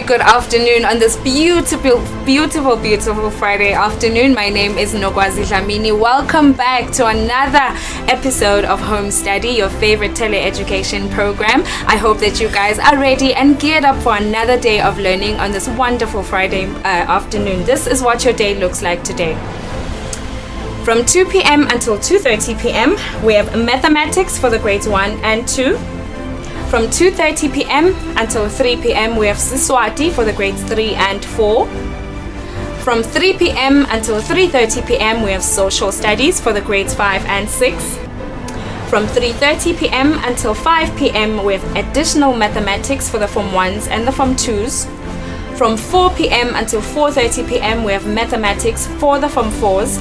very good afternoon on this beautiful Friday afternoon. My name is Nogwazi Dlamini. Welcome back to another episode of Home Study, your favorite tele-education program. I hope that you guys are ready and geared up for another day of learning on this wonderful Friday afternoon. This is what your day looks like today. From 2 p.m. until 2:30 p.m. we have mathematics for the grades 1 and 2. From 2:30 p.m. until 3 p.m. we have Eswatini for the grades 3 and 4. From 3 p.m. until 3:30 p.m. we have social studies for the grades 5 and 6. From 3:30 p.m. until 5 p.m. we have additional mathematics for the Form 1s and the Form 2s. From 4 p.m. until 4:30 p.m. we have mathematics for the Form 4s.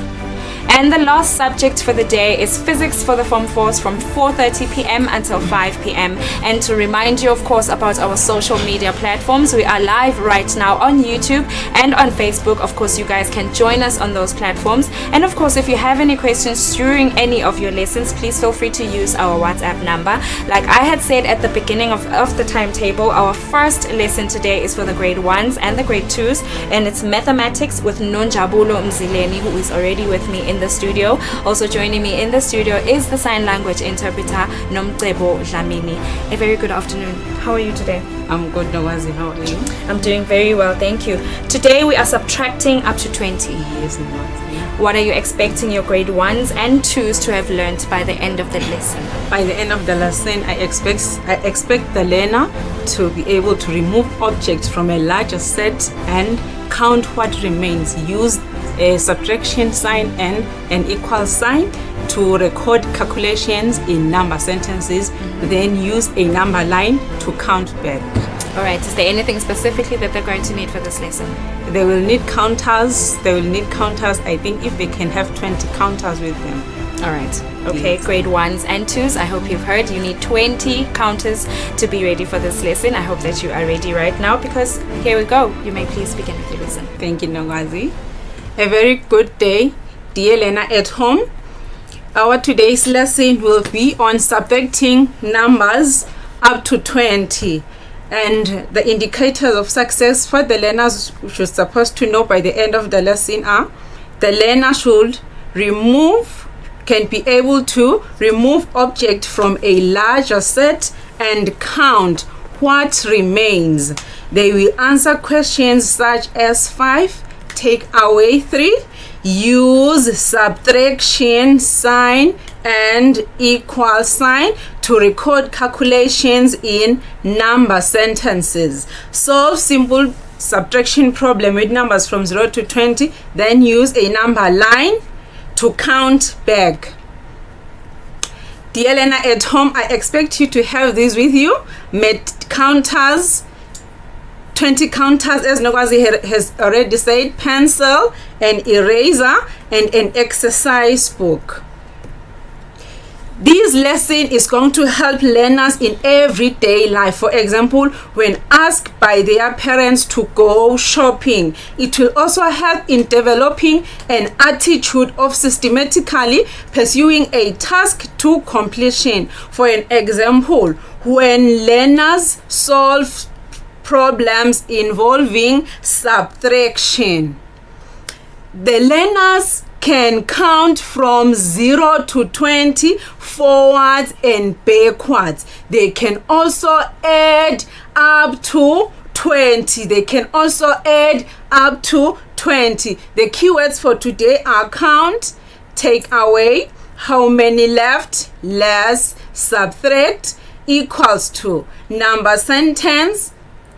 And the last subject for the day is physics for the Form 4s from 4:30 p.m. until 5 p.m. And to remind you, of course, about our social media platforms, we are live right now on YouTube and on Facebook. Of course, you guys can join us on those platforms. And of course, if you have any questions during any of your lessons, please feel free to use our WhatsApp number. Like I had said at the beginning of the timetable, our first lesson today is for the grade 1s and the grade 2s, and it's mathematics with Nonjabulo Mzileni, who is already with me in the studio. Also joining me in the studio is the sign language interpreter Nomcebo Dlamini. A very good afternoon. How are you today? I'm good, Nawazi. How are you? I'm doing very well, thank you. Today we are subtracting up to 20. Yes, Nawazi. What are you expecting your grade 1s and 2s to have learned by the end of the lesson? By the end of the lesson, I expect the learner to be able to remove objects from a larger set and count what remains. Use a subtraction sign and an equal sign to record calculations in number sentences, then use a number line to count back. All right, is there anything specifically that they're going to need for this lesson? They will need counters. I think if they can have 20 counters with them. All right. Okay, yes. Grade 1s and 2s, I hope you've heard you need 20 counters to be ready for this lesson. I hope that you are ready right now, because here we go. You may please begin with your lesson. Thank you, Nogwazi. A very good day, dear learner at home. Our today's lesson will be on subtracting numbers up to 20. And the indicators of success for the learners should supposed to know by the end of the lesson are: the learner can be able to remove object from a larger set and count what remains. They will answer questions such as 5, take away 3, use subtraction sign and equal sign to record calculations in number sentences. Solve simple subtraction problem with numbers from 0 to 20, then use a number line to count back. Dear learner at home, I expect you to have these with you. Counters, 20 counters, as Nogwazi has already said, pencil, an eraser, and an exercise book. This lesson is going to help learners in everyday life. For example, when asked by their parents to go shopping. It will also help in developing an attitude of systematically pursuing a task to completion. For an example, when learners solve problems involving subtraction, the learners can count from 0 to 20 forwards and backwards. They can also add up to 20. The keywords for today are count, take away, how many left, less, subtract, equals to, number sentence,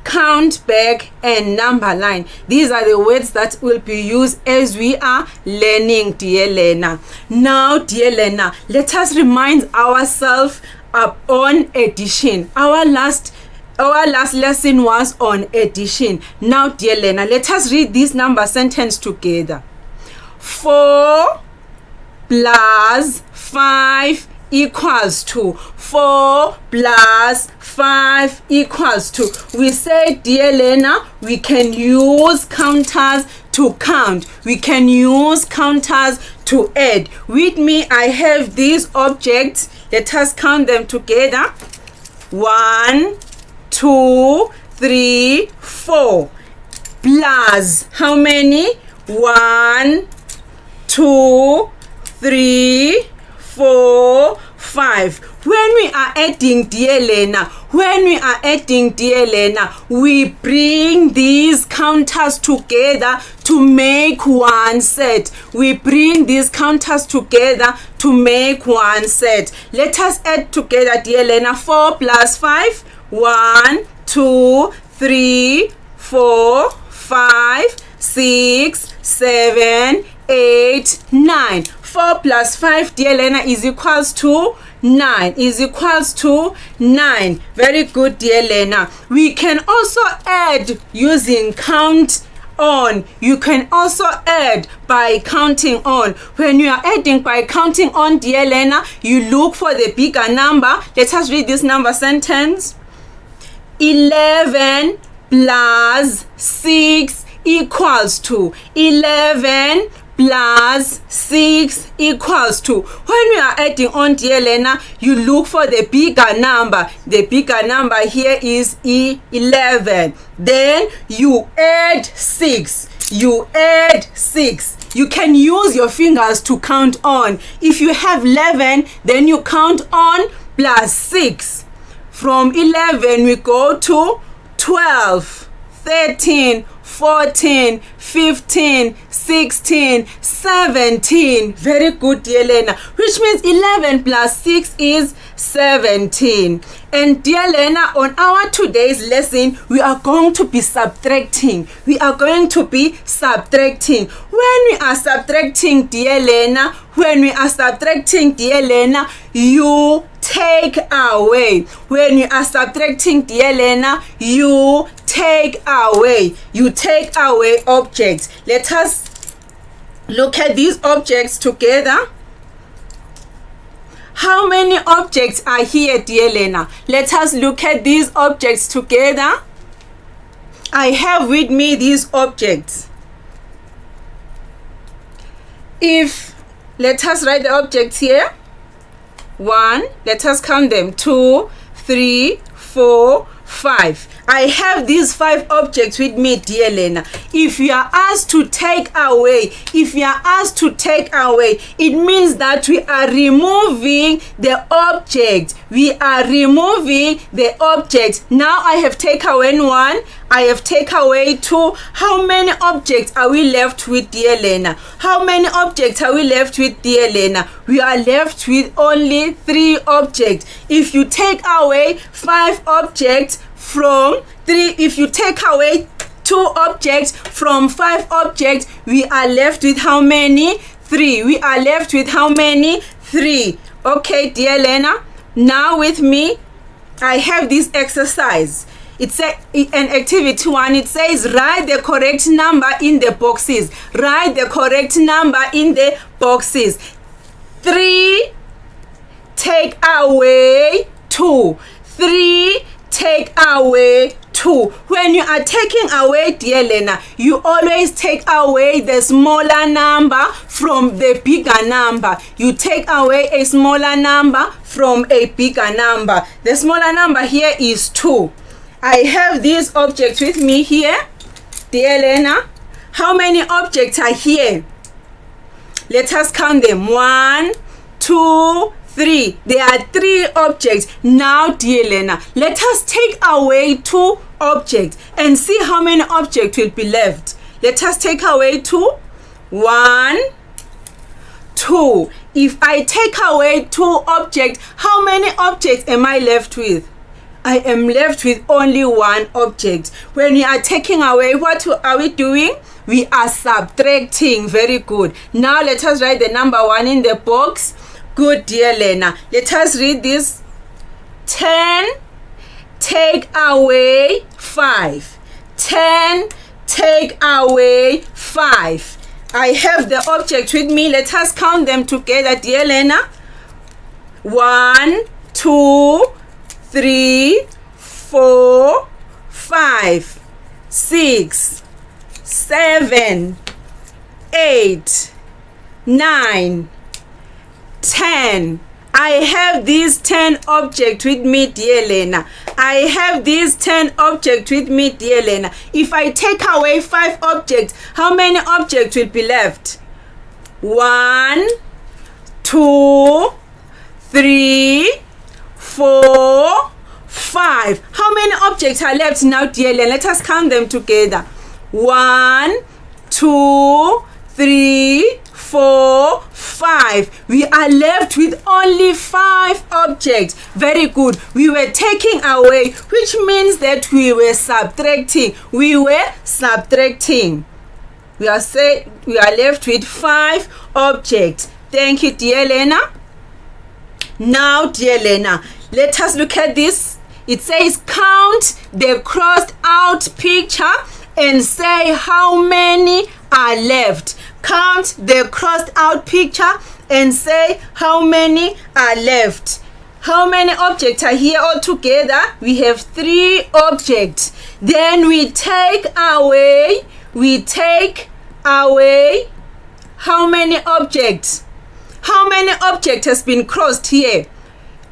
count back, and number line. These are the words that will be used as we are learning, dear learner. Now, dear learner, let us remind ourselves on addition. Our last lesson was on addition. Now, dear learner, let us read this number sentence together. 4 plus 5 equals to 4 plus 5 equals to. We say, dear learner, we can use counters to count. We can use counters to add. With me, I have these objects. Let us count them together. 1, 2, 3, 4. Plus how many? 1, 2, 3, 4, 5. When we are adding, dear Lena, we bring these counters together to make one set. Let us add together, dear Lena. 4 plus 5. 1, 2, 3, 4, 5, 6, 7, 8, 9. 4 plus 5, dear Lena, is equals to 9. Very good, dear Lena. We can also add using count on. You can also add by counting on. When you are adding by counting on, dear Lena, you look for the bigger number. Let us read this number sentence. 11 plus 6 equals to 11 plus 6 equals to. When we are adding on, dear Lena, you look for the bigger number. The bigger number here is 11. Then you add 6. You can use your fingers to count on. If you have 11, then you count on plus 6. From 11 we go to 12, 13, 14, 15, 16, 17. Very good, dear Lena. Which means 11 plus 6 is 17. And dear Lena, on our today's lesson, we are going to be subtracting. When we are subtracting, dear Lena, you take away. You take away objects. Let us look at these objects together. How many objects are here, dear Lena? Let us look at these objects together. I have with me these objects. Let us write the objects here. 1, let us count them. 2, 3, 4, 5. I have these 5 objects with me, dear Lena. If you are asked to take away, it means that we are removing the object. Now I have take away 1. I have take away 2. How many objects are we left with, dear Lena? We are left with only 3 objects. If you take away 5 objects from 3, if you take away 2 objects from 5 objects, we are left with how many? 3. Okay, dear Lena. Now with me, I have this exercise. It's an activity 1. It says write the correct number in the boxes. 3 take away 2. 3 take away 2. When you are taking away, dear Lena, you always take away the smaller number from the bigger number. You take away a smaller number from a bigger number. The smaller number here is 2. I have these objects with me here, dear Lena. How many objects are here? Let us count them. 1, 2, 3. There are 3 objects. Now, dear Lena, let us take away 2 objects and see how many objects will be left. Let us take away 2. 1, 2. If I take away 2 objects, how many objects am I left with? I am left with only 1 object. When we are taking away, what are we doing? We are subtracting. Very good. Now let us write the number 1 in the box. Good, dear Lena. Let us read this. 10 take away 5. 10 take away 5. I have the object with me. Let us count them together, dear Lena. 1, 2, 3, 4, 5, 6, 7, 8, 9, 10. I have these 10 objects with me, dear Lena. I have these 10 objects with me, dear Lena. If I take away 5 objects, how many objects will be left? 1, 2, 3, 4, 5. How many objects are left now, dear Lena? Let us count them together. 1, 2, 3, 4, 5. We are left with only 5 objects. Very good. We were taking away, which means that we were subtracting. We are left with 5 objects. Thank you, dear Lena. Now, dear Lena, let us look at this. It says count the crossed out picture and say how many are left. Count the crossed out picture and say how many are left. How many objects are here all together? We have 3 objects. Then we take away how many objects? How many objects has been crossed here?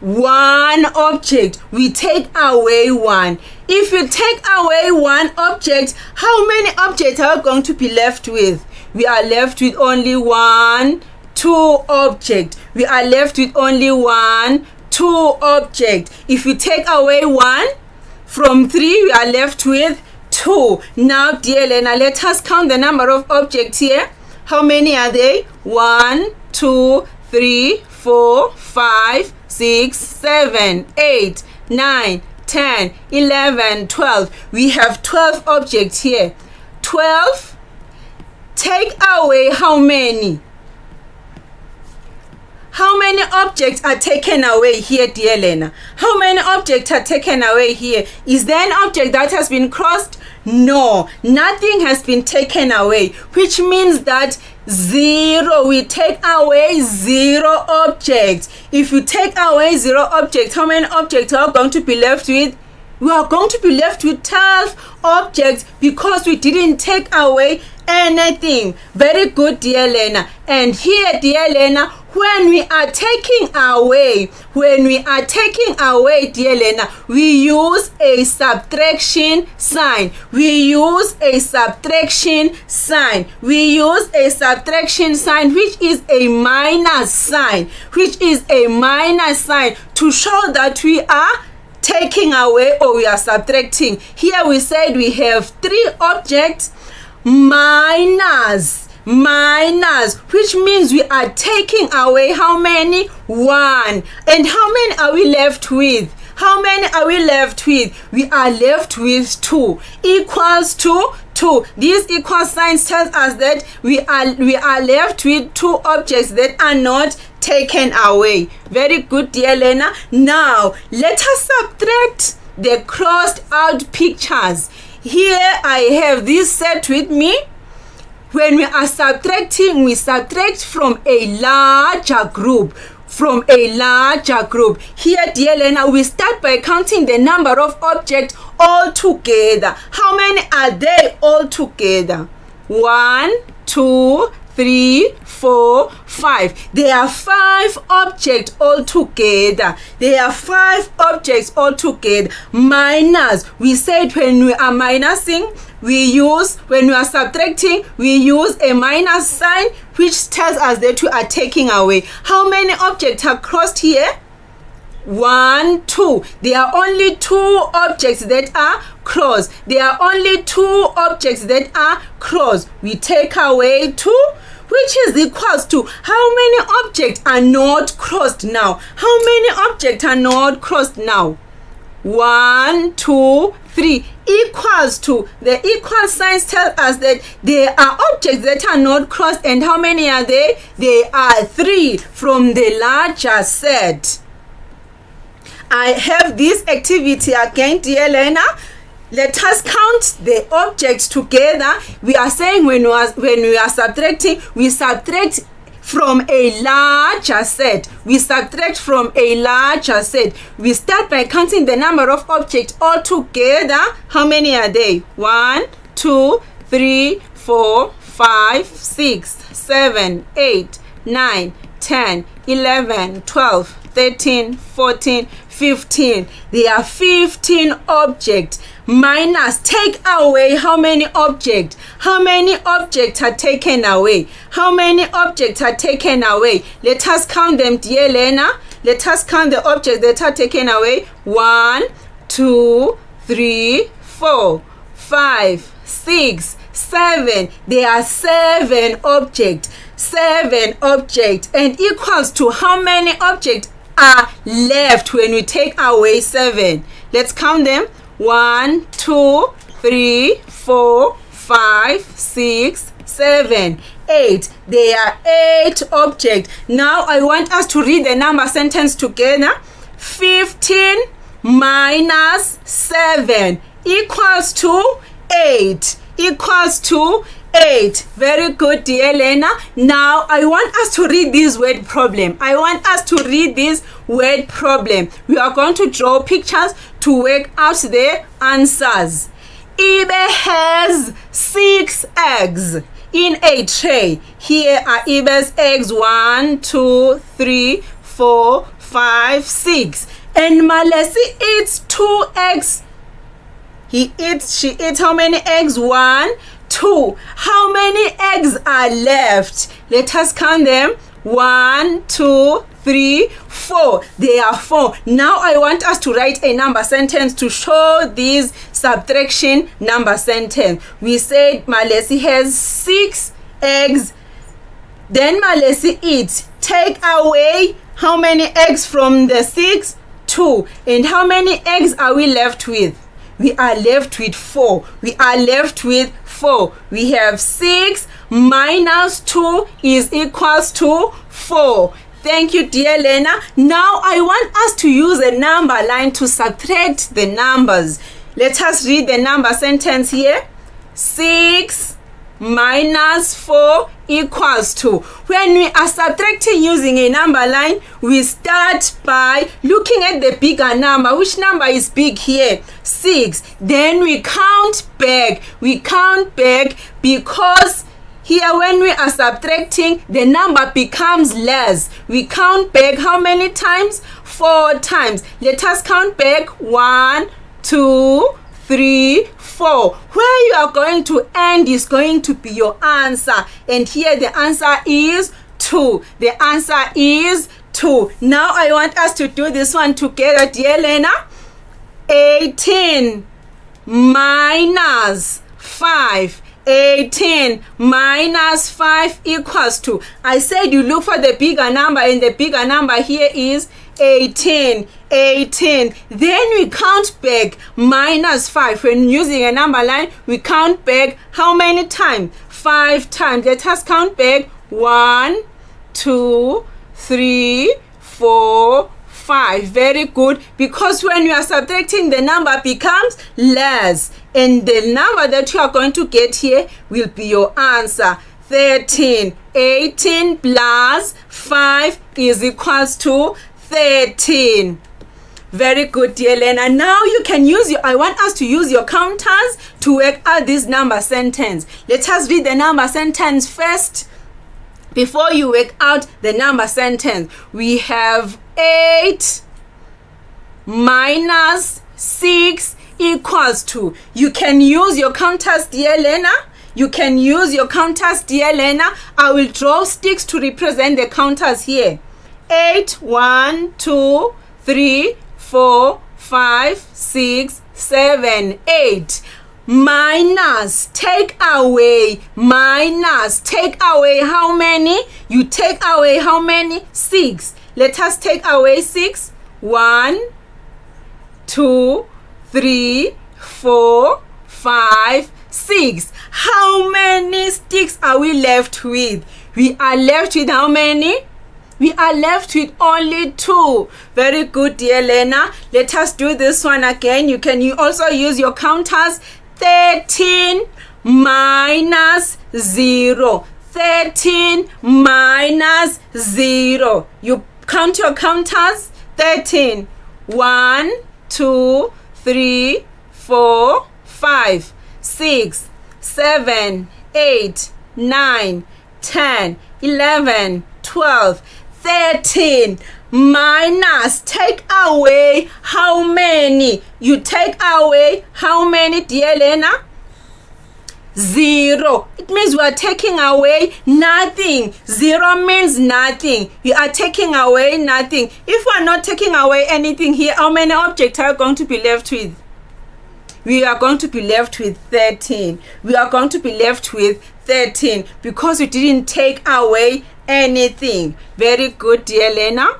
1 object. We take away 1. If you take away 1 object, how many objects are we going to be left with? We are left with only 1, 2 objects. We are left with only 1, 2 objects. If we take away 1 from 3, we are left with 2. Now, dear Lena, let us count the number of objects here. How many are they? 1, 2, 3, 4, 5, 6, 7, 8, 9, 10, 11, 12. We have 12 objects here. 12. Take away how many? How many objects are taken away here, dear Lena? How many objects are taken away here? Is there an object that has been crossed? No, nothing has been taken away, which means that 0. We take away 0 objects. If you take away 0 objects, how many objects are going to be left with? We are going to be left with 12 objects because we didn't take away anything. Very good, dear Lena. And here, dear Lena, when we are taking away, dear Lena, we use a subtraction sign. We use a subtraction sign, which is a minus sign, to show that we are taking away or we are subtracting. Here we said we have 3 objects minus, which means we are taking away how many? 1. And how many are we left with? We are left with 2. Equals to 2. This equal sign tells us that we are left with 2 objects that are not taken away. Very good, dear Lena. Now let us subtract the crossed out pictures. Here I have this set with me. When we are subtracting, we subtract from a larger group. Here, dear Lena, we start by counting the number of objects all together. How many are they all together? 1, 2, 3, 4, 5. There are 5 objects all together. Minus. We said when we are minusing, when we are subtracting, we use a minus sign, which tells us that we are taking away. How many objects are crossed here? 1, 2. There are only 2 objects that are crossed. We take away 2, which is equals to how many objects are not crossed now? 1, 2, 3 equals to, the equal signs tell us that there are objects that are not crossed, and how many are they? They are 3 from the larger set. I have this activity again, dear Lena. Let us count the objects together. We are saying when we are subtracting, we subtract from a larger set. We start by counting the number of objects all together. How many are they? 1, 2, 3, 4, 5, 6, 7, 8, 9, 10, 11, 12, 13, 14, 15. There are 15 objects. Minus, take away how many objects? How many objects are taken away? How many objects are taken away? Let us count them, dear Lena. Let us count the objects that are taken away. 1, 2, 3, 4, 5, 6, 7. There are 7 objects. 7 objects. And equals to how many objects are left when we take away 7? Let's count them. 1, 2, 3, 4, 5, 6, 7, 8. There are 8 objects. Now I want us to read the number sentence together. 15 minus 7 equals to 8. Equals to 8. Very good, dear Elena. Now I want us to read this word problem. I want us to read this word problem. We are going to draw pictures to work out the answers. Ibe has 6 eggs in a tray. Here are Ibe's eggs. 1, 2, 3, 4, 5, 6. And Malesi eats 2 eggs. She eats how many eggs? 1, 2. How many eggs are left? Let us count them. 1, 2, 3, 4. There are 4. Now I want us to write a number sentence to show this subtraction number sentence. We said Malesi has 6 eggs. Then Malesi eats. Take away how many eggs from the 6? 2. And how many eggs are we left with? We are left with 4. We are left with 4. We have 6 minus 2 is equals to 4. Thank you, dear Lena. Now I want us to use a number line to subtract the numbers. Let us read the number sentence here. 6 minus 4 equals to. When we are subtracting using a number line, we start by looking at the bigger number. Which number is big here? 6. Then we count back. We count back because here when we are subtracting, the number becomes less. We count back how many times? 4 times. Let us count back. 1, 2, 3, 4. Where you are going to end is going to be your answer. And here the answer is 2. The answer is 2. Now I want us to do this one together, dear Lena. 18 minus 5. 18 minus 5 equals to. I said you look for the bigger number, and the bigger number here is 18. 18. Then we count back minus 5. When using a number line, we count back how many times? 5 times. Let us count back. 1, 2, 3, 4, 5. Very good. Because when you are subtracting, the number becomes less. And the number that you are going to get here will be your answer. 13. 18 plus 5 is equals to 13. Very good, dear Lena. Now you can use I want us to use your counters to work out this number sentence. Let us read the number sentence first before you work out the number sentence. We have 8 minus 6 equals to. You can use your counters, dear Lena. You can use your counters, dear Lena. I will draw sticks to represent the counters here. 8, 1, 2, 3, 4, 5, 6, 7, 8. Minus, take away. Minus, take away how many? You take away how many? 6. Let us take away 6. 1, 2, 3, 4, 5, 6. How many sticks are we left with? We are left with how many? We are left with only 2. Very good, dear Lena. Let us do this one again. You can also use your counters. 13 minus 0. 13 minus 0. You count your counters. 13. 1, 2, 3, 4, 5, 6, 7, 8, 9, 10, 11, 12, 13 minus, take away how many? You take away how many, dear Lena? 0. It means we are taking away nothing. 0 means nothing. You are taking away nothing. If we are not taking away anything here, how many objects are you going to be left with? We are going to be left with 13. We are going to be left with 13 because we didn't take away anything. Very good, dear Lena.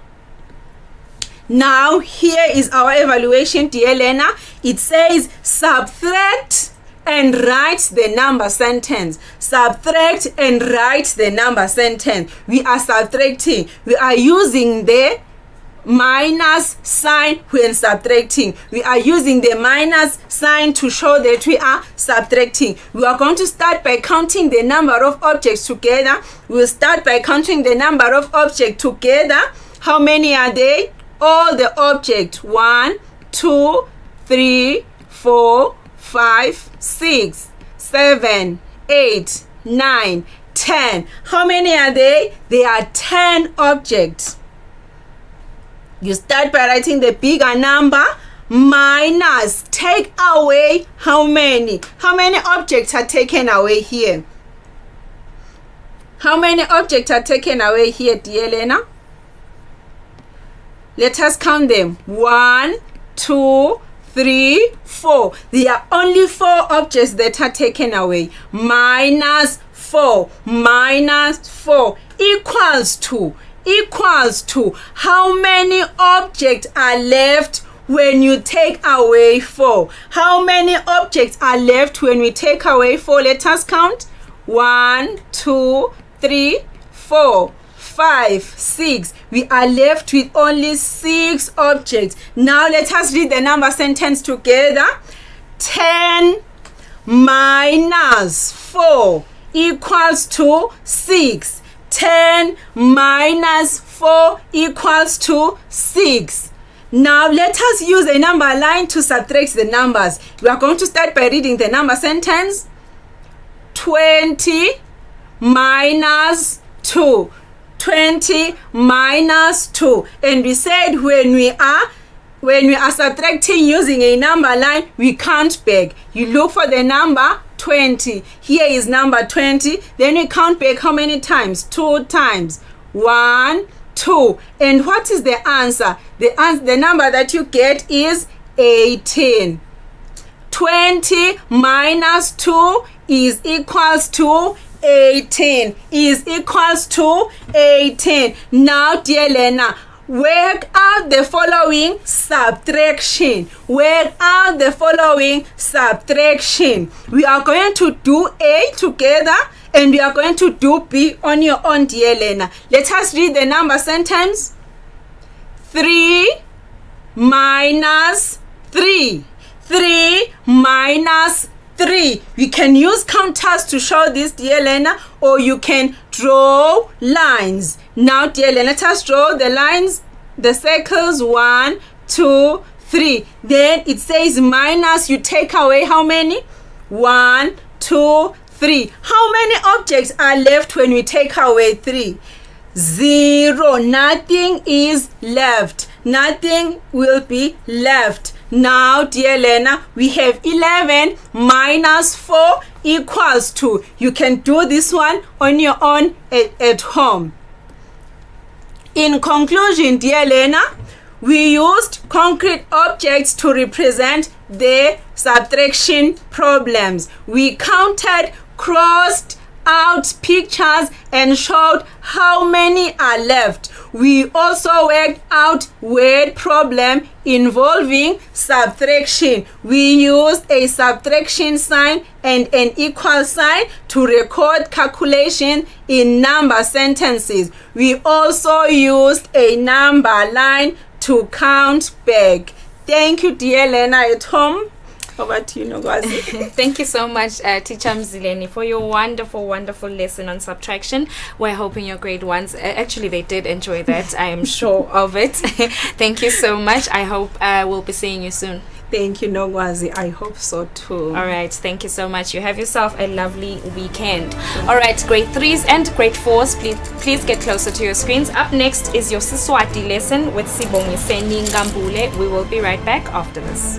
Now here is our evaluation, dear Lena. It says subtract and write the number sentence. Subtract and write the number sentence. We are subtracting. We are using the minus sign when subtracting. We are using the minus sign to show that we are subtracting. We are going to start by counting the number of objects together. We will start by counting the number of objects together. How many are they? All the objects. 1, 2, 3, 4, 5, 6, 7, 8, 9, 10. How many are they? They are 10 objects. You start by writing the bigger number minus, take away how many? How many objects are taken away here? How many objects are taken away here, dear Elena? Let us count them. 1, 2, 3, 4. There are only 4 objects that are taken away. Minus 4. Minus 4 equals to how many objects are left when you take away 4? How many objects are left when we take away 4? Let us count. 1, 2, 3, 4, 5, 6. We are left with only 6 objects. Now let us read the number sentence together. 10 minus 4 equals to 6. 10 minus 4 equals to 6. Now let us use a number line to subtract the numbers. We are going to start by reading the number sentence. 20 minus 2. 20 minus 2. And we said when we are subtracting using a number line, we count back. You look for the number 20. Here is number 20. Then we count back how many times? 2 times. 1, 2. And what is the answer? The number that you get is 18. 20 minus 2 is equals to 18. Is equals to 18. Now, dear Lena, work out the following subtraction. Work out the following subtraction. We are going to do A together and we are going to do B on your own, dear Lena. Let us read the number sentence. 3 minus 3. 3 minus 3. We can use counters to show this, dear Lena, or you can draw lines. Now, dear Lena, let us draw the lines, the circles. 1, 2, 3. Then it says minus, you take away how many? 1, 2, 3. How many objects are left when we take away 3? 0. Nothing is left. Nothing will be left. Now, dear Lena, we have 11 minus 4 equals to. You can do this one on your own at home. In conclusion, dear Lena, we used concrete objects to represent the subtraction problems. We counted, crossed out pictures and showed how many are left. We also worked out word problem involving subtraction. We used a subtraction sign and an equal sign to record calculation in number sentences. We also used a number line to count back. Thank you, dear Lena at home. Over to you, Nogwazi. Thank you so much, Teacher Mzileni, for your wonderful, wonderful lesson on subtraction. We're hoping your grade ones, actually they did enjoy that. I am sure of it. Thank you so much. I hope we'll be seeing you soon. Thank you, Nogwazi. I hope so too. All right, thank you so much. You have yourself a lovely weekend. All right, grade 3s and grade 4s, please get closer to your screens. Up next is your Siswati lesson with Sibongiseni Ngambule. We will be right back after this.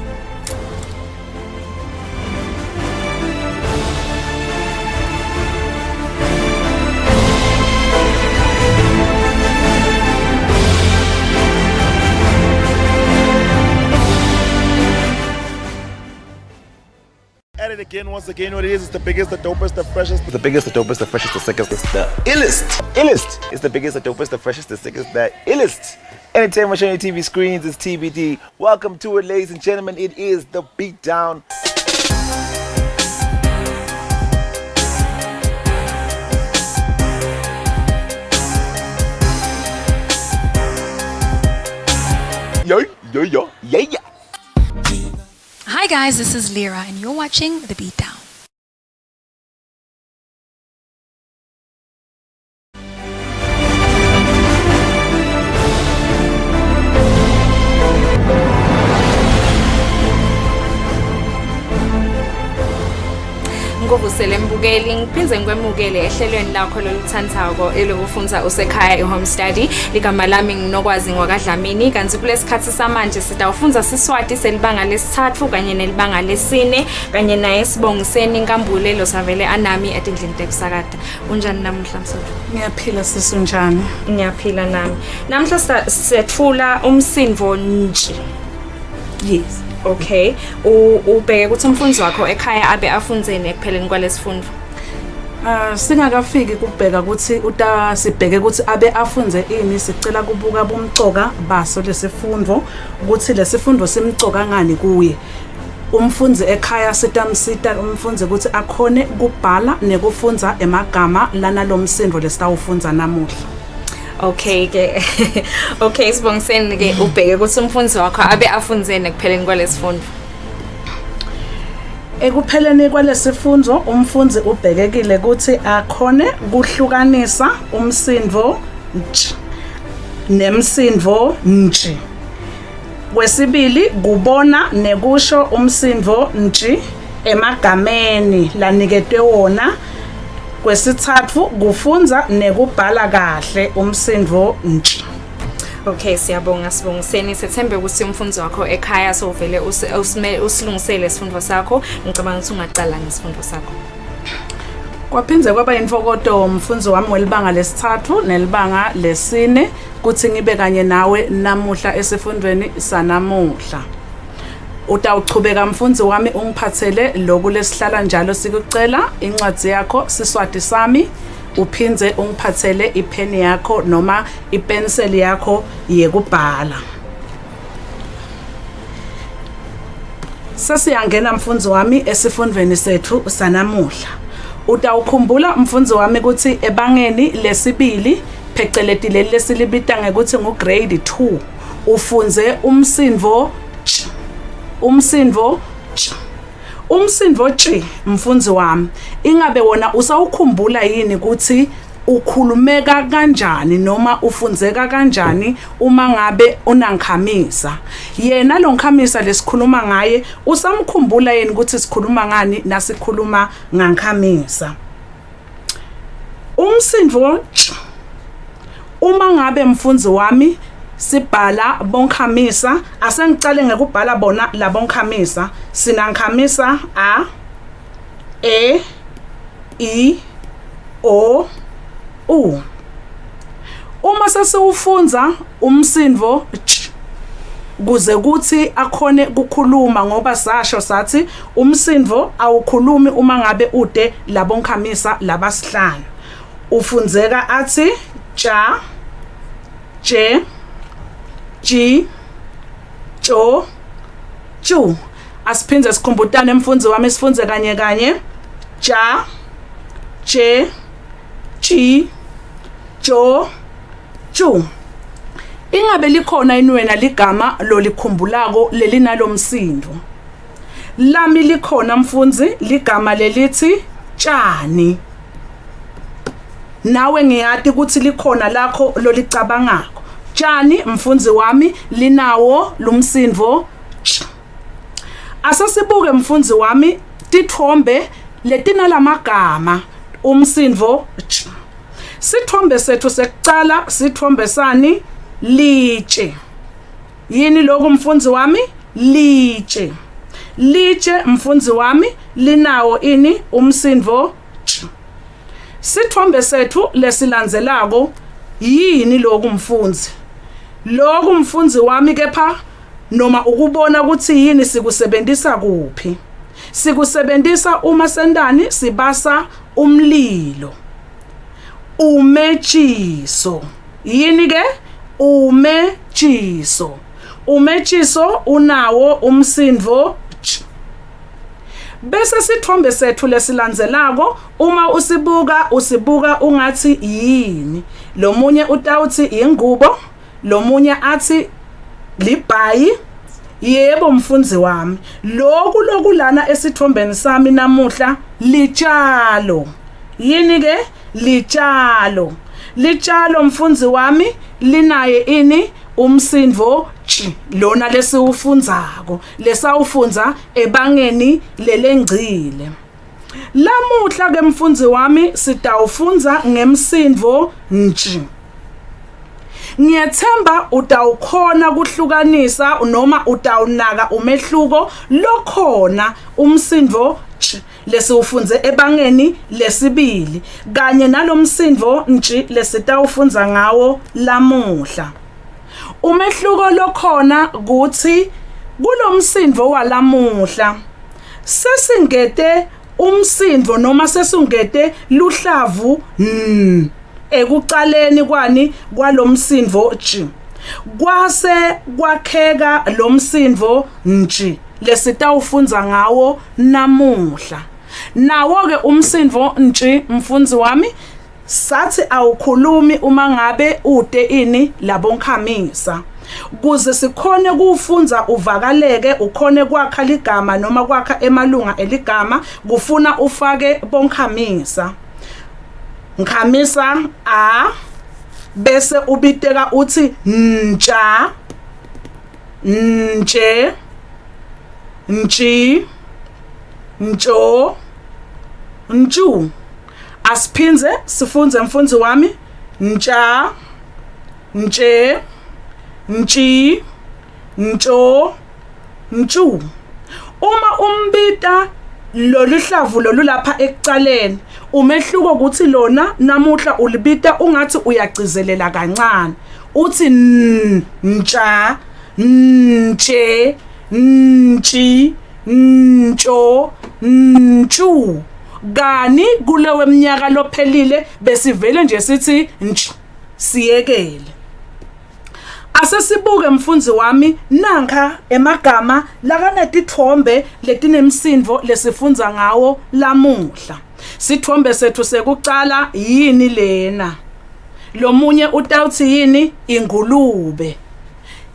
At it again, once again, what it is, it's the biggest, the dopest, the freshest. The biggest, the dopest, the freshest, the sickest. It's the illest. Illest. It's the biggest, the dopest, the freshest, the sickest, the illest. Entertainment show on your TV screens is TBD. Welcome to it, ladies and gentlemen. It is the Beatdown. Yeah. Hi guys, this is Lyra and you're watching The Beatdown. Ngokuvusele mbukeli ngiphinze ngikwemukele ehlelweni lakho loluthanthako elokufunza usekhaya e-home study. Ligama lami nginokwazi ngwakadlamini kanti kulesikhathi samanje sitawufunza Siswati selibanga lesithathu kanye nelibanga lesine kanye naye Sibongiseni Nkambule lo savele anami etindlini tekusakada. Unjani namuhla msuthu? Ngiyaphila sisu njani? Ngiyaphila nami. Namhla sethula umsindvo nje. Yes. Okay, ubheke ukuthi umfundisi wakho ekhaya abe afundzeni ekupheleni kwalesifundo. Singakafiki kubheka ukuthi sibheke ukuthi abe afunze ini, sicela kubuka bomcoka baso lesifundo ukuthi lesifundo simcoka ngani kuye. Umfundisi ekhaya sitamsita umfundisi ukuthi akhone ukubhala nekufunza emagama lana lomsindo lesitawufunza namuhla. Okay ke okay Sibongiseni ke ubheke ukuthi umfundisi wakho abe afundzeni ekupheleni kwalesifundo. Ekupheleni kwalesifundo umfundisi ubhekekile ukuthi akhone kuhlukanisa umsindvo nj nemsindvo nj. Kwesibili kubona nekusho umsindvo nj emagameni laniketwe wona. Kwesithathu kufunza nekubhala kahle umsindvo nje. Okay, siyabonga Sibongiseni. Sethembe ukuthi umfundisi wakho ekhaya sovele usilungisele isifundo sakho. Ngicabanga ukuthi ungaqala ngesifundo sakho. Kwaphinze kwaba imfokodo umfundisi wami welibanga lesithathu nelibanga lesine kuthi ngibe kanye nawe namuhla esifundweni sanamuhla. Utawuchubeka mfundisi wami ungiphathele lokhu lesihlala njalo sikucela incwadi yakho Siswati sami uphinze ungiphathele ipheni yakho noma ipenseli yakho yekubhala. Sasiyangena mfundisi wami esifundweni sethu sanamuhla. Utawukhumbula mfundisi wami ukuthi ebangeni lesibili pheceleti leli lesilibita ngekuthi ngugrade 2 ufunze umsindvo umsindvo tshi mfundisi wami ingabe wona usawukhumbula yini ukuthi ukhulumeka kanjani noma ufundzeka kanjani uma ngabe unankhamisa yena lo nkhamisa lesikhuluma ngaye usamkhumbula yini ukuthi sikhuluma ngani nasikhuluma ngankhamisa umsindvo tshi uma ngabe mfundisi wami sibhala bonkhamisa asengicale ngekubhala bona labonkhamisa sinankhamisa a e I o u. Uma sesiufunza umsindvo ch kuze kuthi akhone kukhuluma ngoba sasho sathi umsindvo awukhulumi uma ngabe ude labonkhamisa labasihlanu ufundzeka athi cha je G cho chu asiphinze sikhumbutane mfundisi wami sifunze kanye kanye ja je chi cho chu ingabe likhona inwena ligama lolikhumbulako lelinalomsindo lami likhona mfundisi ligama lelithi tshani nawe ngiyati ukuthi likhona lakho lolicabangako tshani mfundisi wami linawo lumsindvo ch Asasibuke mfundzi wami tithombe letina lamagama umsindvo ch. Sithombe sethu sekucala sithombe sani litshe. Yini lokho mfundzi wami? Litshe. Litshe mfundzi wami linawo ini umsindvo ch. Sithombe sethu lesilandzelako yini lokho mfundzi? Lokho mfundzi wami kepha noma ukubona ukuthi yini sikusebenzisa kuphi. Sikusebenzisa uma sendani sibasa umlilo. Umetshiso. Yini ke? Umetshiso. Umetshiso unawo umsindvo ch. Bese sithombe sethu lesilandzelako uma usibuka ungathi yini. Lomunye utawuthi ingubo, lomunye athi libhayi. Yebo mfundzi wami, lokhu lana esithombeni sami namuhla litshalo. Yini ke? Litshalo. Litshalo mfundzi wami linaye ini umsindvo ch. Lona lesiufundzako, lesawufunza ebangeni lelengcile. Lamuhla ke mfundzi wami sitawufunza ngemsindvo nj. Ngiyethemba utawukhona kuhlukanisa noma utawunaka umehluko lokhona umsindvo ch lesiufunze ebangeni lesibili kanye nalomsindvo nje lesitawufunza ngawo lamuhla. Umehluko lokhona kuthi kulomsindvo walamuhla sesingete umsindvo noma sesungete luhlavu ekucaleni kwani kwalomsindvo j. Kwase kwakheka lomsindvo nj lesitawufunza ngawo namuhla. Nawo ke umsindvo nj mfundzi wami sathi awukhulumi uma ngabe ude ini labonkhamisa. Kuze sikhone kufunza uvakaleke ukhone kwakha ligama noma kwakha emalunga eligama kufuna ufake bonkhamisa. Nkhamisa a bese ubiteka uthi ntsha, ntshe, ntshi, ntsho, ntshu. Asiphinze sifunze mfundzi wami ntsha, ntshe, ntshi, ntsho, ntshu. Uma umbita loluhlavu lolu lapha ekucaleni umehluko ukuthi lona namuhla ulibita ungathi uyagcizelela kancane uthi ntsha, ntshe, ntshi, ntsho, ntshu. Kani kulewe minyaka lophelile besivele nje sithi ntsh siyekele. Asesibuke mfundzi wami nanka emagama lakanetithombe letinemsindvo lesifunza ngawo lamuhla. Sithombe sethu sekucala yini lena. Lomunye utawuthi yini ingulube.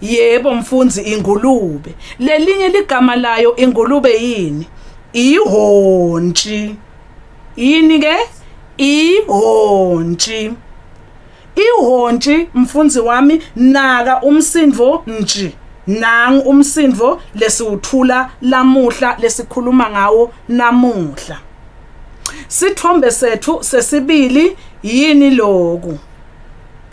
Yebo mfundzi ingulube. Lelinye ligama layo ingulube yini? Ihontshi. Yini ke? Ihontshi. Ihontshi mfundzi wami naka umsindvo nje. Nang umsindvo lesiuthula lamuhla lesikhuluma ngawo namuhla. Sithombe sethu sesibili yini loku.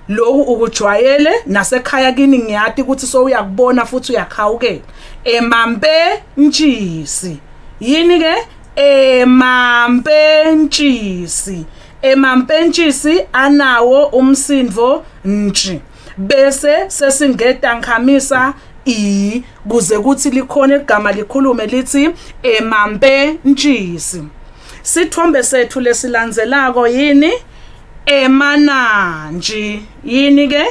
Loku ukujwayele nasekhaya kini ngiyati ukuthi so uyakubona futhi uyakhawukela. Emampentshisi. Yini ke? Emampentshisi. Emampentshisi anawo umsindvo nje. Bese sesingeta nkhamisa I kuze kuthi likhona igama likhulume lithi emampentshisi. Sithombe sethu lesilandzelako yini? Emananji. Yini ke?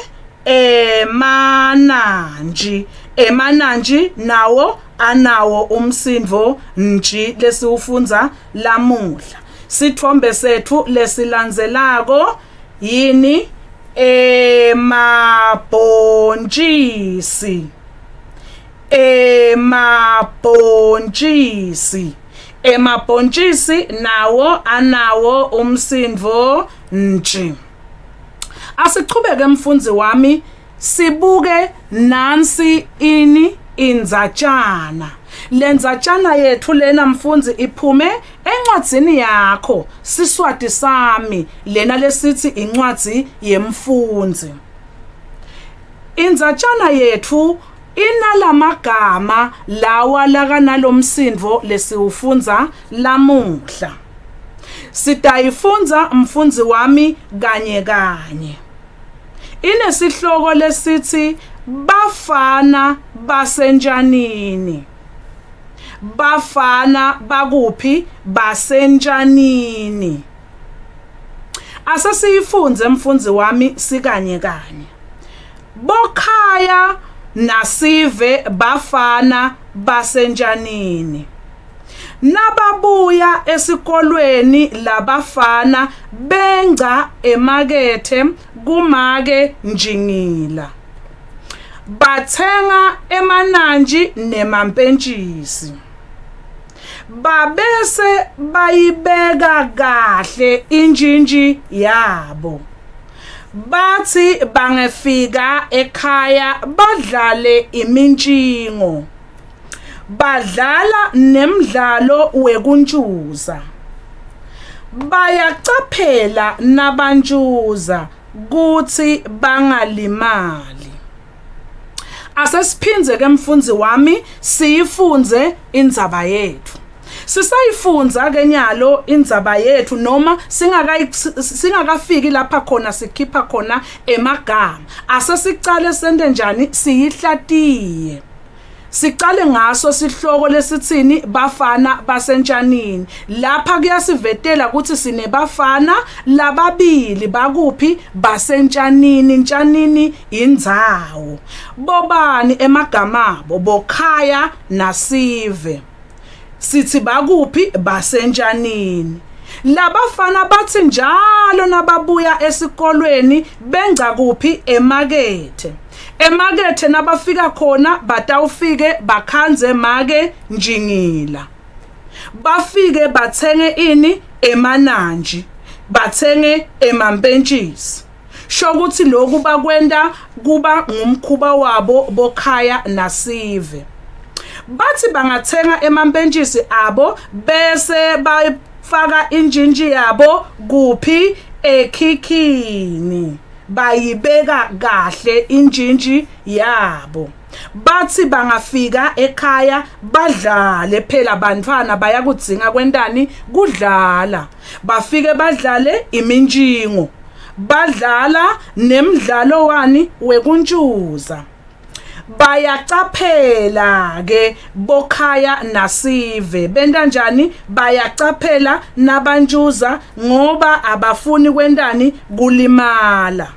Emananji. Emananji nawo anawo umsindvo nji lesiufunza lamuhla. Sithombe sethu lesilandzelako yini? Emabhontshisi. Emabhontshisi. Emabhontshisi nawo anawo umsindvo nje. Asichubeke mfundzi wami sibuke nansi ini indzatshana. Lenzatshana yethu lena mfundzi iphume encwadzini yakho Siswati sami lena lesithi incwadzi yemfundzi. Indzatshana yethu inalamagama lawa lakanalomsindvo lesiwufundza lamuhla. Sitayifunza mfundzi wami kanye kanye. Inesihloko lesithi bafana basenjanini. Bafana bakuphi basenjanini. Asasiyifunze mfundzi wami sikanye kanye. Bokhaya nasive bafana basenjanini. Nababuya esikolweni labafana benga emakethe kumake njingila. Bathenga emananji nemampentshisi. Babese bayibeka kahle injinji yabo. Bathi bangefika ekhaya badlale imintshingo. Badlala nemidlalo wekuntshuza. Bayacaphela nabantshuza kuthi bangalimali. Asesiphindze ke mfundzi wami siyifunze indzaba yethu. Sisayifunza ke nyalo indzaba yethu noma singakafiki lapha khona sikhipha khona emagama. Asesicale sente njani siyihlatiye. Sicale ngaso sihloko lesithini bafana basenjanini. Lapha kuyasivetela ukuthi sinebafana lababili bakuphi basenjanini. Njanini indzawo. Bobani emagama abo Bokhaya nasive. Sithi bakuphi basenjanini. Labafana bathi njalo nababuya esikolweni benga kuphi emakethe. Emakethe nabafika khona batawufike bakhanze make njingila. Bafike bathenge ini emananji. Bathenge emampentshisi. Shokuthi lokhu bakwenda kuba ngumkhuba wabo Bokhaya nasive. Bathi bangathenga emampentshisi abo bese bayifaka injinji yabo kuphi ekhikhini. Bayibeka kahle injinji yabo. Bathi bangafika ekhaya badlale phela bantwana bayakudzinga kwendani kudlala. Bafike badlale imintshingo. Badlala nemidlalo wani wekuntshuza. Bayacaphela ke Bokhaya nasive. Benda njani bayacaphela nabantshuza ngoba abafuni kwendani kulimala.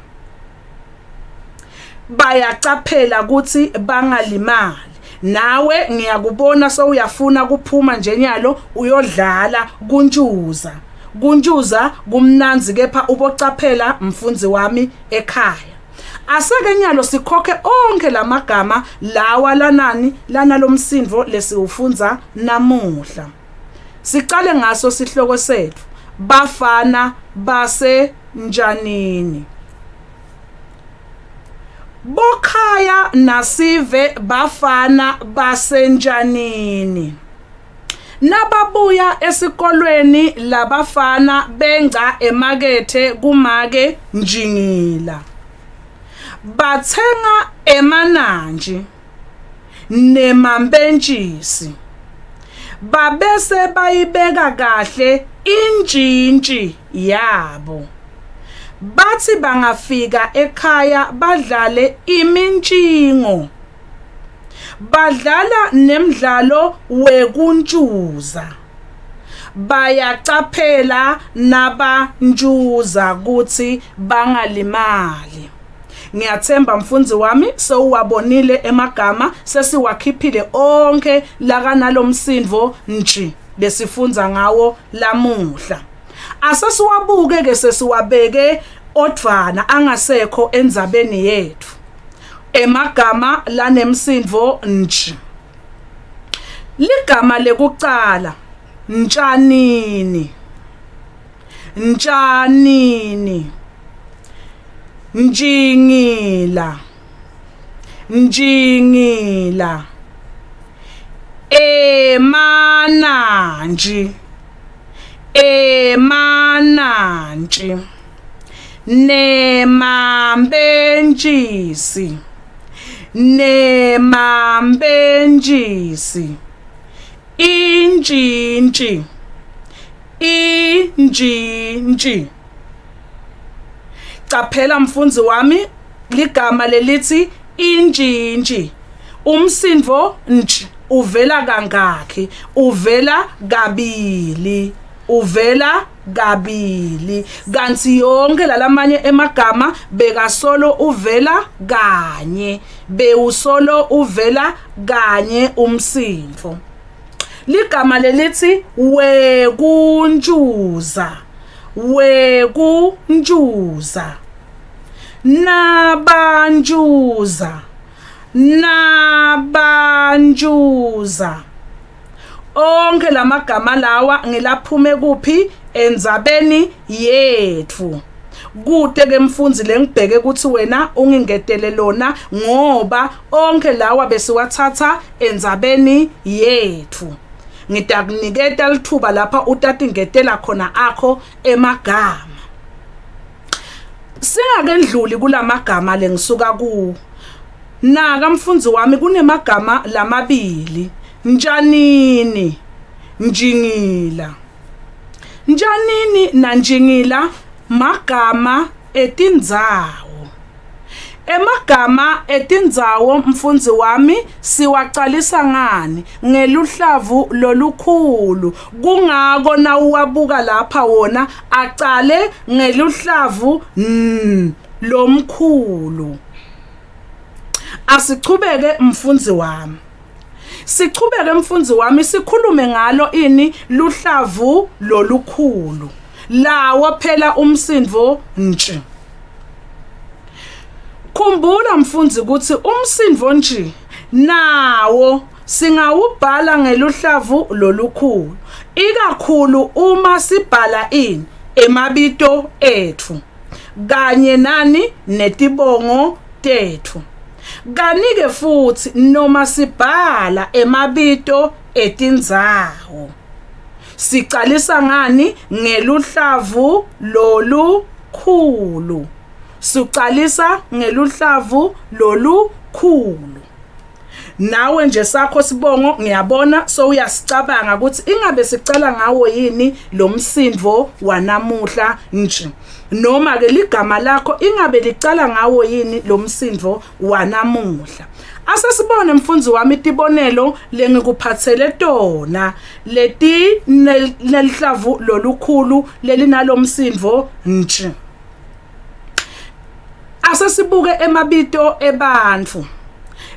Bayacaphela ukuthi bangalimali. Nawe ngiyakubona uyafuna kuphuma nje nyalo uyodlala kuntshuza. Kuntshuza kumnanzi kepha ubocaphela mfundzi wami ekhaya. Asake nyalo sikhokhe onke lamagama lawa lana lomsindvo lesiufunza namuhla. Sicale ngaso sihloko sethu bafana basenjanini. Bokhaya nasive bafana basenjanini. Nababuya esikolweni labafana benga emakethe kumake njingila. Bathenga emananji nemampentshisi. Babese bayibeka kahle injinji yabo. Bathi bangafika ekhaya badlale imintshingo. Badlala nemidlalo wekuntshuza. Bayacaphela nabantshuza kuthi bangalimali. Ngiyathemba mfundzi wami sewuwabonile emagama sesiwakhiphile onke lakanalomsindvo nje lesifunza ngawo lamuhla. Asesiwabuke ke sesiwabeke odvana angasekho endzabeni yethu. Emagama lanemsindvo nje. Ligama lekucala njanini. Njanini. Njingila. Njingila. emananji, emanantshi, nemambenjisi, nemambenjisi, injintshi, injintshi. Qaphela mfundzi wami ligama lelithi injintshi. Umsindvo ntshi uvela kangakhi? Uvela kabili. Uvela kabili. Kanti yonke lalamanye emagama bekasolo uvela kanye. Bewusolo uvela kanye umsindvo. Ligama lelithi wekunjuza. Wekunjuza. Nabanjuza. Nabanjuza. Onke lamagama lawa ngilaphume kuphi? Endzabeni yetfu. Kude ke mfundzi lengibheke ukuthi wena ungingetele lona ngoba onke lawa besiwathatha endzabeni yetfu. Ngitakuniketa lithuba lapha utatingetela khona akho emagama. Singakendluli kulamagama lengisuka kuwo. Naka mfundzi wami kunemagama lamabili. Njanini, njingila. Njanini na njingila magama etindzawo. Emagama etindzawo mfundzi wami siwaqalisa ngani? Ngeluhlavu lolukhulu. Kungako na uwabuka lapha wona aqale ngeluhlavu lomkhulu. Asichubeke mfundzi wami. Sichubeke mfundzi wami sikhulume ngalo ini luhlavu lolukhulu. Lawo phela umsindvo ntshi. Khumbula mfundzi ukuthi umsindvo ntshi nawo singawubhala ngeluhlavu lolukhulu. Ikakhulu uma sibhala ini emabito ethu. Kanye nani netibongo tethu. Kanike futhi noma sibhala emabito etindzawo. Sicalisa ngani? Ngeluhlavu lolukhulu. Siqalisa ngeluhlavu lolukhulu. Nawe nje sakho sibongo ngiyabona so uyasicabanga ukuthi ingabe sicala ngawo yini lo msindvo wanamuhla nje. Noma ke ligama lakho ingabe licala ngawo yini lo msindvo wanamuhla. Asesibone mfundzi wami tibonelo lengikuphathele tona leti nelihlavu lolukhulu lelinalo msindvo nje. Asesibuke emabito ebantfu.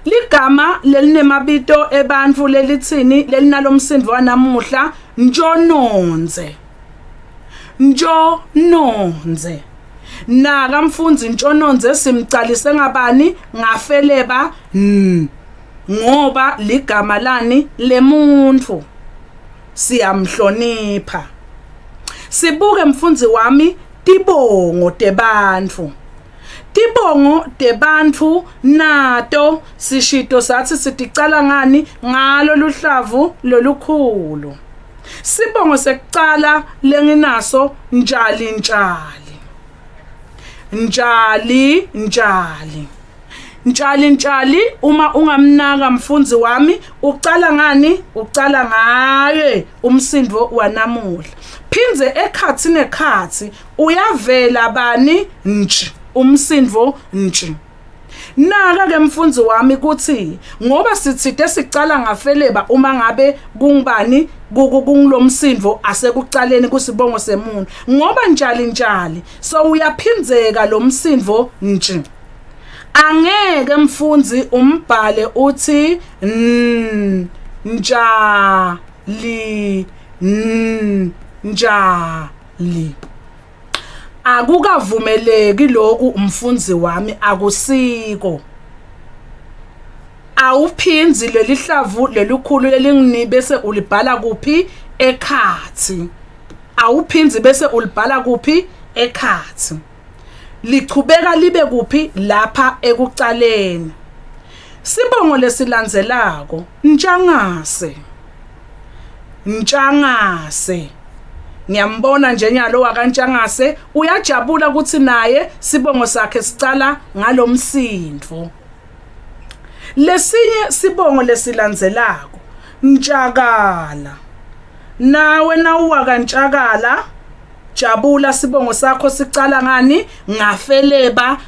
Ligama lelinemabito ebantfu lelitsini lelinalo msindvo wanamuhla njononze. Njononze. Naka mfundzi ntshononze simcalise ngabani? Ngafeleba ngoba ligama lani lemuntu. Siyamhlonipha. Sibuke mfundzi wami tibongo tebantfu. Tibongo tebantfu nato sishito sathi siticala ngani? Ngalo luhlavu lolukhulu. Sibongo sekucala lenginaso njali njali. Njali njali. Njali njali uma ungamnaka mfundzi wami ucala ngani? Ucala ngaye umsindvo wanamuhla. Phindze ekhatsi nekhatsi uyavela bani? Nje. Umsindvo nje. Naka ke mfundzi wami kuthi ngoba sithide sicala ngafeleba uma ngabe kungibani kungilomsindvo asekucaleni kusibongo semuntu ngoba njali njali so uyaphindzeka lo msindvo nje. Angeke mfundzi umbhale uthi njali njali. Akukavumeleki lokhu umfundzi wami akusiko. Awuphinzi lelihlavu lelikhulu lelingini bese ulibhala kuphi? Ekhathi. Awuphinzi bese ulibhala kuphi? Ekhathi. Lichubeka libe kuphi? Lapha ekucaleni. Sibongo lesilandzelako Ntshangase. Ntshangase. Ngiyambona nje nyalo wakaNtshangase uyajabula ukuthi naye sibongo sakhe sicala ngalomsindvo. Lesinye sibongo lesilandzelako Ntshakala. Nawe nawakaNtshakala jabula sibongo sakho sicala ngani ngafeleba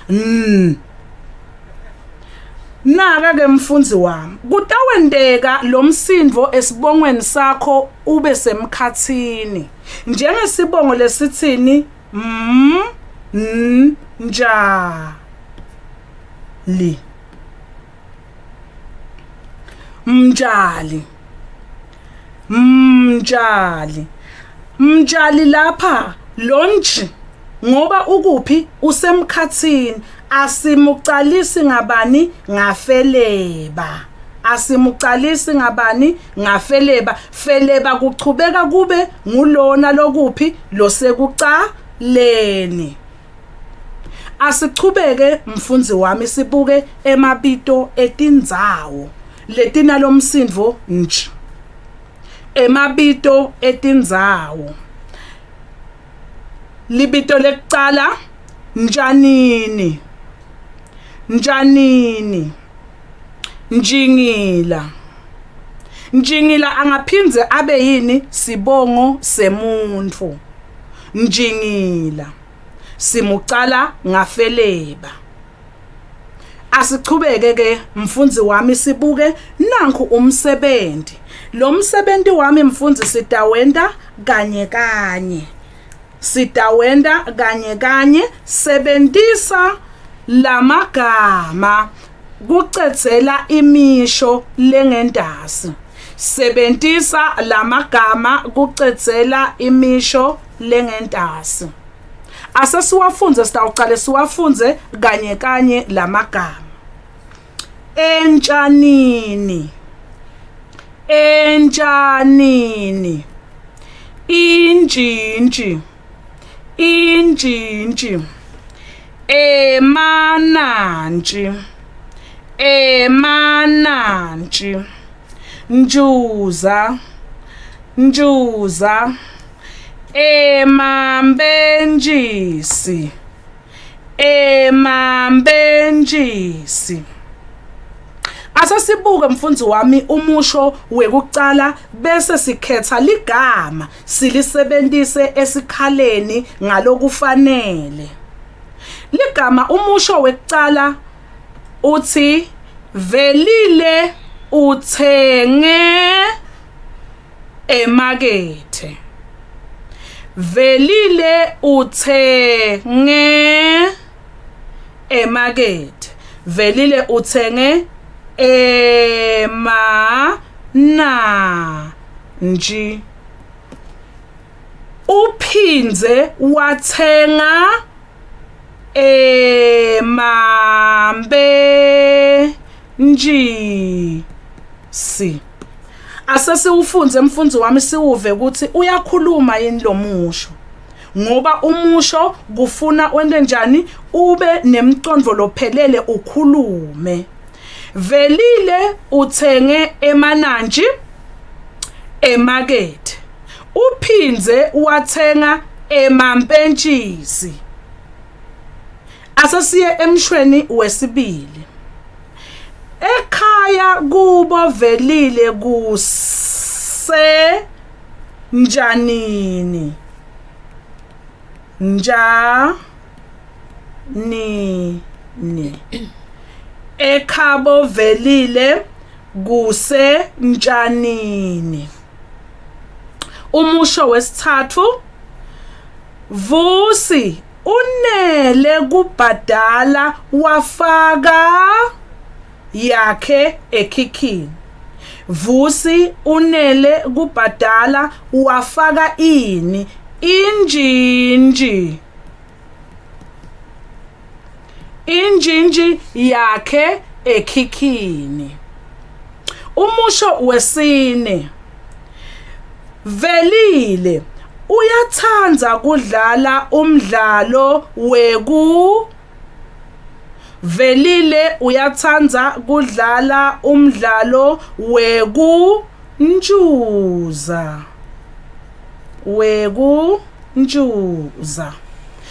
Naka ke mfundzi wami kutawendeka lo msindvo esibongweni sakho ube semkhatsini njengesibongo lesithini Mjali. Mjali. Mjali. Mjali lapha lonje ngoba ukuphi usemkhatsini asimucalisi ngabani ngafeleba. Asimucalisi ngabani ngafeleba. Feleba kuchubeka kube ngulona lokuphi losekucaleni. Asichubeke mfundzi wami sibuke emabito etindzawo letina lomsindvo nje. Emabito etindzawo. Libito lekucala Njanini. Njanini. Njingila. Njingila angaphindze abe yini sibongo semuntfu. Njingila. Simucala ngafeleba. Asichubeke ke mfundzi wami sibuke nanku umsebenti. Lo msebenti wami mfundzi sitawenda kanye kanye. Sitawenda kanye kanye sebentisa lamagama kucedzela imisho lengentasi. Sebentisa lamagama kucedzela imisho lengentasi. Asesiwafunze sitawucala siwafunze kanye kanye lamagama. Entshanini. Entshanini. Injinji. Injinji. Emananji. Emananji. Njuza. Njuza. Emambenjisi. Emambenjisi. Asasibuke mfundzi wami umusho wekucala bese sikhetha ligama silisebentise esikhaleni ngalokufanele. Ligama umusho wekucala uthi velile uthenge emakethe. Velile uthenge emakethe. Velile uthenge emananji. Uphindze wathenga emambenjisi. Asesiufunze mfundzi wami siuve ukuthi uyakhuluma yini lo musho. Ngoba umusho kufuna wente njani ube nemcondvo lophelele ukhulume. Velile uthenge emananji emakethe. Uphindze wathenga emambenjisi. Asasiye emshweni wesibili. Ekhaya kubo velile kuse njanini. Njanini. Ekhabo velile kuse njanini. Umusho wesithathu. Vusi unele kubhadala wafaka yakhe ekhikhini. Vusi unele kubhadala wafaka ini injinji. Injinji yakhe ekhikhini. Umusho wesine. Velile uyathandza kudlala umdlalo velile uyathanda kudlala umdlalo wekunjuza.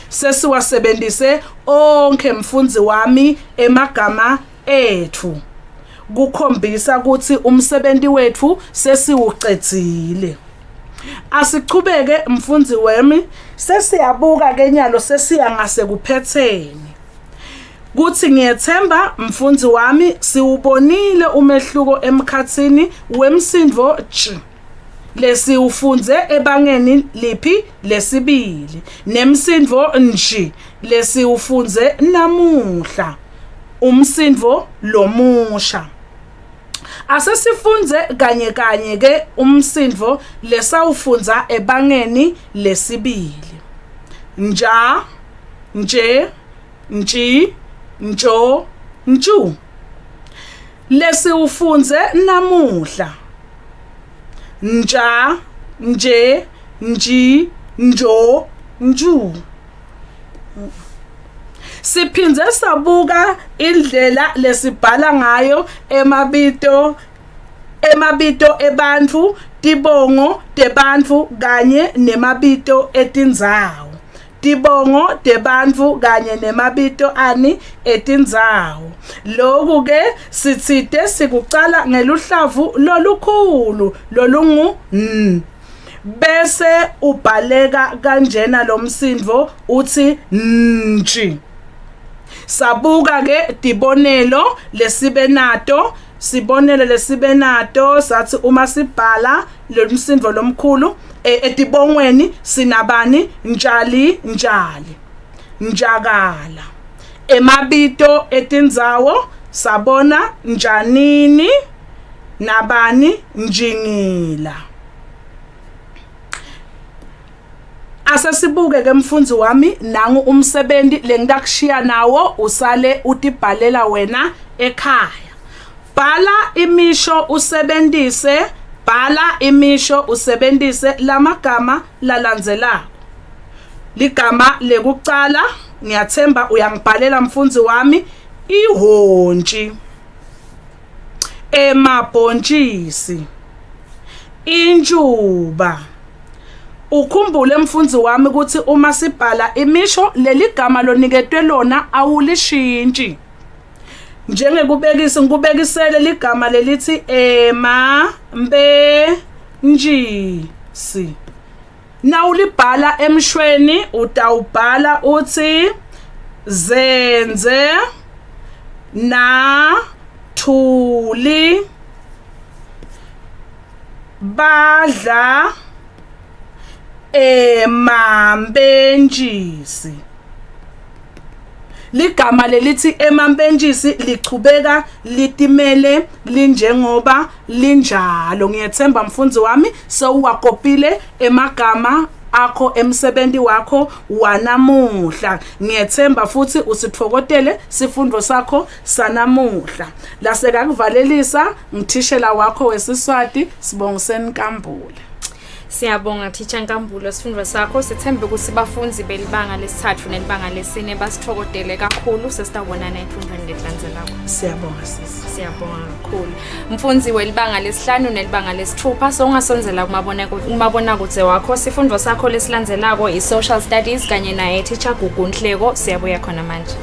Sesiwasebenzise onke mfundzi wami emagama ethu. Kukhombisa ukuthi umsebenzi wethu sesiwuqedile. Asichubeke mfundzi wami, sesiyabuka ke nyalo sesiya ngasekuphetheni. Kuthi ngiyethemba mfundzi wami siwubonile umehluko emkhathini wemsindvo j. Lesi ufunze ebangeni liphi lesibili. Nemsindvo nj lesi ufunze namuhla. Umsindvo lomusha. Asesifunze kanye ke umsindvo lesawufunza ebangeni lesibili. Nja, nje, nji, njo, nju. Lesi ufunze namuhla. Nja, nje, nji, njo, nju. Siphinze sabuka indlela lesibhala ngayo emabito ebantfu, tibongo tebantfu kanye nemabito etindzawo. Tibongo tebantfu kanye nemabito ani etindzawo. Lokhu ke sitsite sikucala ngeluhlavu lolukhulu lolungu n. Bese ubhaleka kanjena lomsindvo uthi nji. Sabuka ke tibonelo lesibenato. Sibonelo lesibenato sathi uma sibhala lomsindvo lomkhulu etibongweni sinabani njali, njakala. Emabito etindzawo sabona njanini nabani njingila. Asesibuke ke mfundzi wami nangu umsebenzi lengitakushiya nawo usale utibhalela wena ekhaya. Bhala imisho usebentise lamagama lalandzelako. Ligama lekucala ngiyathemba uyangibhalela mfundzi wami ihontshi. Emabhontshisi. Injuba. Ukhumbule mfundzi wami ukuthi uma sibhala imisho leli gama loniketwe lona awulishintshi. Ngikubekisele ligama lelithi emabhontshisi. Nawulibhala emshweni utawubhala uthi zenze na thuli badla emabhontshisi. Ligama lelithi emabhontshisi lichubeka litimele linjengoba linjalo. Ngiyethemba mfundzi wami sewuwakopile emagama akho emsebenzi wakho wanamuhla. Ngiyethemba futhi usithokotele sifundvo sakho sanamuhla. Lasekakuvalelisa ngithishela wakho wesiswati Sibongiseni Nkambule. Siyabonga Teacher Nkambulo sifundvo sakho. Sithembe ukuthi bafundzi belibanga lesithathu nelibanga lesine basithokotele kakhulu sesitawubonana emfundweni letlandzelako. Siyabonga sisi. Siyabonga kakhulu. Mfundzi welibanga lesihlanu nelibanga lesithupha songasonzela kumabonakudze wakho. Sifundvo sakho lesilandzelako i-social studies kanye naye Teacher Gugu Nhleko. Siyabuya khona manje.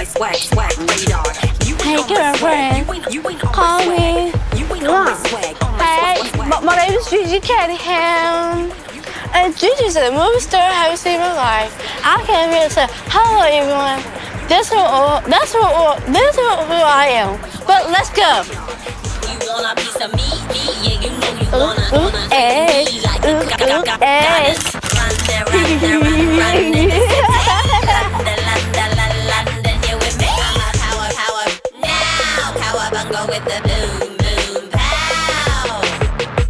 Swag radar. Hey girlfriend, call me. Hey, my name is Gigi Callahan. And Gigi's a movie star I haven't seen in my life. I can't really say hello everyone. This is who I am. But let's go. You want a piece of me? Yeah, you know you wanna. With the boom, boom, pow.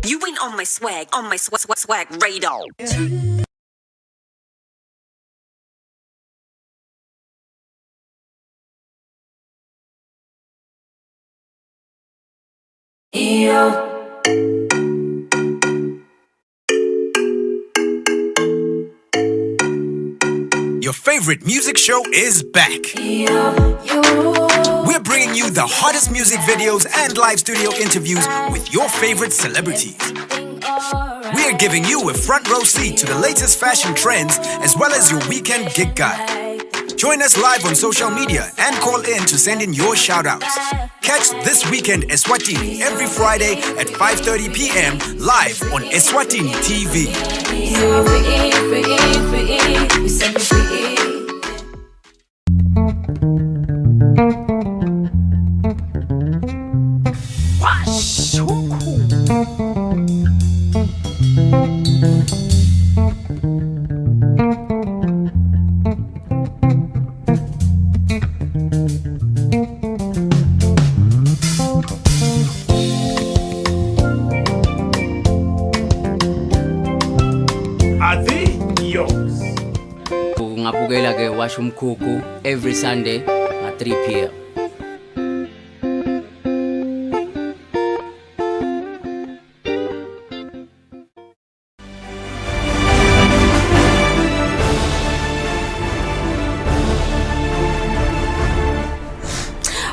You ain't on my swag radar. Your favorite music show is back. We're bringing you the hottest music videos and live studio interviews with your favorite celebrities. We're giving you a front row seat to the latest fashion trends as well as your weekend gig guide. Join us live on social media and call in to send in your shout-outs. Catch This Weekend Eswatini every Friday at 5:30 p.m. live on Eswatini TV. Ngabukela ke washa umkhukhu every Sunday at 3 p.m.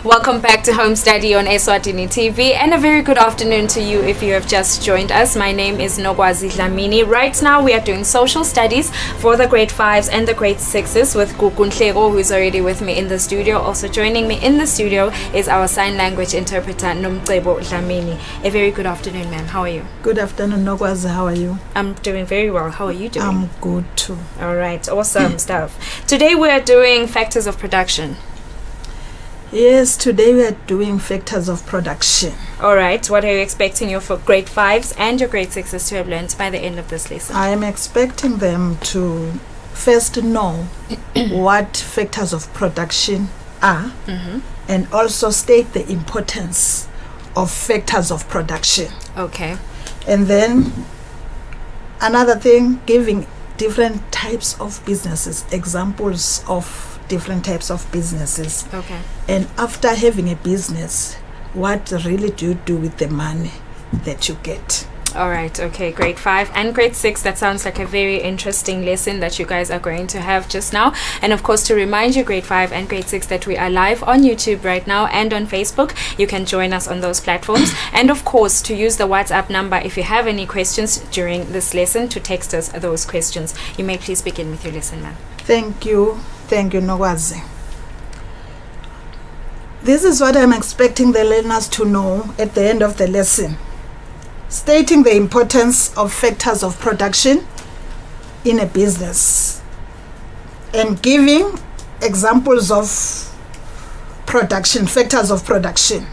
Welcome back to Home Study on Eswatini TV, and a very good afternoon to you if you have just joined us. My name is Nogwazi Dlamini. Right now we are doing social studies for the grade 5s and the grade 6s with Gugunhlego, who is already with me in the studio. Also joining me in the studio is our sign language interpreter Nomcebo Dlamini. A very good afternoon, ma'am. How are you? Good afternoon, Nogwazi. How are you? I'm doing very well. How are you doing? I'm good too. All right, awesome stuff. Today we are doing factors of production. Yes, today we are doing factors of production. All right, what are you expecting your grade 5s and your grade 6s to have learned by the end of this lesson? I am expecting them to first know what factors of production are, and also state the importance of factors of production. Okay. And then another thing, giving different types of businesses, examples of different types of businesses. Okay. And after having a business, what really do you do with the money that you get? All right. Okay. Grade 5 and grade 6. That sounds like a very interesting lesson that you guys are going to have just now. And of course, to remind you, grade 5 and grade 6, that we are live on YouTube right now and on Facebook. You can join us on those platforms. And of course, to use the WhatsApp number if you have any questions during this lesson, to text us those questions. You may please begin with your lesson, ma'am. Thank you. Thank you, Nogwazi. This is what I'm expecting the learners to know at the end of the lesson. Stating the importance of factors of production in a business and giving examples of production, factors of production.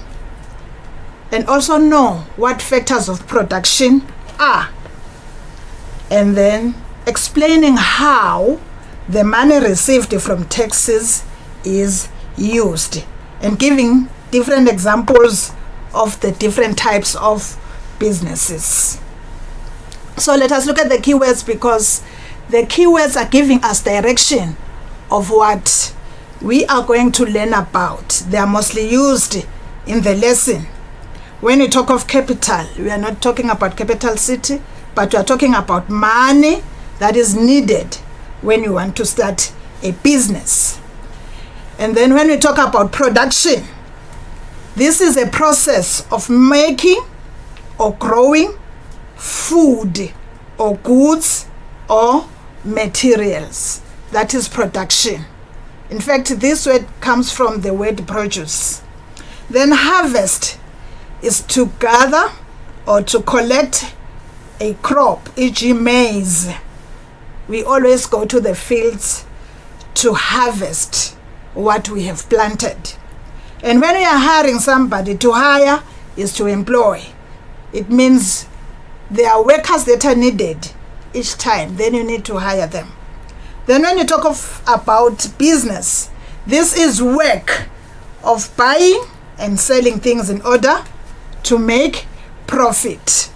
And also know what factors of production are. And then explaining how the money received from taxes is used, and giving different examples of the different types of businesses. So let us look at the keywords, because the keywords are giving us direction of what we are going to learn about. They are mostly used in the lesson. When we talk of capital, we are not talking about capital city, but we are talking about money that is needed when you want to start a business. And then when we talk about production, this is a process of making or growing food or goods or materials. That is production. In fact, this word comes from the word produce. Then harvest is to gather or to collect a crop, e.g. maize. We always go to the fields to harvest what we have planted. And when we are hiring somebody, to hire is to employ. It means there are workers that are needed each time. Then you need to hire them. Then when you talk about business, this is work of buying and selling things in order to make profit.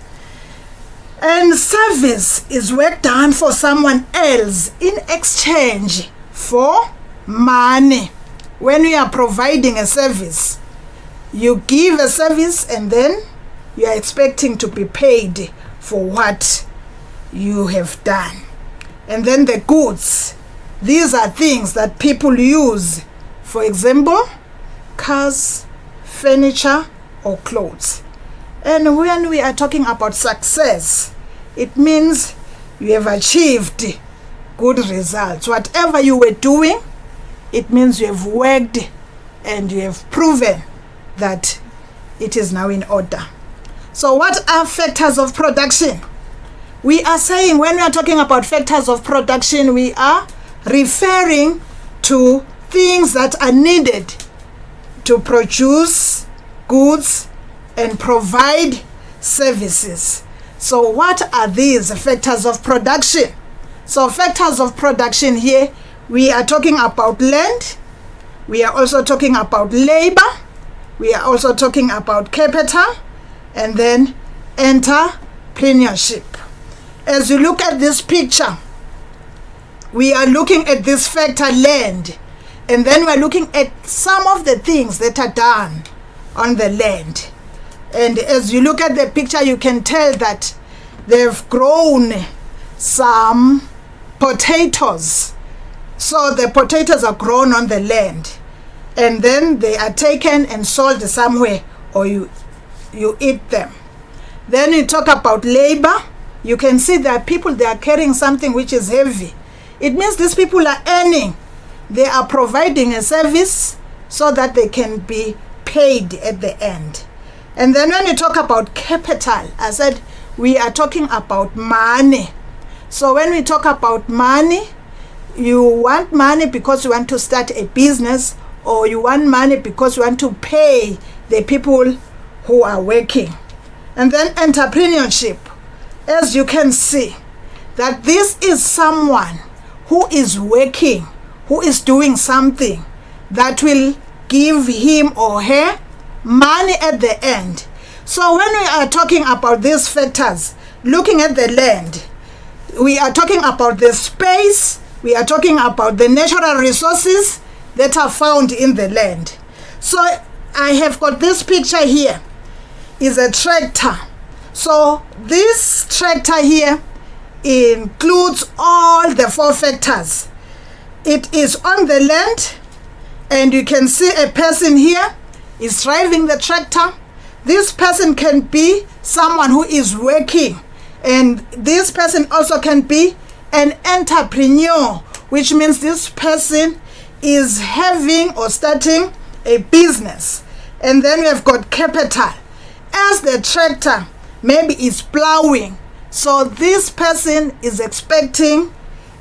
And service is work done for someone else in exchange for money. When you are providing a service, you give a service and then you are expecting to be paid for what you have done. And then the goods, these are things that people use. For example, cars, furniture, or clothes. And when we are talking about success, it means you have achieved good results. Whatever you were doing, it means you have worked and you have proven that it is now in order. So what are factors of production? We are saying when we are talking about factors of production, we are referring to things that are needed to produce goods and provide services. So what are these factors of production? So factors of production here, we are talking about land, we are also talking about labor, we are also talking about capital, and then entrepreneurship. As you look at this picture, we are looking at this factor land, and then we're looking at some of the things that are done on the land. And as you look at the picture, you can tell that they've grown some potatoes. So the potatoes are grown on the land, and then they are taken and sold somewhere, or you eat them. Then you talk about labor. You can see that people, they are carrying something which is heavy. It means these people are earning. They are providing a service so that they can be paid at the end. And then when you talk about capital, I said we are talking about money. So when we talk about money, you want money because you want to start a business, or you want money because you want to pay the people who are working. And then entrepreneurship, as you can see, that this is someone who is working, who is doing something that will give him or her money at the end. So when we are talking about these factors, looking at the land, we are talking about the space, we are talking about the natural resources that are found in the land. So I have got this picture here, is a tractor. So this tractor here includes all the four factors. It is on the land, and you can see a person here is driving the tractor. This person can be someone who is working, and this person also can be an entrepreneur, which means this person is having or starting a business. And then we have got capital. As the tractor maybe is plowing, so this person is expecting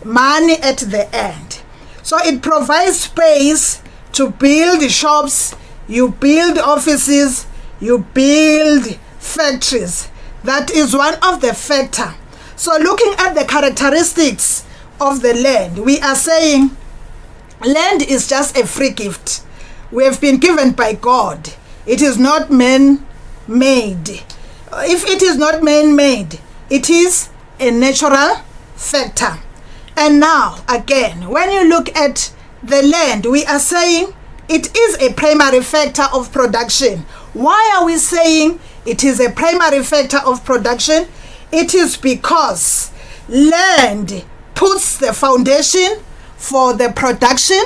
money at the end. So it provides space to build shops, you build offices, you build factories. That is one of the factors. So looking at the characteristics of the land, we are saying land is just a free gift. We have been given by God. It is not man-made. If it is not man-made, it is a natural factor. And now, again, when you look at the land, we are saying it is a primary factor of production. Why are we saying it is a primary factor of production? It is because land puts the foundation for the production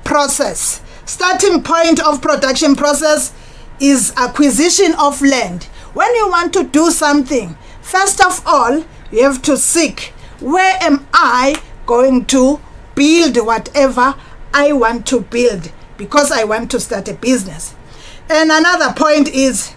process. Starting point of production process is acquisition of land. When you want to do something, first of all, you have to seek, where am I going to build whatever I want to build, because I want to start a business. And another point is,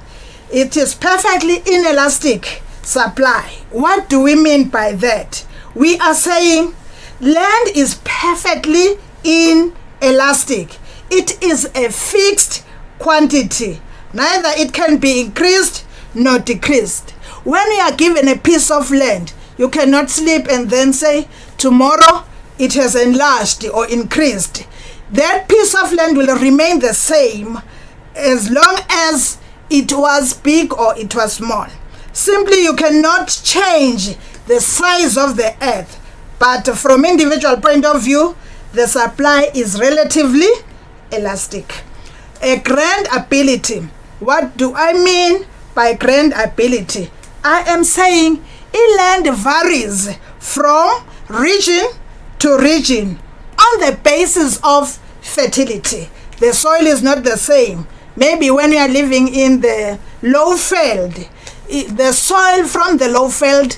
it is perfectly inelastic supply. What do we mean by that? We are saying land is perfectly inelastic. It is a fixed quantity. Neither it can be increased nor decreased. When you are given a piece of land, you cannot sleep and then say, tomorrow it has enlarged or increased. That piece of land will remain the same as long as it was big or it was small. Simply, you cannot change the size of the earth, but from individual point of view, the supply is relatively elastic. A grand ability. What do I mean by grand ability? I am saying land varies from region to region on the basis of fertility. The soil is not the same. Maybe when you are living in the low field, the soil from the low field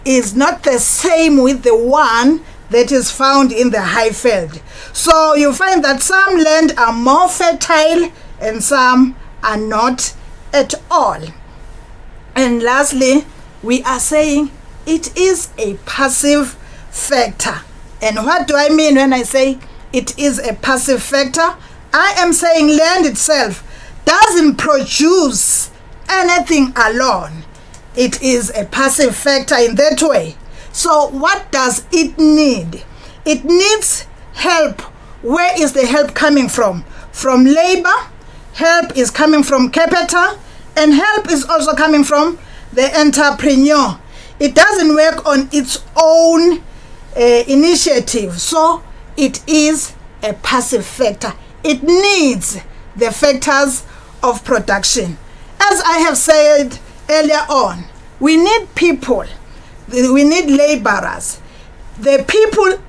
is not the same with the one that is found in the high field. So you find that some land are more fertile and some are not at all. And lastly, we are saying it is a passive factor. And what do I mean when I say it is a passive factor? I am saying land itself doesn't produce anything alone. It is a passive factor in that way. So what does it need? It needs help. Where is the help coming from? From labor. Help is coming from capital. And help is also coming from the entrepreneur. It doesn't work on its own initiative. So it is a passive factor. It needs the factors of production. As I have said earlier on, we need people. We need laborers. The people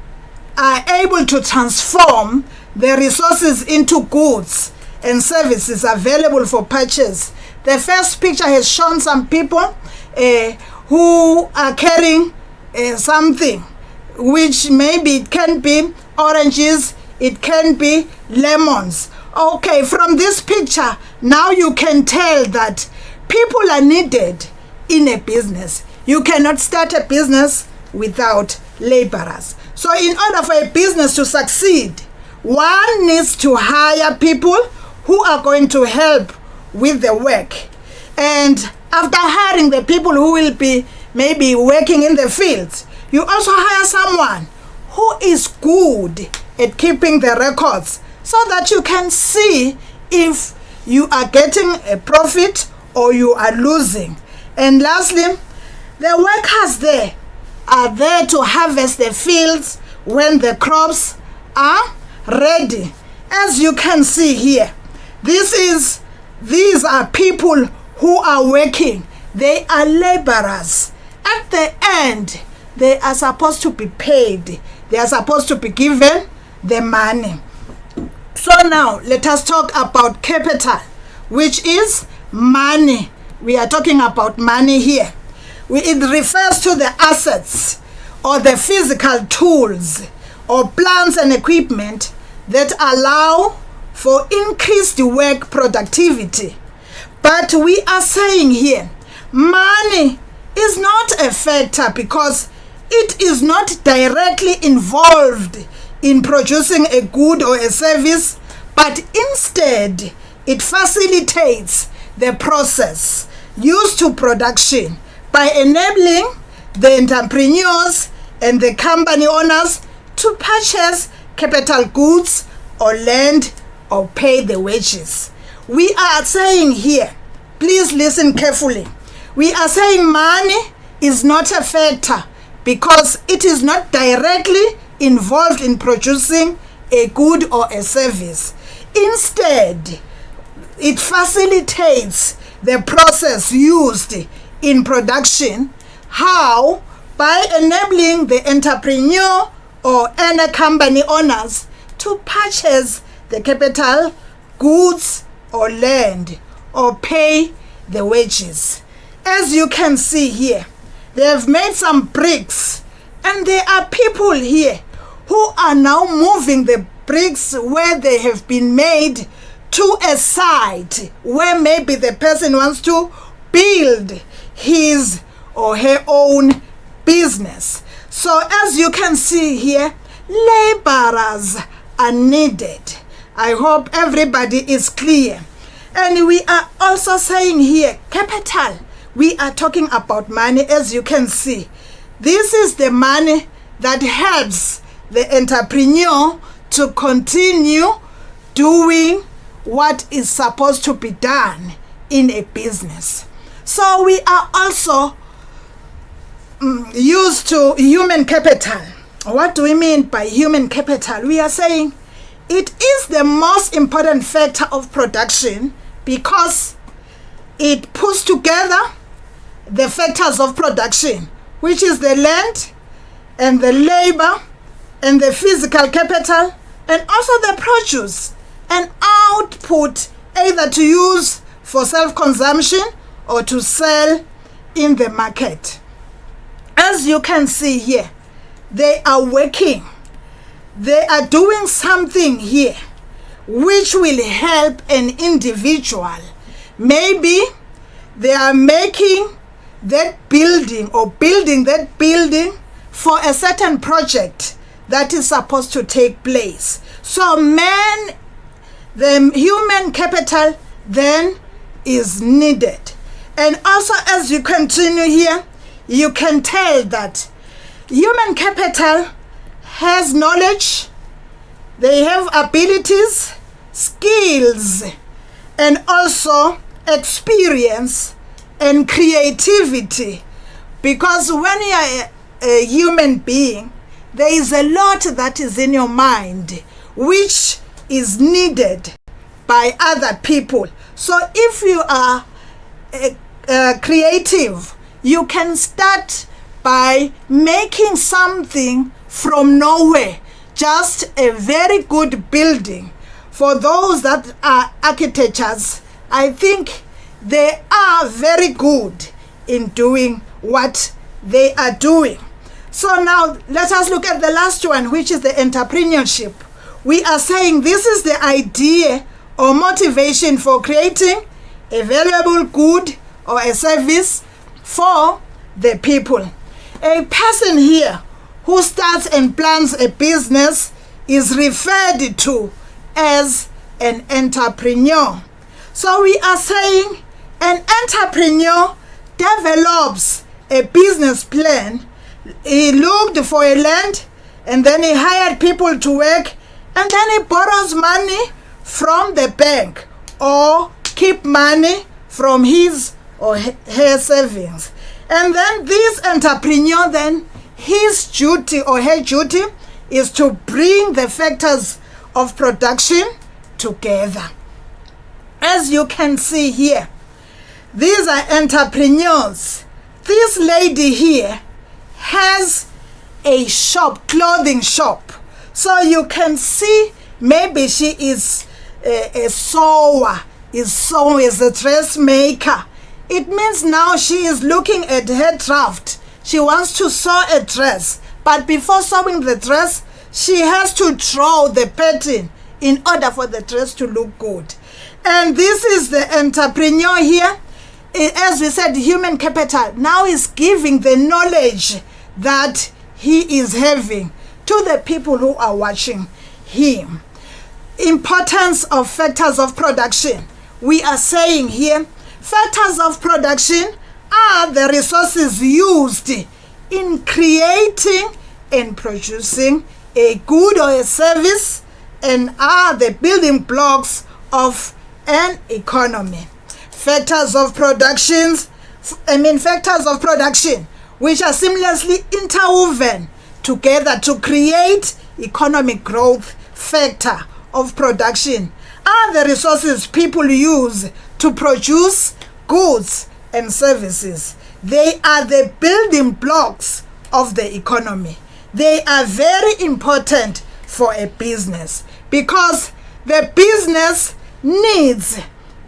are able to transform the resources into goods and services available for purchase. The first picture has shown some people who are carrying something, which maybe it can be oranges, it can be lemons. Okay, from this picture, now you can tell that people are needed in a business. You cannot start a business without laborers. So in order for a business to succeed, one needs to hire people who are going to help with the work. And after hiring the people who will be maybe working in the fields, you also hire someone who is good at keeping the records so that you can see if you are getting a profit or you are losing. And lastly, the workers there are there to harvest the fields when the crops are ready. As you can see here, these are people who are working. They are laborers. At the end, they are supposed to be paid. They are supposed to be given the money. So now let us talk about capital, which is money. We are talking about money here. It refers to the assets or the physical tools or plants and equipment that allow for increased work productivity. But we are saying here, money is not a factor because it is not directly involved in producing a good or a service, but instead it facilitates the process used to production by enabling the entrepreneurs and the company owners to purchase capital goods or land or pay the wages. We are saying here, please listen carefully. We are saying money is not a factor because it is not directly involved in producing a good or a service. Instead, it facilitates the process used in production. How? By enabling the entrepreneur or any company owners to purchase the capital goods or land or pay the wages. As you can see here, they have made some bricks, and there are people here who are now moving the bricks where they have been made to a site where maybe the person wants to build his or her own business. So as you can see here, laborers are needed. I hope everybody is clear. And we are also saying here, capital. We are talking about money, as you can see. This is the money that helps the entrepreneur to continue doing what is supposed to be done in a business. So we are also used to human capital. What do we mean by human capital? We are saying it is the most important factor of production because it puts together the factors of production, which is the land and the labor and the physical capital and also the produce and output, either to use for self-consumption or to sell in the market. As you can see here, they are working. They are doing something here which will help an individual. Maybe they are making that building or building that building for a certain project that is supposed to take place. So the human capital then is needed. And also, as you continue here, you can tell that human capital has knowledge, they have abilities, skills, and also experience and creativity. Because when you are a human being, there is a lot that is in your mind which is needed by other people. So if you are creative, you can start by making something from nowhere, just a very good building. For those that are architects, I think they are very good in doing what they are doing. So now let us look at the last one, which is the entrepreneurship. We are saying this is the idea or motivation for creating a valuable good or a service for the people. A person here who starts and plans a business is referred to as an entrepreneur. So we are saying an entrepreneur develops a business plan. He looked for a land and then he hired people to work and then he borrows money from the bank or keep money from his or her savings. And then this entrepreneur, then his duty or her duty is to bring the factors of production together. As you can see here, these are entrepreneurs. This lady here has a shop, clothing shop. So you can see maybe she is a sewer, is a dressmaker. It means now she is looking at her craft. She wants to sew a dress, but before sewing the dress, she has to draw the pattern in order for the dress to look good. And this is the entrepreneur here. As we said, human capital now is giving the knowledge that he is having to the people who are watching him. Importance of factors of production. We are saying here, factors of production are the resources used in creating and producing a good or a service and are the building blocks of an economy. Factors of production which are seamlessly interwoven together to create economic growth. Factor of production are the resources people use to produce goods and services. They are the building blocks of the economy. They are very important for a business because the business needs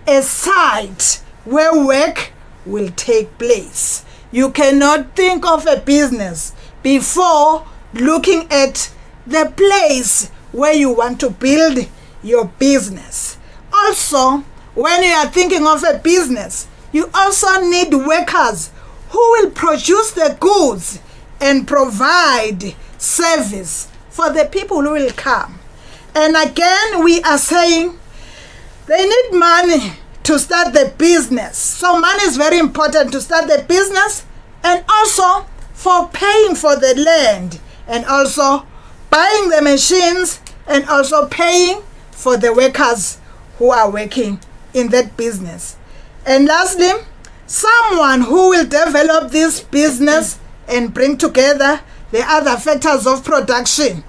a site where work will take place. You cannot think of a business before looking at the place where you want to build your business. Also, when you are thinking of a business, you also need workers who will produce the goods and provide service for the people who will come. And again, we are saying they need money to start the business. So money is very important to start the business and also for paying for the land and also buying the machines and also paying for the workers who are working in that business. And lastly, someone who will develop this business and bring together the other factors of production.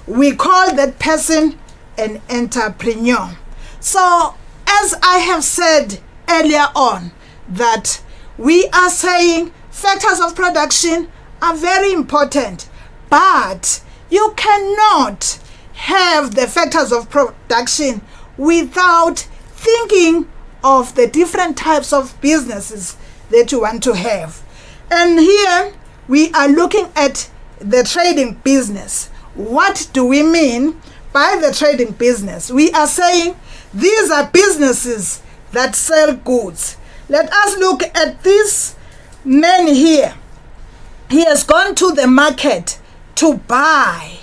We call that person an entrepreneur. So, as I have said earlier on, that we are saying factors of production are very important, but you cannot have the factors of production without thinking of the different types of businesses that you want to have. And here we are looking at the trading business. What do we mean by the trading business? We are saying these are businesses that sell goods. Let us look at this man here. He has gone to the market to buy.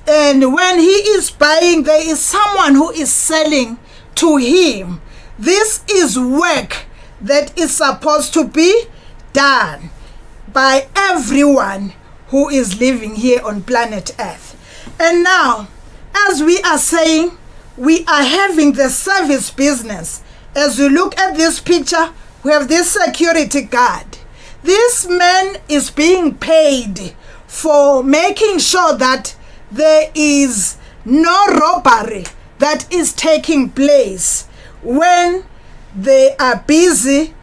And when he is buying, there is someone who is selling to him. This is work that is supposed to be done by everyone who is living here on planet Earth. And now, as we are saying, we are having the service business. As you look at this picture, we have this security guard. This man is being paid for making sure that there is no robbery that is taking place when they are busy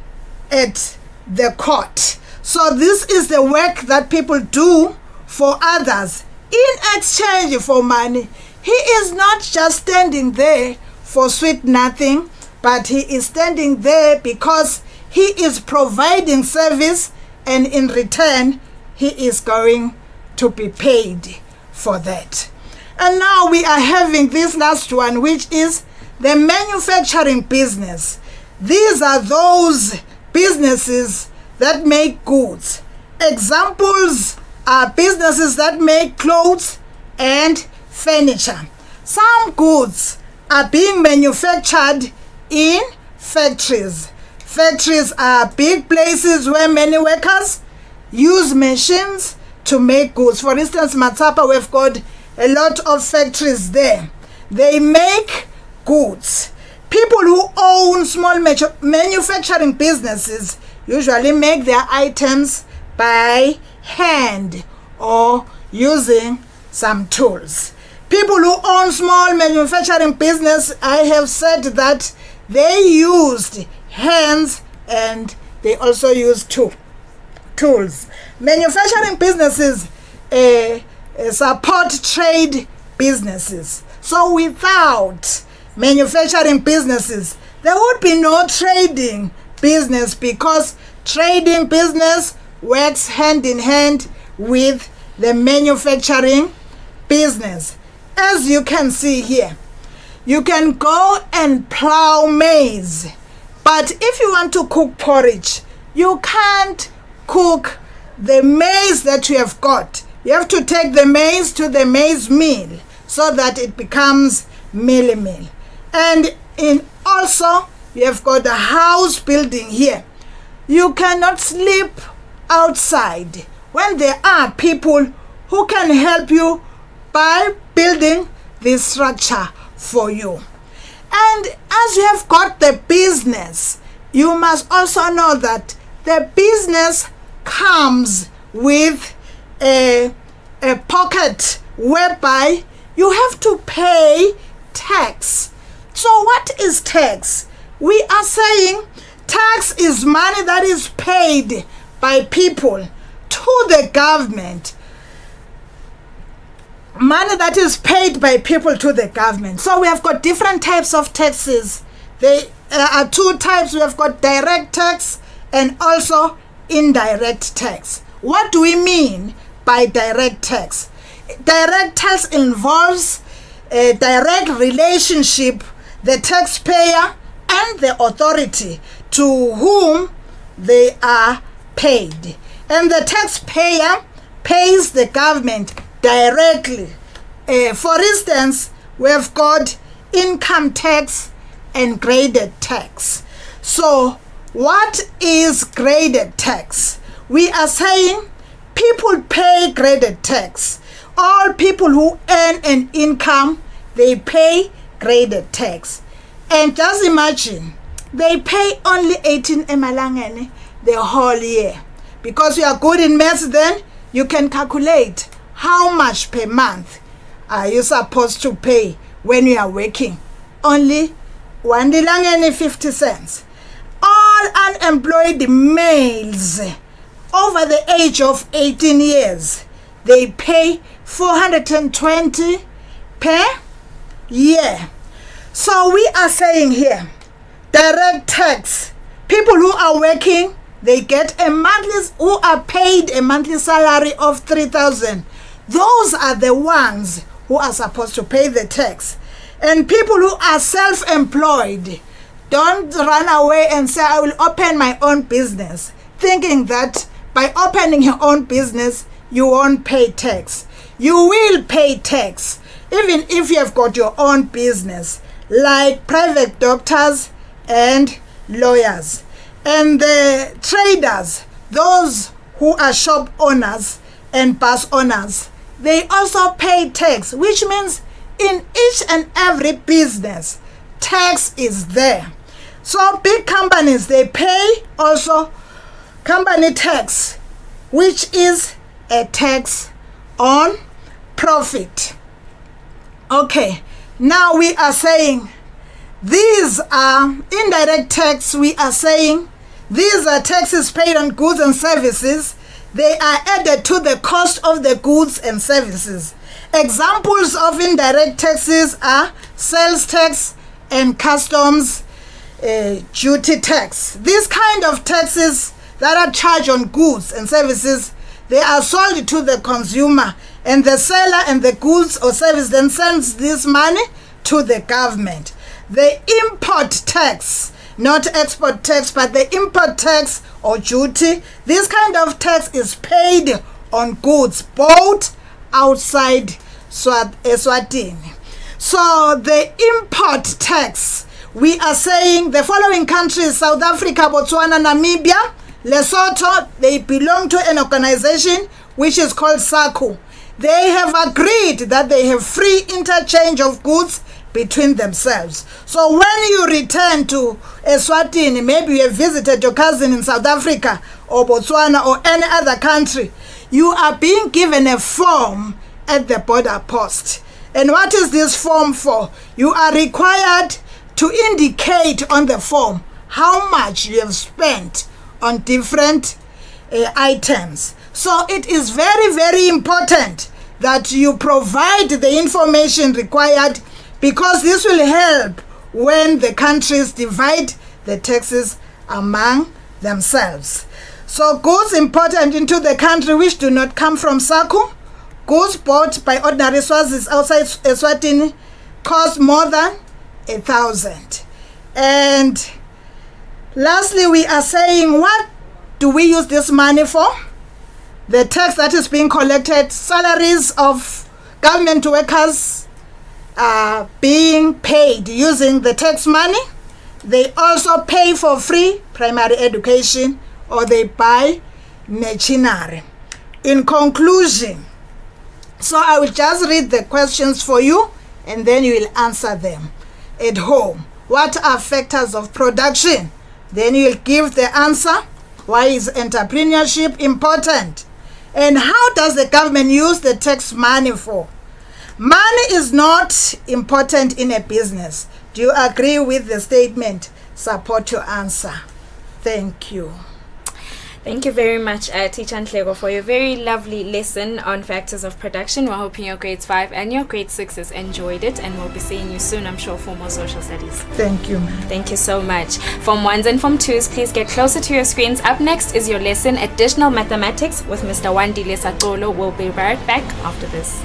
at the court. So this is the work that people do for others in exchange for money. He is not just standing there for sweet nothing, but he is standing there because he is providing service, and in return he is going to be paid for that. And now we are having this last one, which is the manufacturing business. These are those businesses that make goods. Examples are businesses that make clothes and furniture. Some goods are being manufactured in factories. Factories are big places where many workers use machines to make goods. For instance, Matsapa, we've got a lot of factories there. They make goods. People who own small manufacturing businesses usually make their items by hand or using some tools. People who own small manufacturing business, I have said that they used hands and they also used tools. Manufacturing businesses support trade businesses. So without manufacturing businesses, there would be no trading business, because trading business works hand in hand with the manufacturing business. As you can see here, you can go and plow maize, but if you want to cook porridge, you can't cook the maize that you have got. You have to take the maize to the maize mill so that it becomes meal. And also, you have got a house building here. You cannot sleep outside when there are people who can help you by building this structure for you. And as you have got the business, you must also know that the business comes with a pocket whereby you have to pay tax. So what is tax? We are saying tax is money that is paid by people to the government. Money that is paid by people to the government. So we have got different types of taxes. There are two types. We have got direct tax and also indirect tax. What do we mean by direct tax? Direct tax involves a direct relationship, the taxpayer and the authority to whom they are paid. And the taxpayer pays the government directly. For instance, we have got income tax and graded tax. So what is graded tax? We are saying people pay graded tax all people who earn an income, they pay graded tax. And just imagine, they pay only 18 emalangeni the whole year. Because you are good in maths, then you can calculate how much per month are you supposed to pay when you are working. Only 50 cents. All unemployed males over the age of 18 years, they pay 420 per year. So we are saying here, direct tax, people who are working, they get a monthly, who are paid a monthly salary of 3,000. Those are the ones who are supposed to pay the tax. And people who are self-employed, don't run away and say, I will open my own business, thinking that by opening your own business, you won't pay tax. You will pay tax, even if you have got your own business, like private doctors and lawyers. And the traders, those who are shop owners and bus owners, they also pay tax, which means in each and every business, tax is there. So big companies, they pay also company tax, which is a tax on profit. Okay, now we are saying these are indirect tax. We are saying these are taxes paid on goods and services. They are added to the cost of the goods and services. Examples of indirect taxes are sales tax and customs duty tax. These kind of taxes that are charged on goods and services, they are sold to the consumer, and the seller and the goods or service then sends this money to the government. The import tax, not export tax, but the import tax or duty, this kind of tax is paid on goods bought outside Eswatini. So the import tax, we are saying the following countries: South Africa, Botswana, Namibia, Lesotho, they belong to an organization which is called SACU. They have agreed that they have free interchange of goods between themselves. So when you return to Eswatini, maybe you have visited your cousin in South Africa or Botswana or any other country, you are being given a form at the border post. And what is this form for? You are required to indicate on the form how much you have spent on different items. So it is very, very important that you provide the information required, because this will help when the countries divide the taxes among themselves. So goods imported into the country which do not come from SACU, goods bought by ordinary sources outside Eswatini, cost more than 1,000. And lastly, we are saying, what do we use this money for? The tax that is being collected, salaries of government workers are being paid using the tax money. They also pay for free primary education, or they buy machinery. In conclusion, so I will just read the questions for you and then you will answer them at home. What are factors of production? Then you will give the answer. Why is entrepreneurship important? And how does the government use the tax money for? Money is not important in a business. Do you agree with the statement? Support your answer. Thank you. Thank you very much, Teacher Nhleko, for your very lovely lesson on factors of production. We're hoping your grades 5 and your grade 6s enjoyed it, and we'll be seeing you soon, I'm sure, for more social studies. Thank you, ma'am. Thank you so much. Form 1s and Form 2s, please get closer to your screens. Up next is your lesson, Additional Mathematics, with Mr. Wandile Sakolo. We'll be right back after this.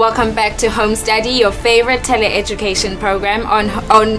Welcome back to Home Study, your favorite tele-education program on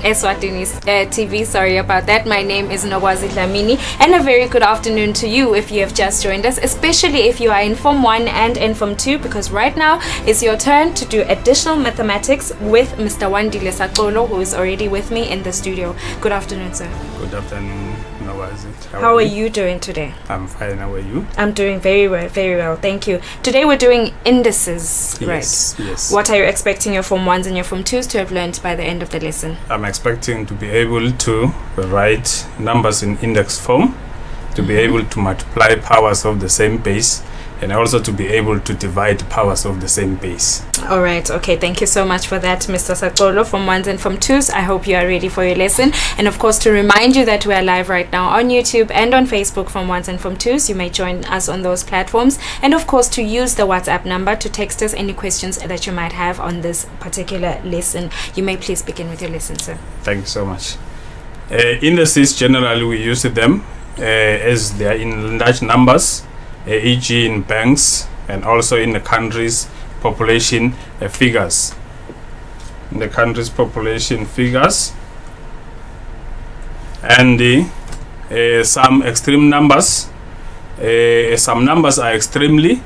Eswatini TV. Sorry about that. My name is Nogwazi Dlamini, and a very good afternoon to you if you have just joined us, especially if you are in Form 1 and in Form 2, because right now is your turn to do additional mathematics with Mr. Wandile Sakolo, who is already with me in the studio. Good afternoon, sir. Good afternoon, Nogwazi. How are you doing today? I'm fine. How are you? I'm doing very well, thank you. Today we're doing indices, Yes, right? yes. What are you expecting your Form 1s and your Form 2s to have learned by the end of the lesson? I'm expecting to be able to write numbers in index form, to be able to multiply powers of the same base, and also to be able to divide powers of the same base. All right, okay, thank you so much for that, Mr. Sakolo. Form 1s and Form 2s, I hope you are ready for your lesson. And of course, to remind you that we are live right now on YouTube and on Facebook, Form 1s and Form 2s. You may join us on those platforms. And of course, to use the WhatsApp number to text us any questions that you might have on this particular lesson. You may please begin with your lesson, sir. Thank you so much. Indices, generally we use them as they are in large numbers, e.g. in banks and also in the country's population figures. In the country's population figures, and some extreme numbers. Some numbers are extremely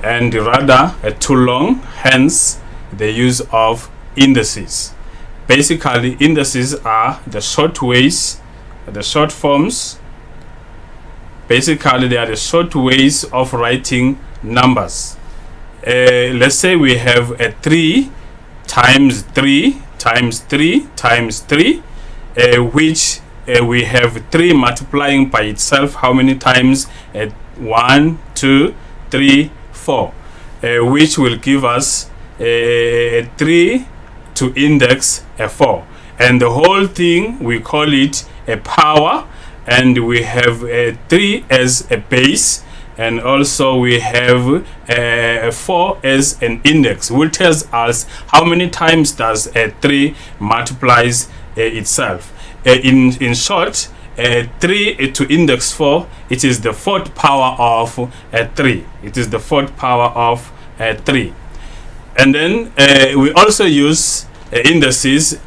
and rather too long, hence the use of indices. Basically, indices are the short ways, the short forms. Basically, they are the short ways of writing numbers. Let's say we have a 3 times 3 times 3 times 3, which we have 3 multiplying by itself how many times? 1, 2, 3, 4, which will give us 3 to index 4. And the whole thing, we call it a power. And we have 3 as a base, and also we have 4 as an index, which tells us how many times does 3 multiplies itself. In short, 3 to index 4, it is the 4th power of 3. It is the 4th power of 3. And then we also use indices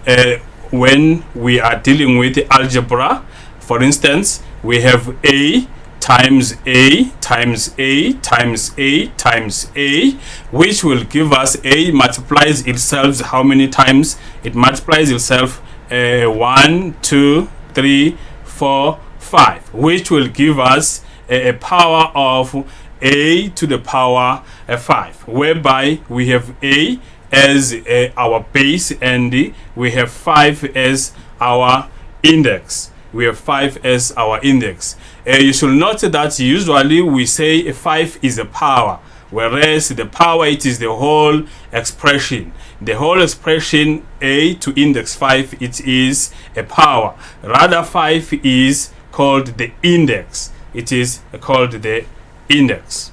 when we are dealing with algebra. For instance, we have A times A times A times A times A, which will give us A multiplies itself how many times? It multiplies itself 1, 2, 3, 4, 5, which will give us a power of A to the power 5, whereby we have A as our base and we have 5 as our index. We have 5 as our index. You should note that usually we say 5 is a power, whereas the power, it is the whole expression. The whole expression A to index 5, it is a power. Rather, 5 is called the index. It is called the index.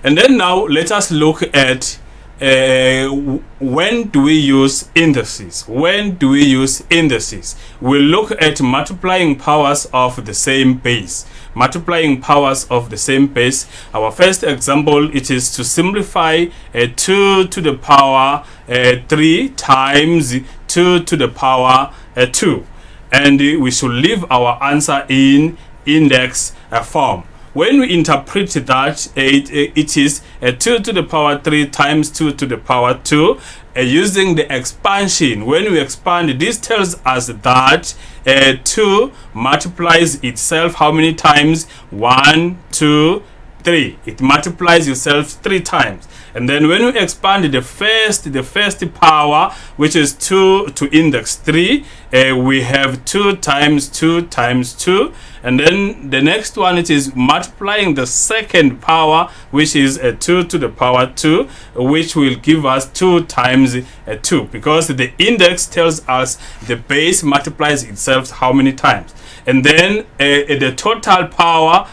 And then now let us look at when do we use indices? When do we use indices? We'll look at multiplying powers of the same base. Multiplying powers of the same base. Our first example, it is to simplify 2 to the power 3 times 2 to the power 2. And we should leave our answer in index form. When we interpret that, it is 2 to the power 3 times 2 to the power 2 using the expansion. When we expand, this tells us that 2 multiplies itself how many times? 1, 2, 3. It multiplies itself 3 times. And then when we expand the first power, which is 2 to index 3, we have 2 times 2 times 2. And then the next one, it is multiplying the second power, which is 2 to the power 2, which will give us 2 times 2, because the index tells us the base multiplies itself how many times. And then the total power,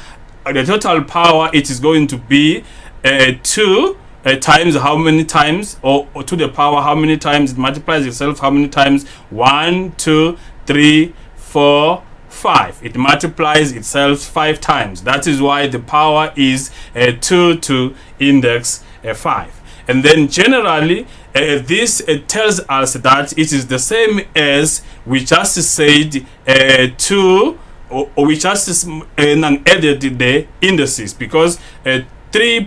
it is going to be 2 times how many times, or to the power how many times it multiplies itself how many times? 1, 2, 3, 4, 5. It multiplies itself 5 times. That is why the power is 2 to index 5. And then generally, this tells us that it is the same as we just said 2, or we just added the indices, because 3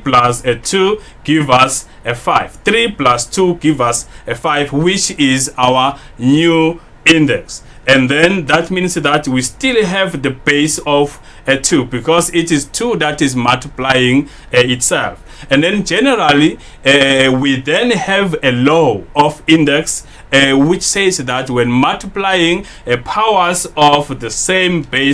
plus 2 give us a 5. 3 plus 2 give us a 5, which is our new index. And then that means that we still have the base of 2, because it is 2 that is multiplying itself. And then generally, we then have a law of index, which says that when multiplying powers of the same base,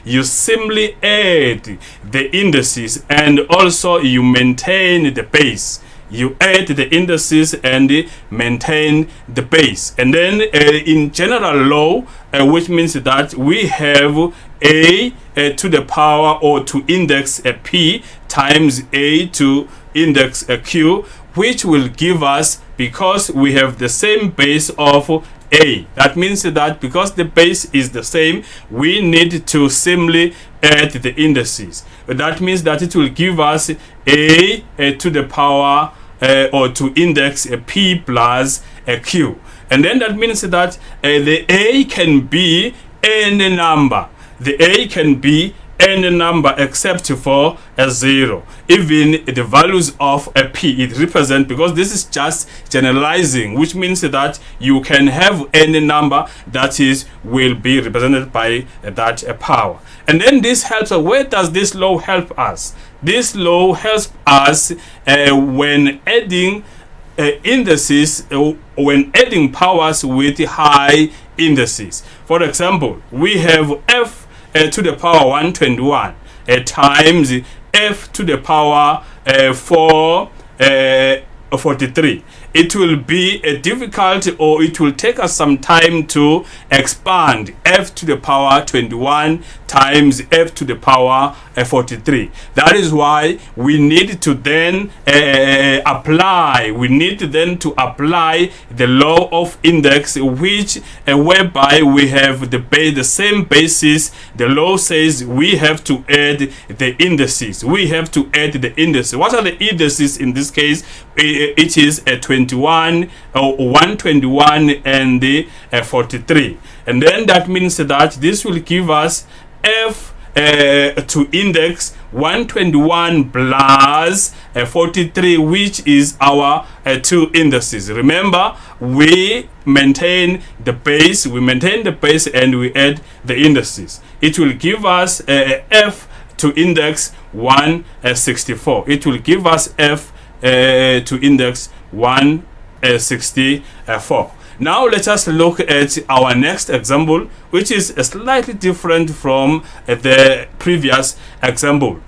you simply add the indices, and also you maintain the base. You add the indices and maintain the base. And then in general law, which means that we have a to the power, or to index p, times a to index q, which will give us, because we have the same base of a. That means that because the base is the same, we need to simply add the indices. That means that it will give us a to the power, or to index p plus q. And then that means that the a can be any number. The a can be any number except for a 0. Even the values of a p, it represents, because this is just generalizing, which means that you can have any number that will be represented by that power. And then this helps us. Where does this law help us? This law helps us when adding indices, when adding powers with high indices. For example, we have f to the power 121 times f to the power 43. It will be difficult, or it will take us some time to expand f to the power 21 times f to the power 43. That is why we need to then apply the law of index, which whereby we have the same basis. The law says we have to add the indices. What are the indices in this case? It is a 21, or 121, and the 43. And then that means that this will give us f to index 121 plus 43, which is our two indices. Remember, we maintain the base, and we add the indices. It will give us f to index 164. It will give us f to index 164. Now let us look at our next example, which is slightly different from the previous example.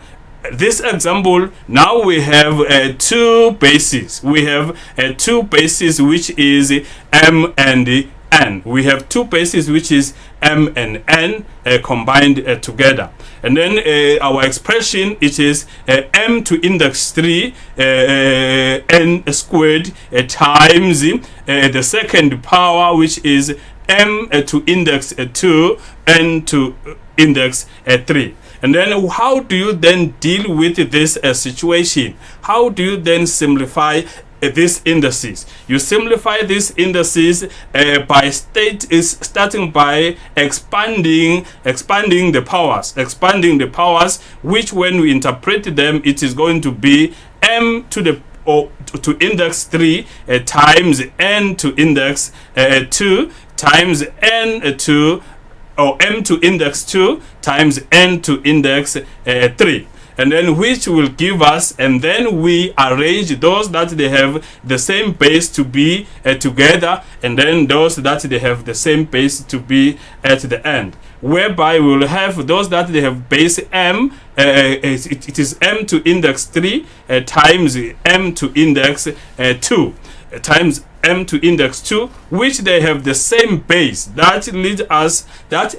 This example, now we have two bases. We have two bases, which is m and n. We have two bases, which is m and n combined together. And then our expression, it is m to index 3 n squared times the second power, which is m to index 2 n to index 3. And then how do you then deal with this situation? How do you then simplify these indices? You simplify these indices by starting by expanding the powers, which when we interpret them, it is going to be m to the to index 3 times n to index 2 times n to m to index 2 times n to index 3. And then which will give us, and then we arrange those that they have the same base to be together, and then those that they have the same base to be at the end, whereby we will have those that they have base m, it is m to index 3 times m to index 2 times m to index 2, which they have the same base. That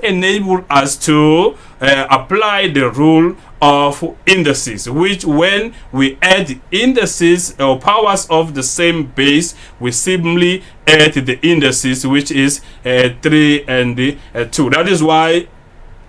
enable us to apply the rule of indices, which when we add indices or powers of the same base, we simply add the indices, which is 3 and 2. That is why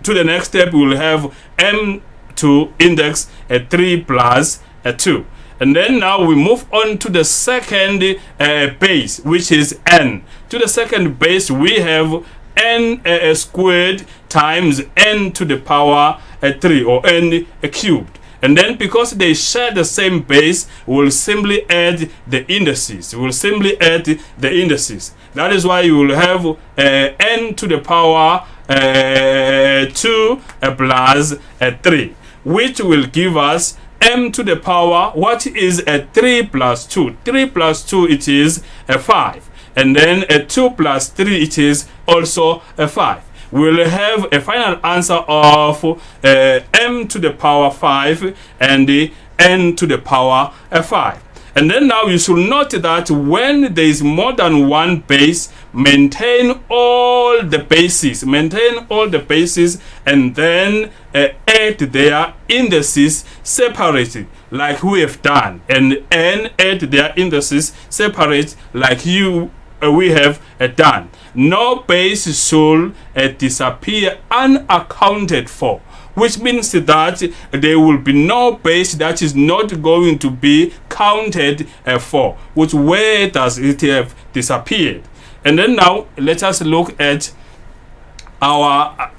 to the next step we will have m to index 3 plus 2. And then now we move on to the second base, which is n. To the second base, we have n squared times n to the power 3, or n cubed. And then because they share the same base, we'll simply add the indices. We'll simply add the indices. That is why you will have n to the power 2 plus 3, which will give us m to the power, what is a 3 plus 2? 3 plus 2, it is a 5. And then a 2 plus 3, it is also a 5. We'll have a final answer of m to the power 5 and the n to the power 5. And then now you should note that when there is more than one base, maintain all the bases, and then add their indices separately, like we have done, and add their indices separate like we have done. No base should disappear unaccounted for, which means that there will be no base that is not going to be counted for. Which way does it have disappeared? And then now let us look at our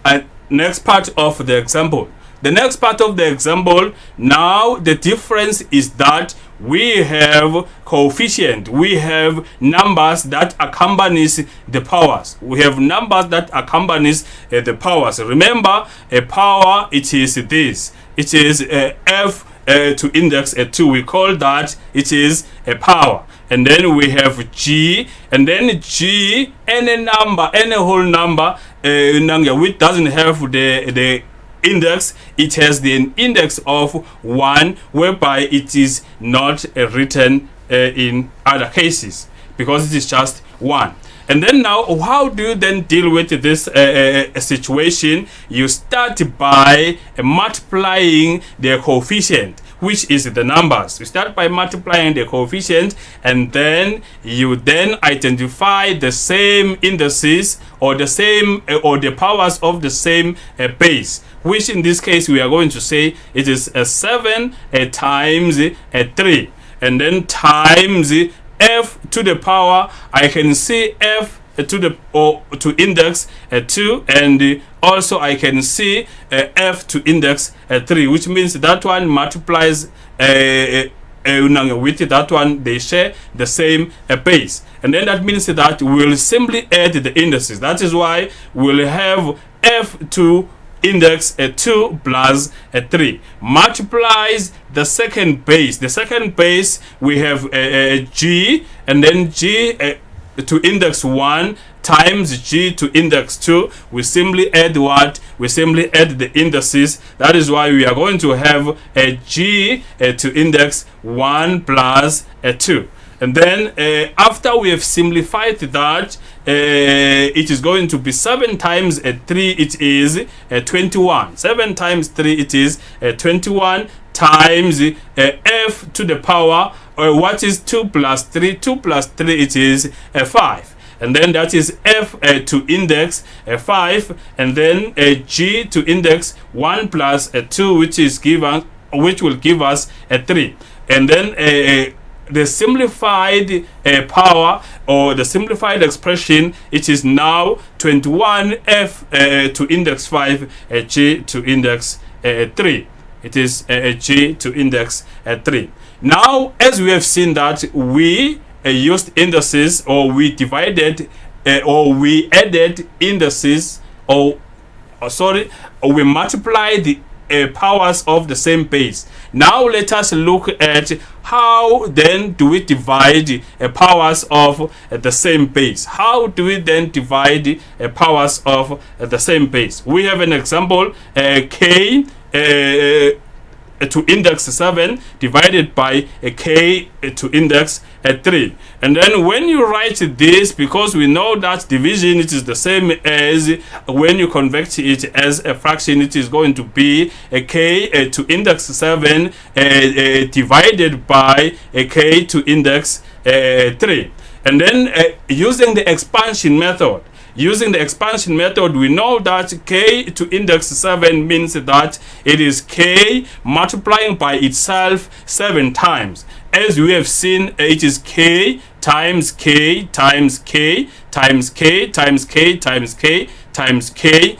next part of the example. The next part of the example, now the difference is that we have coefficient, we have numbers that accompanies the powers. We have numbers that accompanies the powers. Remember, a power, it is this. It is f to index 2. We call that it is a power. And then we have g, and then g, any number, any whole number which doesn't have the index, it has the index of 1, whereby it is not written in other cases, because it is just 1. And then now, how do you then deal with this situation? You start by multiplying the coefficient, which is the numbers. You start by multiplying the coefficient, and then you then identify the same indices, or the same or the powers of the same base, which in this case we are going to say it is 7 times 3, and then times f to the power, I can see f to the to index 2, and also I can see f to index 3, which means that one multiplies with that one, they share the same base. And then that means that we'll simply add the indices. That is why we'll have f to index 2 plus 3 multiplies the second base. The second base, we have g, and then g to index 1 times g to index 2. We simply add what? We simply add the indices. That is why we are going to have a g to index 1 plus 2. And then after we have simplified that, it is going to be 7 times 3, it is 21. 7 times 3, it is 21 times f to the power, what is 2 plus 3? 2 plus 3, it is 5. And then that is f to index 5, and then g to index 1 plus 2, which will give us 3. And then the simplified power, or the simplified expression, it is now 21 f to index 5 g to index 3. It is g to index 3. Now, as we have seen that we used indices, or we divided or we added indices, or we multiplied the powers of the same base. Now let us look at how then do we divide powers of the same base. How do we then divide powers of the same base? We have an example, k to index 7 divided by k to index 3. And then when you write this, because we know that division, it is the same as when you convert it as a fraction, it is going to be a k to index 7 divided by a k to index 3. And then using the expansion method, using the expansion method, we know that k to index 7 means that it is k multiplying by itself 7 times. As we have seen, it is k times k times k times k times k times k times k,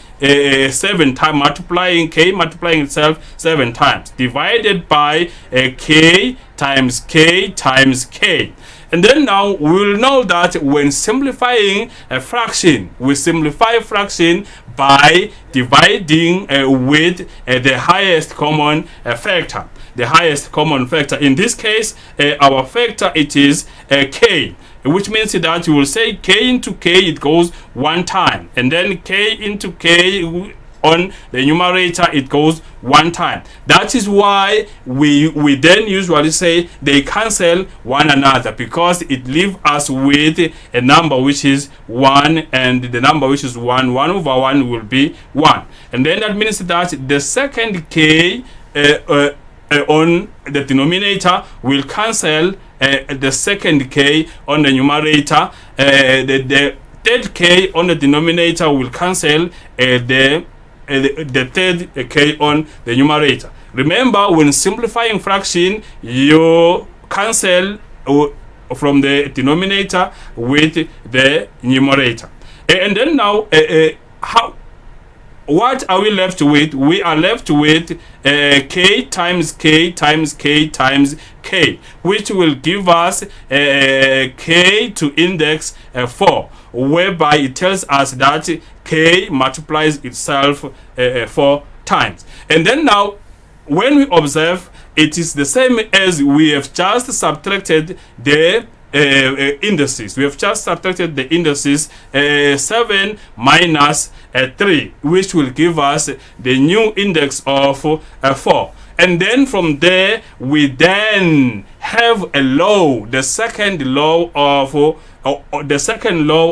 7 times, multiplying k multiplying itself 7 times, divided by k times k times k. And then now we will know that when simplifying a fraction, we simplify fraction by dividing with the highest common factor. The highest common factor. In this case, our factor, it is k, which means that you will say k into k, it goes 1 time, and then k into k on the numerator, it goes 1 time. That is why we then usually say they cancel one another, because it leaves us with a number which is 1, and the number which is 1 over 1 will be 1. And then that means that the second k on the denominator will cancel the second k on the numerator. The third k on the denominator will cancel the third k on the numerator. Remember, when simplifying fraction, you cancel from the denominator with the numerator. And then now, what are we left with? We are left with k times k times k times k, which will give us k to index 4, whereby it tells us that k multiplies itself 4 times. And then now, when we observe, it is the same as we have just subtracted the indices. We have just subtracted the indices 7 minus 3, which will give us the new index of 4. And then from there, we then have a law, the second law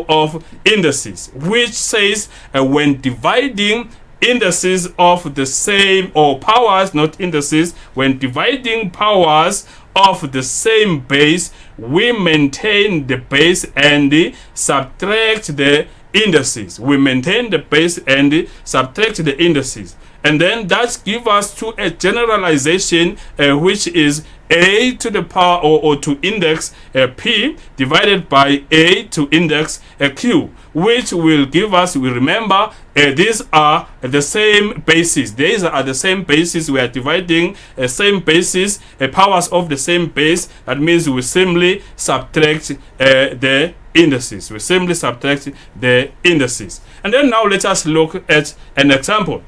of indices, which says when dividing indices of the same, or powers, not indices, when dividing powers of the same base, we maintain the base and subtract the indices. We maintain the base and subtract the indices. And then that gives us to a generalization, which is a to the power or to index p divided by a to index q, which will give us, we remember, these are the same bases. These are the same bases. We are dividing same bases, powers of the same base. That means we simply subtract the indices. We simply subtract the indices. And then now let us look at an example.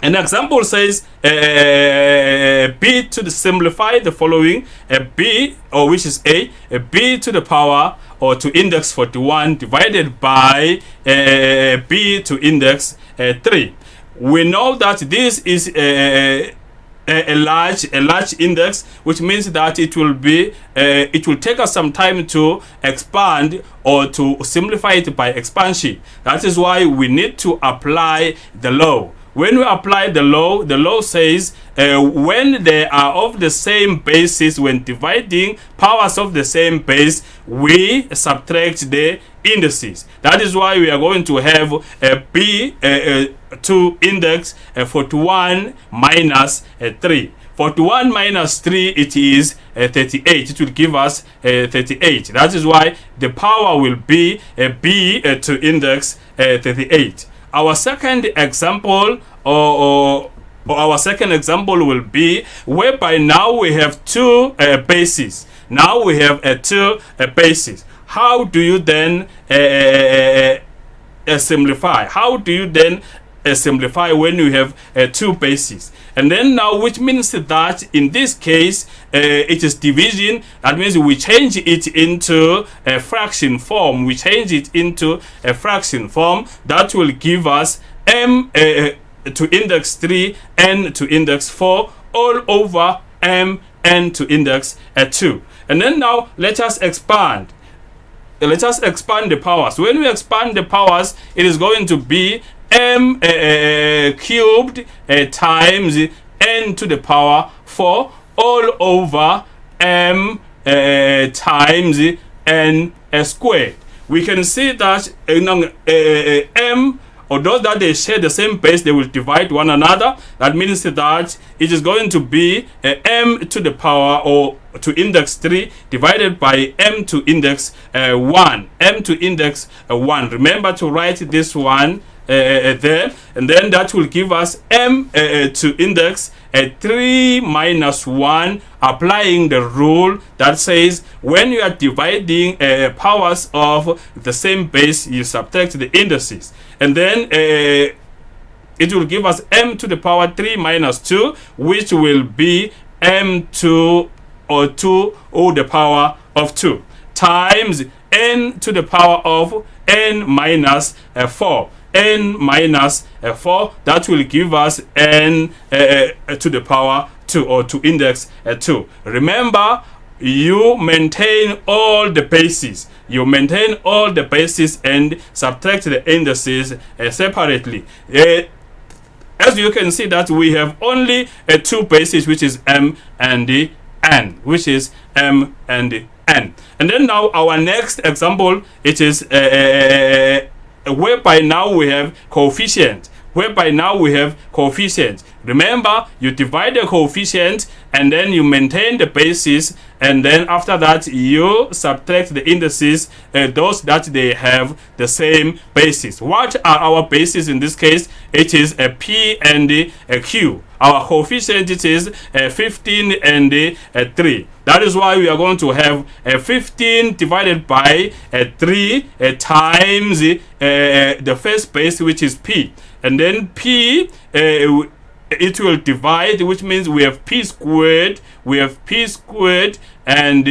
An example says b to simplify the following, b, or which is a b to the power or to index 41 divided by b to index 3. We know that this is a large index, which means that it will take us some time to expand or to simplify it by expansion. That is why we need to apply the law. When we apply the law says when they are of the same basis, when dividing powers of the same base, we subtract the indices. That is why we are going to have b to index 41 minus 3. 41 minus 3, it is 38. It will give us 38. That is why the power will be b to index 38. Our second example, or our second example will be whereby now we have two bases. Now we have two bases. How do you then simplify? How do you then simplify when you have two bases? And then now, which means that in this case it is division. That means we change it into a fraction form. We change it into a fraction form that will give us m to index 3, n to index 4, all over m n to index 2. And then now let us expand. Let us expand the powers. When we expand the powers, it is going to be m cubed times n to the power 4 all over m times n squared, we can see that m, although that they share the same base, they will divide one another. That means that it is going to be m to the power, or to index 3 divided by m to index 1. M to index 1. Remember to write this one there, and then that will give us m to index 3 minus 1, applying the rule that says when you are dividing powers of the same base, you subtract the indices, and then it will give us m to the power 3 minus 2, which will be m2 or 2 or the power of 2 times n to the power of n minus 4. N minus 4, that will give us n to the power 2, or to index 2. Remember, you maintain all the bases. You maintain all the bases and subtract the indices separately. As you can see that we have only two bases, which is m and n, which is m and n. And then now our next example, it is whereby now we have coefficient. Remember, you divide the coefficient and then you maintain the basis, and then after that you subtract the indices, those that they have the same basis. What are our bases in this case? It is a p and a q. Our coefficient, it is 15 and 3. That is why we are going to have 15 divided by 3 times the first base, which is p. And then p, it will divide, which means we have p squared, and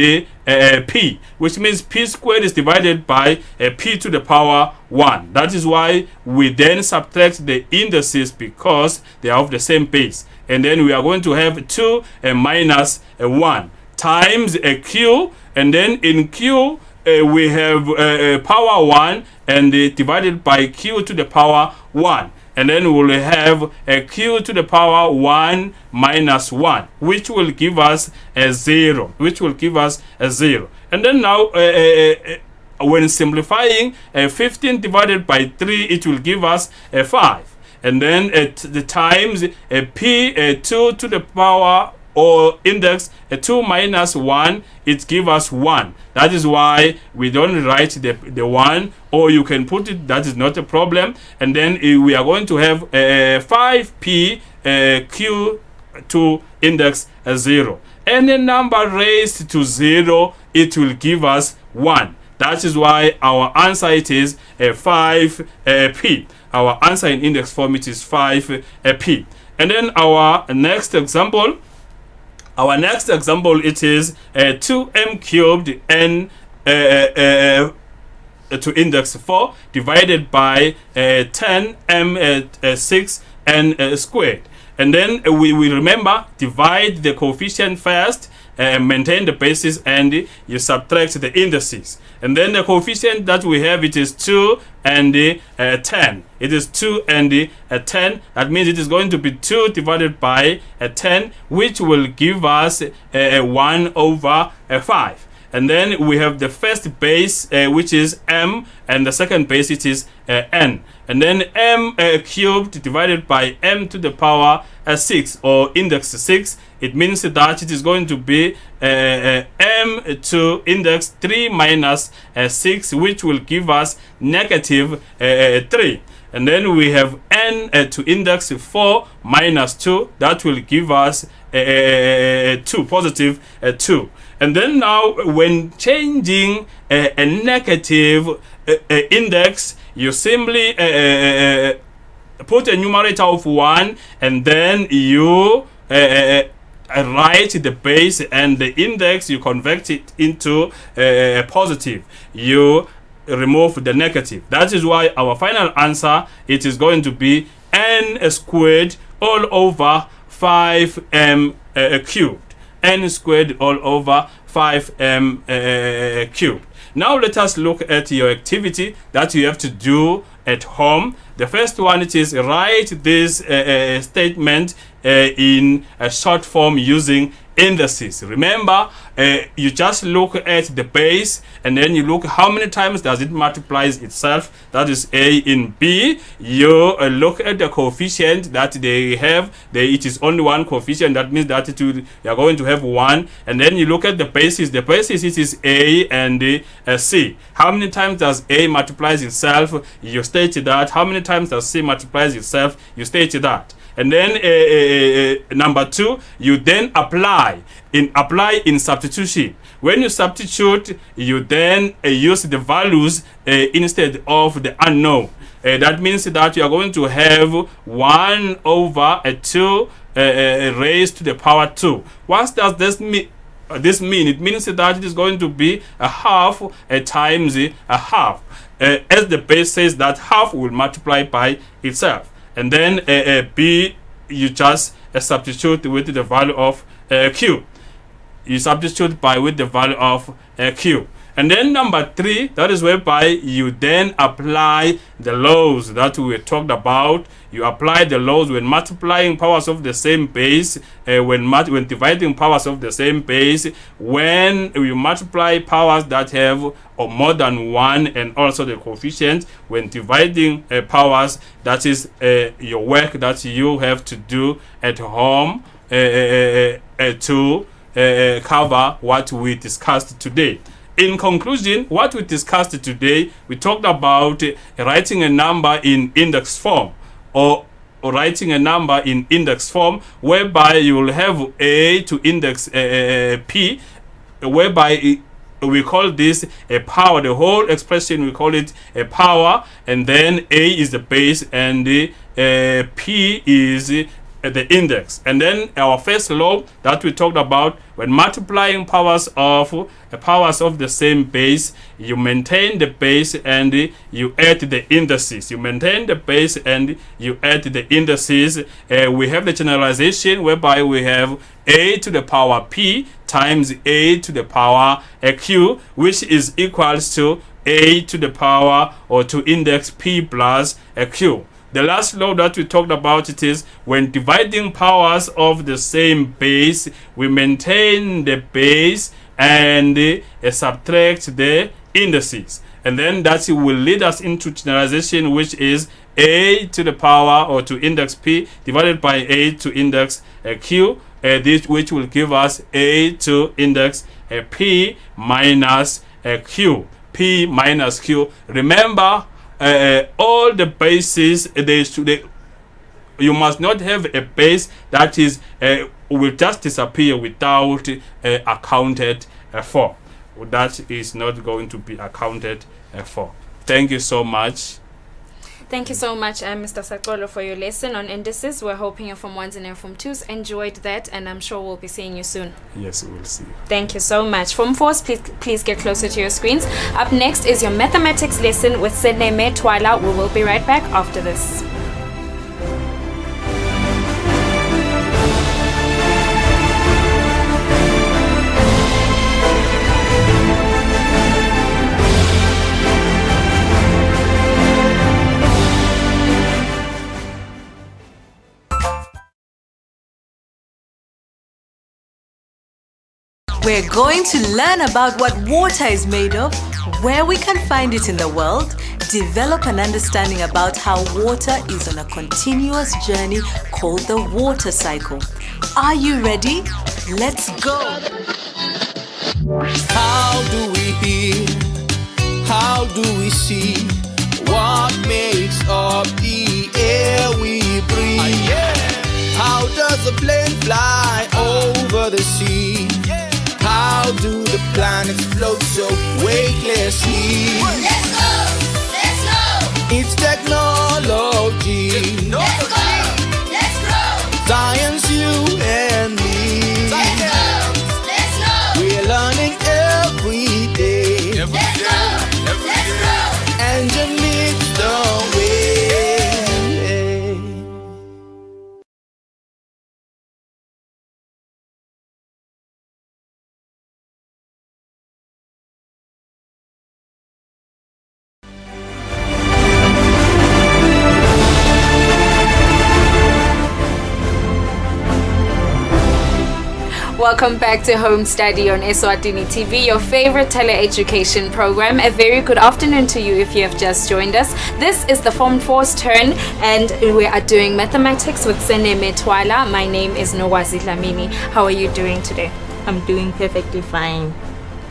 p, which means p squared is divided by p to the power 1. That is why we then subtract the indices, because they are of the same base. And then we are going to have 2 minus 1 times a q, and then in q we have power 1 and divided by q to the power 1. And then we will have a q to the power 1 minus 1, which will give us a 0. And then now, when simplifying, 15 divided by 3, it will give us a 5. And then at the times p 2 to the power, or index 2 minus 1, it gives us 1. That is why we don't write the 1, or you can put it, that is not a problem. And then we are going to have 5p q to index 0. Any number raised to 0, it will give us 1. That is why our answer, it is 5p. Our answer in index form, it is 5p. And then our next example, it is 2m cubed n to index 4 divided by 10m 6 n squared. And then we remember, divide the coefficient first, maintain the basis, and you subtract the indices. And then the coefficient that we have, it is 2 and 10. It is 2 and 10. That means it is going to be 2 divided by 10, which will give us 1 over 5. And then we have the first base, which is m, and the second base, it is n. And then m cubed divided by m to the power 6, or index 6. It means that it is going to be m to index 3 minus 6, which will give us negative 3. And then we have n to index 4 minus 2. That will give us 2, positive 2. And then now, when changing a negative index, you simply put a numerator of 1, and then you write the base, and the index, you convert it into a positive. You remove the negative. That is why our final answer, it is going to be n squared all over 5m cubed. N squared all over 5m cubed. Now let us look at your activity that you have to do at home. The first one, it is write this statement in a short form using indices. Remember, you just look at the base and then you look how many times does it multiplies itself. That is A in B. You look at the coefficient that they have. It is only one coefficient. That means that you are going to have 1. And then you look at the bases. The bases, it is A and C. How many times does A multiplies itself? You state that. How many times does C multiplies itself? You state that. And then number 2, you then apply in substitution. When you substitute, you then use the values instead of the unknown. That means that you are going to have 1 over 2 raised to the power 2. What does this mean? It means that it is going to be a half times a half. As the base says that half will multiply by itself. And then B, you just substitute with the value of Q. You substitute with the value of Q. And then number 3, that is whereby you then apply the laws that we talked about. You apply the laws when multiplying powers of the same base, when dividing powers of the same base, when you multiply powers that have or more than 1, and also the coefficient when dividing powers. That is your work that you have to do at home to cover what we discussed today. In conclusion, what we discussed today, we talked about writing a number in index form, or writing a number in index form, whereby you will have A to index P, whereby we call this a power. The whole expression, we call it a power, and then A is the base and P is the index. And then our first law that we talked about, when multiplying powers of the same base, you maintain the base and you add the indices. You maintain the base and you add the indices. We have the generalization whereby we have A to the power P times A to the power Q, which is equals to A to the power or to index P plus Q. The last law that we talked about, it is when dividing powers of the same base, we maintain the base and subtract the indices. And then that will lead us into generalization, which is A to the power or to index P divided by A to index Q, this which will give us A to index P minus Q. P minus Q. Remember, all the bases, you must not have a base that is will just disappear without accounted for. That is not going to be accounted for. Thank you so much. Thank you so much, Mr. Sakolo, for your lesson on indices. We're hoping you're from 1s and from 2s enjoyed that, and I'm sure we'll be seeing you soon. Yes, we'll see. Thank you so much. From 4s, please get closer to your screens. Up next is your mathematics lesson with Seneme Twala. We will be right back after this. We're going to learn about what water is made of, where we can find it in the world, develop an understanding about how water is on a continuous journey called the water cycle. Are you ready? Let's go! How do we hear? How do we see? What makes up the air we breathe? How does a plane fly over the sea? How do the planets float so weightlessly? Let's go! Let's go! It's technology. Let's go! Let's grow! Science, you and me. Let's go! We're learning every day. Let's go! Let's grow! Engine leads the way. Welcome back to Home Study on Eswatini TV, your favorite tele-education program. A very good afternoon to you if you have just joined us. This is the Form 4's turn and we are doing mathematics with Seneme Twala. My name is Nogwazi Dlamini. How are you doing today? I'm doing perfectly fine.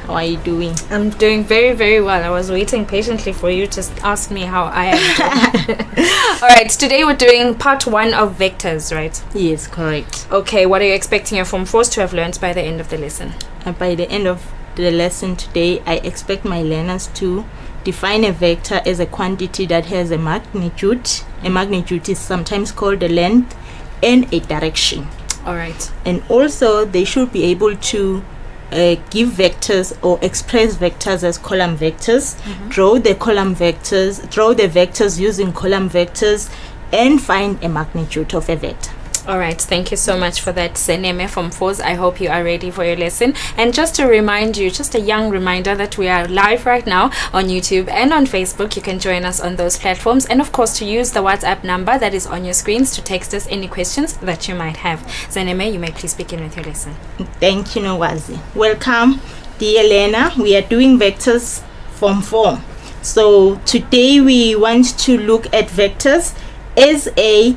How are you doing? I'm doing very, very well. I was waiting patiently for you to ask me how I am doing. Alright, today we're doing part 1 of vectors, right? Yes, correct. Okay, what are you expecting your Form 4s to have learned by the end of the lesson? By the end of the lesson today, I expect my learners to define a vector as a quantity that has a magnitude. A magnitude is sometimes called a length and a direction. Alright. And also, they should be able to give vectors or express vectors as column vectors, draw the vectors using column vectors, and find a magnitude of a vector. Alright, thank you so much for that, Seneme from Force. I hope you are ready for your lesson. And just to remind you, just a young reminder that we are live right now on YouTube and on Facebook. You can join us on those platforms. And of course, to use the WhatsApp number that is on your screens to text us any questions that you might have. Seneme, you may please begin with your lesson. Thank you, Nogwazi. Welcome, dear learner. We are doing vectors Form 4. So today we want to look at vectors as a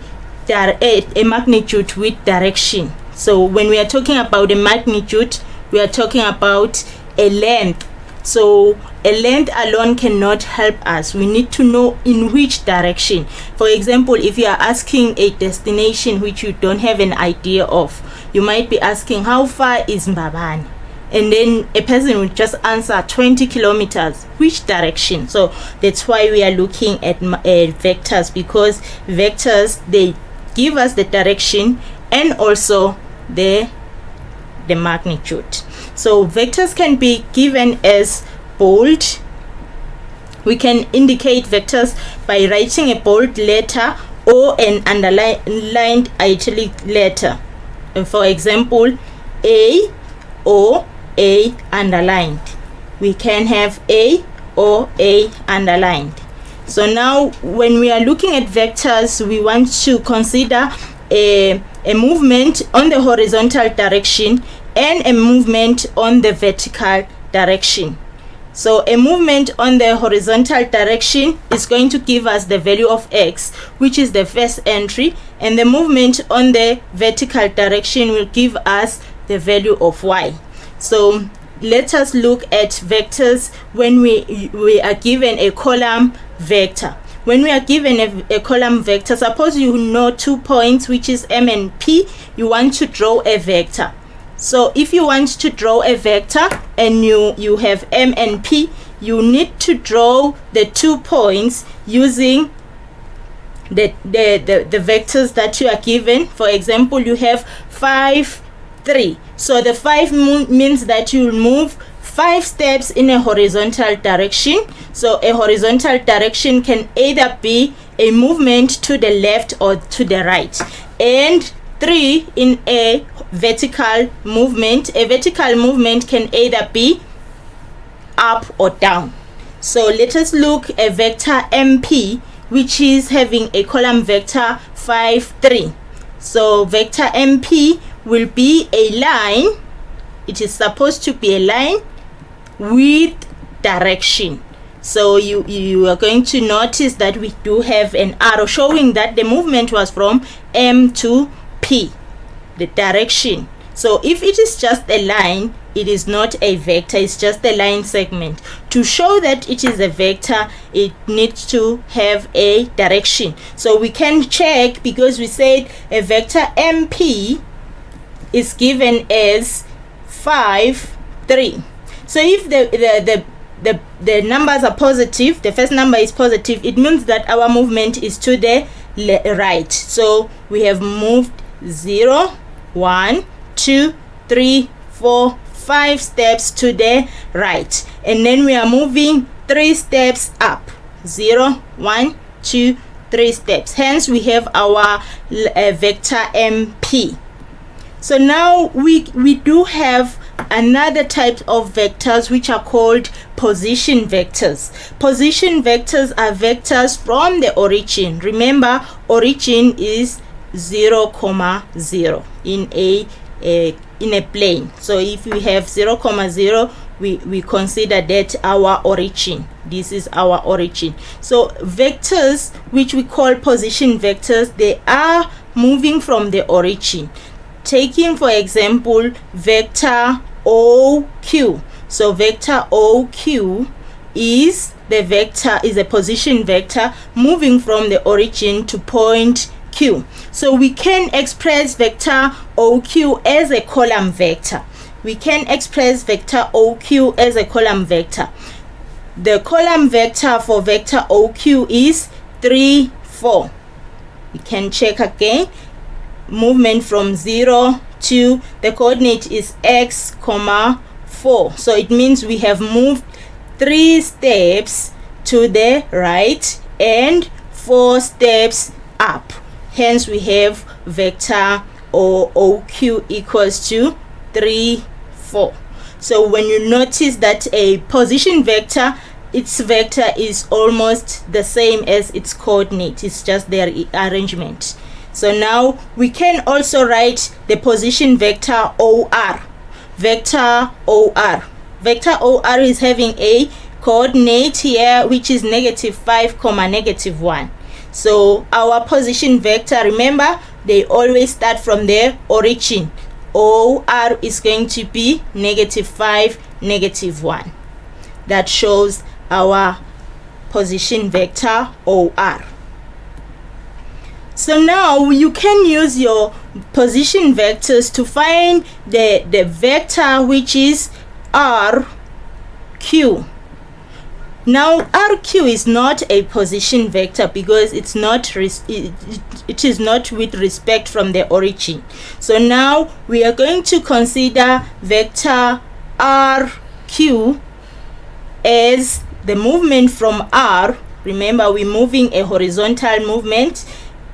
magnitude with direction. So when we are talking about a magnitude, we are talking about a length. So a length alone cannot help us. We need to know in which direction. For example, if you are asking a destination which you don't have an idea of, you might be asking, how far is Mbabane? And then a person will just answer 20 kilometers. Which direction? So that's why we are looking at vectors, because vectors, they give us the direction and also the magnitude. So vectors can be given as bold. We can indicate vectors by writing a bold letter or an underlined italic letter. For example, A or A underlined. We can have A or A underlined. So now when we are looking at vectors, we want to consider a movement on the horizontal direction and a movement on the vertical direction. So a movement on the horizontal direction is going to give us the value of x, which is the first entry, and the movement on the vertical direction will give us the value of y. So let us look at vectors when we are given a column vector. When we are given a column vector, suppose you know 2 points, which is M and P, you want to draw a vector. So if you want to draw a vector and you have M and P, you need to draw the 2 points using the vectors that you are given. For example, you have 5, 3. So the 5 means that you will move 5 steps in a horizontal direction. So a horizontal direction can either be a movement to the left or to the right. And 3 in a vertical movement. A vertical movement can either be up or down. So let us look at vector MP, which is having a column vector 5, 3. So vector MP will be a line. It is supposed to be a line with direction. So you are going to notice that we do have an arrow showing that the movement was from M to P, the direction. So if it is just a line, it is not a vector, it's just a line segment. To show that it is a vector, it needs to have a direction. So we can check, because we said a vector MP is given as 5, 3. So if the numbers are positive, the first number is positive, it means that our movement is to the right. So we have moved 0, 1, 2, 3, 4, 5 steps to the right, and then we are moving 3 steps up. 0, 1, 2, 3 steps. Hence we have our vector MP. So now we do have another type of vectors which are called position vectors. Position vectors are vectors from the origin. Remember, origin is 0, 0 in a in a plane. So if we have 0, 0, we consider that our origin. This is our origin. So vectors, which we call position vectors, they are moving from the origin. Taking, for example, vector OQ. So vector OQ is a position vector moving from the origin to point Q. So we can express vector OQ as a column vector. We can express vector OQ as a column vector. The column vector for vector OQ is 3, 4. We can check again. Movement from 0 to the coordinate is x, 4. So it means we have moved 3 steps to the right and 4 steps up. Hence we have vector OQ equals to 3, 4. So when you notice that a position vector, its vector is almost the same as its coordinate, it's just their arrangement. So now we can also write the position vector OR. Vector OR. Vector OR is having a coordinate here which is -5, -1. So our position vector, remember, they always start from their origin. OR is going to be -5, -1. That shows our position vector OR. So now you can use your position vectors to find the vector which is RQ. Now RQ is not a position vector because it is not with respect from the origin. So now we are going to consider vector RQ as the movement from R. Remember, we're moving a horizontal movement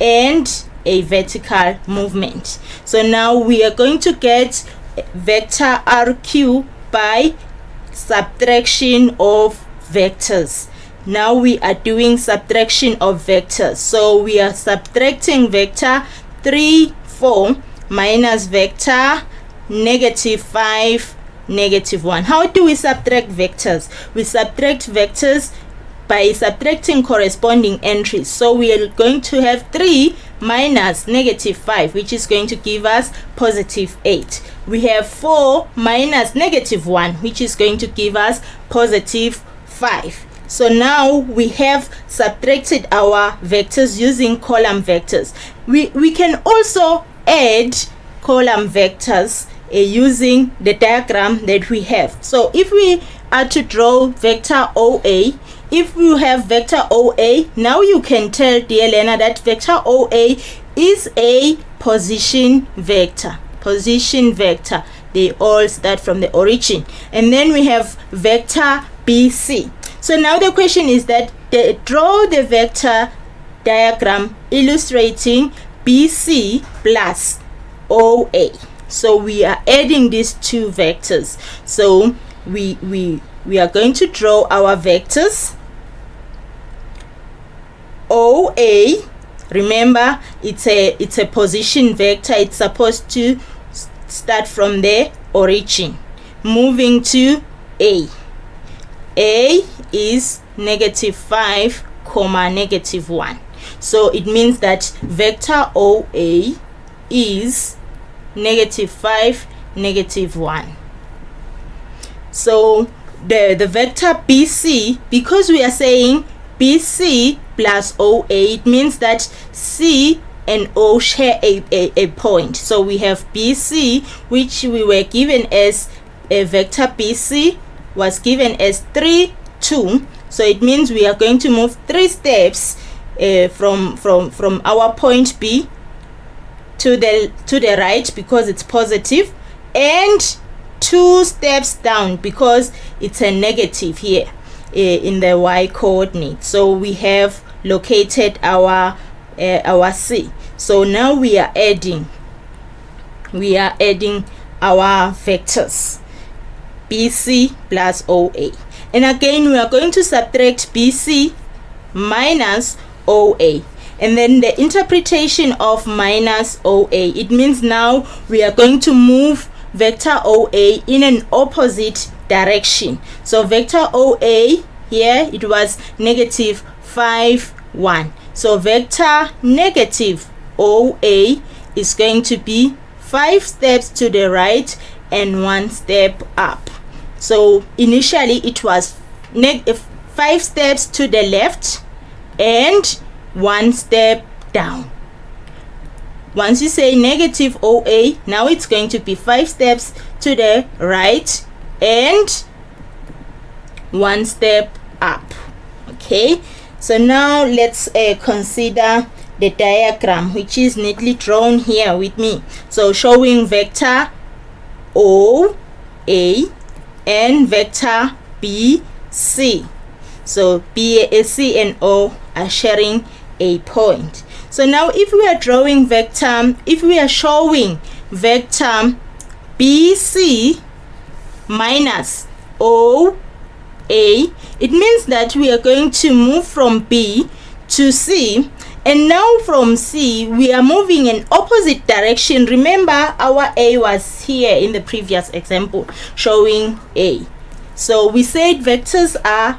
and a vertical movement. So now we are going to get vector RQ by subtraction of vectors. Now we are doing subtraction of vectors. So we are subtracting vector 3, 4 minus vector -5, -1. How do we subtract vectors? We subtract vectors by subtracting corresponding entries. So we are going to have 3 minus -5, which is going to give us +8. We have 4 minus -1, which is going to give us +5. So now we have subtracted our vectors using column vectors. We can also add column vectors using the diagram that we have. So if we are to draw vector OA, if you have vector OA, now you can tell, dear learner, that vector OA is a position vector. Position vector. They all start from the origin. And then we have vector BC. So now the question is that draw the vector diagram illustrating BC plus OA. So we are adding these two vectors. So we are going to draw our vectors. OA, remember, it's a position vector. It's supposed to start from the origin, moving to A. A is -5, -1. So it means that vector OA is -5, -1. So the vector BC, because we are saying BC plus OA, it means that C and O share a point. So we have BC, which we were given as a vector BC was given as 3, 2. So it means we are going to move 3 steps from our point B to the right because it's positive, and 2 steps down because it's a negative here in the y coordinate. So we have located our C. So now we are adding our vectors BC plus OA, and again we are going to subtract BC minus OA. And then the interpretation of minus OA, it means now we are going to move vector OA in an opposite direction. So vector OA here, it was negative 5, 1. So vector negative OA is going to be 5 steps to the right and 1 step up. So initially it was 5 steps to the left and 1 step down. Once you say negative OA, now it's going to be 5 steps to the right and 1 step up. Okay, so now let's consider the diagram, which is neatly drawn here with me. So showing vector OA and vector BC. So C and O are sharing a point. So now if we are drawing vector, if we are showing vector BC minus OA, it means that we are going to move from B to C, and now from C we are moving in opposite direction. Remember, our A was here in the previous example showing A. So we said vectors are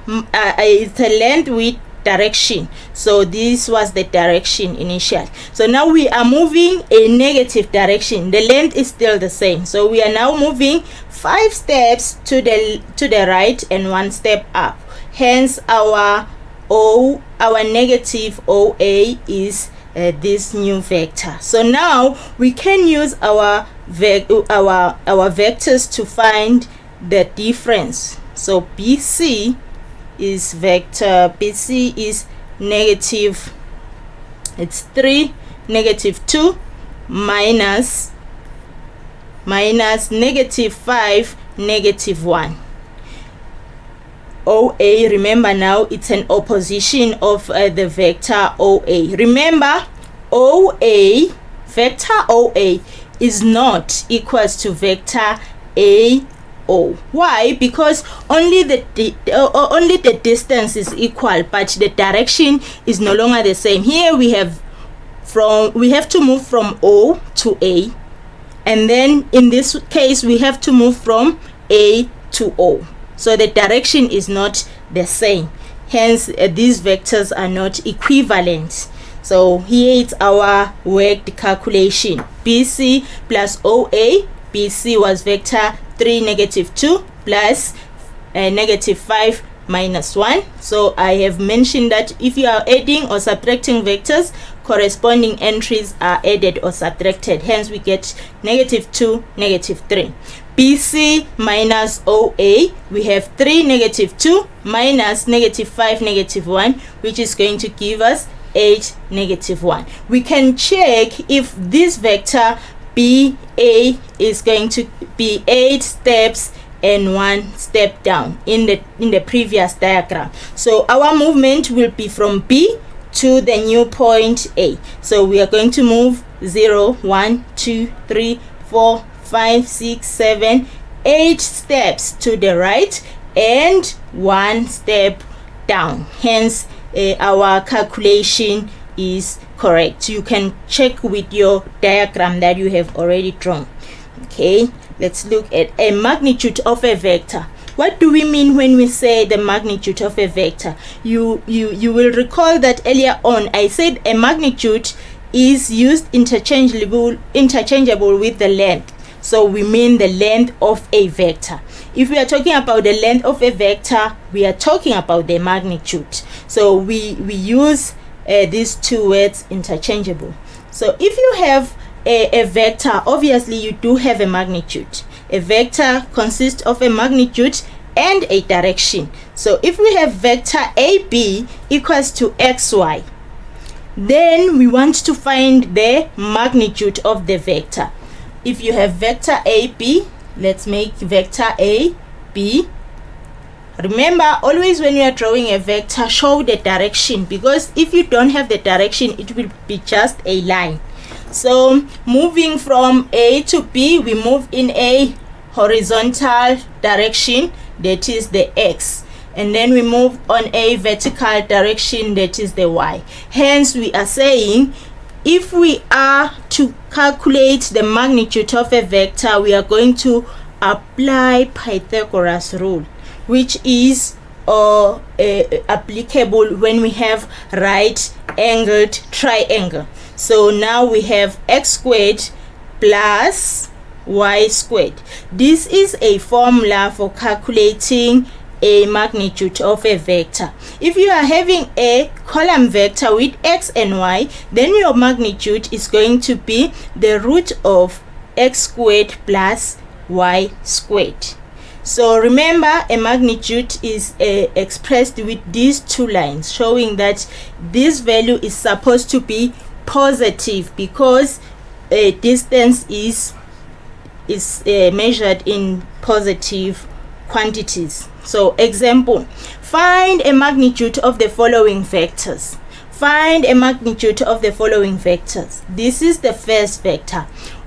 it's a length with direction. So this was the direction initial. So now we are moving a negative direction. The length is still the same. So we are now moving 5 steps to the right and 1 step up. Hence our negative OA is this new vector. So now we can use our vectors to find the difference. So BC is negative, it's 3, negative 2 minus negative 5, negative 1. OA, remember now it's an opposition of the vector OA. Remember, vector OA is not equals to vector AO. Why? Because only the distance is equal, but the direction is no longer the same. Here we have to move from O to A, and then in this case we have to move from A to O. So the direction is not the same. Hence, these vectors are not equivalent. So here it's our worked calculation. BC plus OA. BC was vector 3, negative 2 plus negative 5 minus 1. So I have mentioned that if you are adding or subtracting vectors, corresponding entries are added or subtracted. Hence we get negative 2, negative 3. BC minus OA, we have 3, negative 2 minus negative 5, negative 1, which is going to give us 8, negative 1. We can check if this vector BA is going to be 8 steps and 1 step down in the previous diagram. So our movement will be from B to the new point A. So we are going to move 0, 1, 2, 3, 4, 5, 6, 7, 8 steps to the right and 1 step down. Hence our calculation is correct. You can check with your diagram that you have already drawn. Okay, let's look at a magnitude of a vector. What do we mean when we say the magnitude of a vector? You will recall that earlier on I said a magnitude is used interchangeable with the length. So we mean the length of a vector. If we are talking about the length of a vector, we are talking about the magnitude. So we use these two words interchangeable. So if you have a vector, obviously you do have a magnitude. A vector consists of a magnitude and a direction. So if we have vector AB equals to XY, then we want to find the magnitude of the vector. If you have vector AB, let's make vector AB. Remember, always when you are drawing a vector, show the direction, because if you don't have the direction, it will be just a line. So moving from A to B, we move in a horizontal direction, that is the X, and then we move on a vertical direction, that is the Y. Hence we are saying if we are to calculate the magnitude of a vector, we are going to apply Pythagoras rule, which is applicable when we have right angled triangle. So now we have x squared plus y squared. This is a formula for calculating a magnitude of a vector. If you are having a column vector with x and y, then your magnitude is going to be the root of x squared plus y squared. So remember, a magnitude is expressed with these two lines, showing that this value is supposed to be positive because a distance is measured in positive quantities. So example, find a magnitude of the following vectors. Find a magnitude of the following vectors. This is the first vector.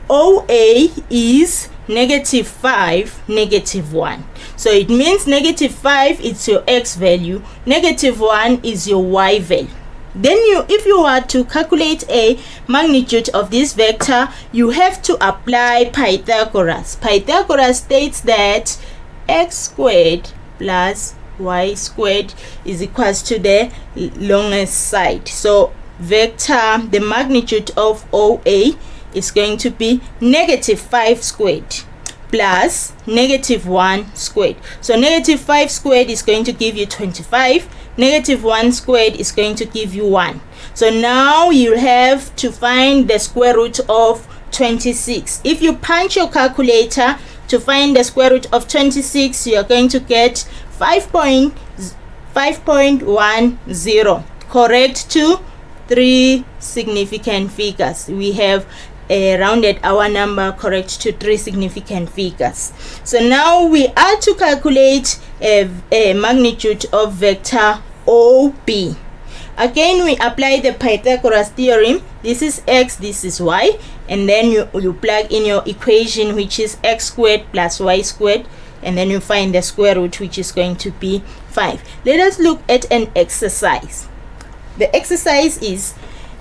OA is -5, -1. So it means -5 is your x value, -1 is your y value. Then if you are to calculate a magnitude of this vector, you have to apply Pythagoras. Pythagoras states that x squared plus y squared is equals to the longest side. So vector, the magnitude of OA is going to be -5 squared plus -1 squared. So -5 squared is going to give you 25. -1 squared is going to give you 1. So now you have to find the square root of 26. If you punch your calculator to find the square root of 26, you are going to get 5.10, correct to 3 significant figures. We have rounded our number correct to 3 significant figures. So now we are to calculate a magnitude of vector OB. Again, we apply the Pythagoras theorem. This is x, this is y, and then you plug in your equation, which is x squared plus y squared, and then you find the square root, which is going to be 5. Let us look at an exercise. The exercise is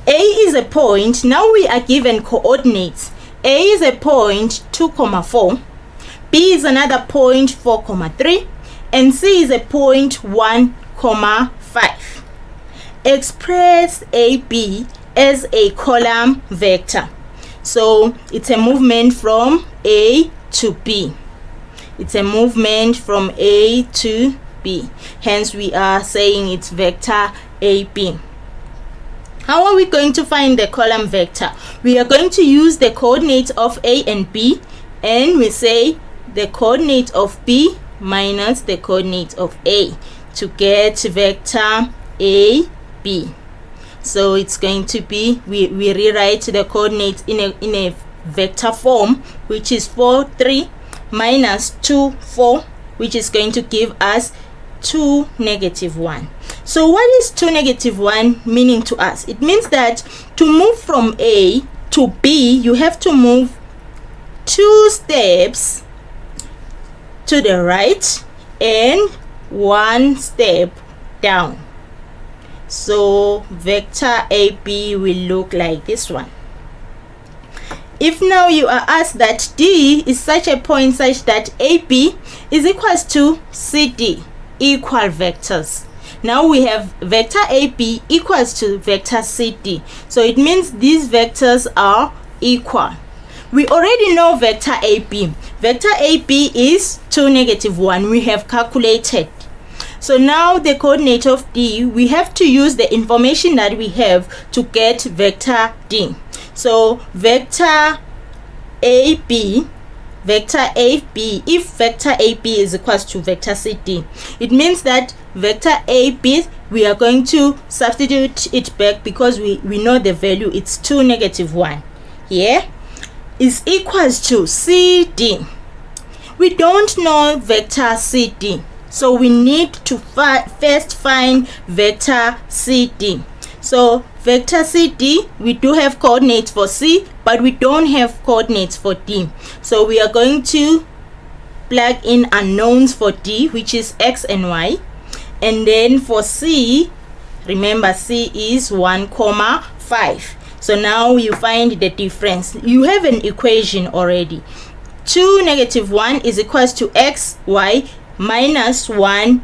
A is a point. Now we are given coordinates. A is a point 2,4, B is another point 4,3, and C is a point 1,5. Express AB as a column vector. So it's a movement from A to B. It's a movement from A to B. Hence we are saying it's vector AB. How are we going to find the column vector? We are going to use the coordinates of A and B, and we say the coordinate of B minus the coordinate of A to get vector AB. So it's going to be, we rewrite the coordinates in a vector form, which is 4, 3 minus 2, 4, which is going to give us 2, -1. So what is 2, -1 meaning to us? It means that to move from A to B, you have to move 2 steps to the right and 1 step down. So vector AB will look like this one. If now you are asked that D is such a point such that AB is equals to CD, equal vectors. Now we have vector AB equals to vector CD. So it means these vectors are equal. We already know vector AB. Vector AB is 2, -1. We have calculated. So now the coordinate of D, we have to use the information that we have to get vector D. So vector AB, if vector AB is equals to vector CD, it means that vector AB, we are going to substitute it back because we know the value, it's 2, -1 here, is equals to CD. We don't know vector CD, so we need to first find vector CD. So vector CD, we do have coordinates for C, but we don't have coordinates for D. So we are going to plug in unknowns for D, which is X and Y. And then for C, remember C is 1,5. So now you find the difference. You have an equation already. 2 negative 1 is equals to xy minus 1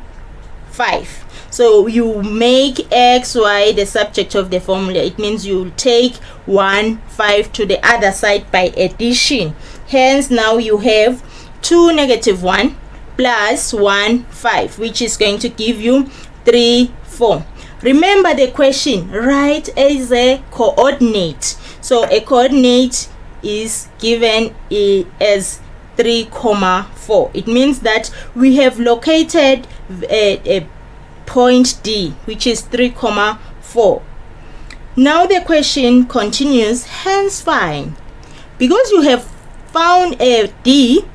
5. So you make xy the subject of the formula. It means you take 1 5 to the other side by addition. Hence now you have 2 negative 1 plus 1 5, which is going to give you 3 4. Remember the question, write as a coordinate. So a coordinate is given as 3, 4. It means that we have located a point D, which is 3, 4. Now the question continues, hence find. Because you have found a D,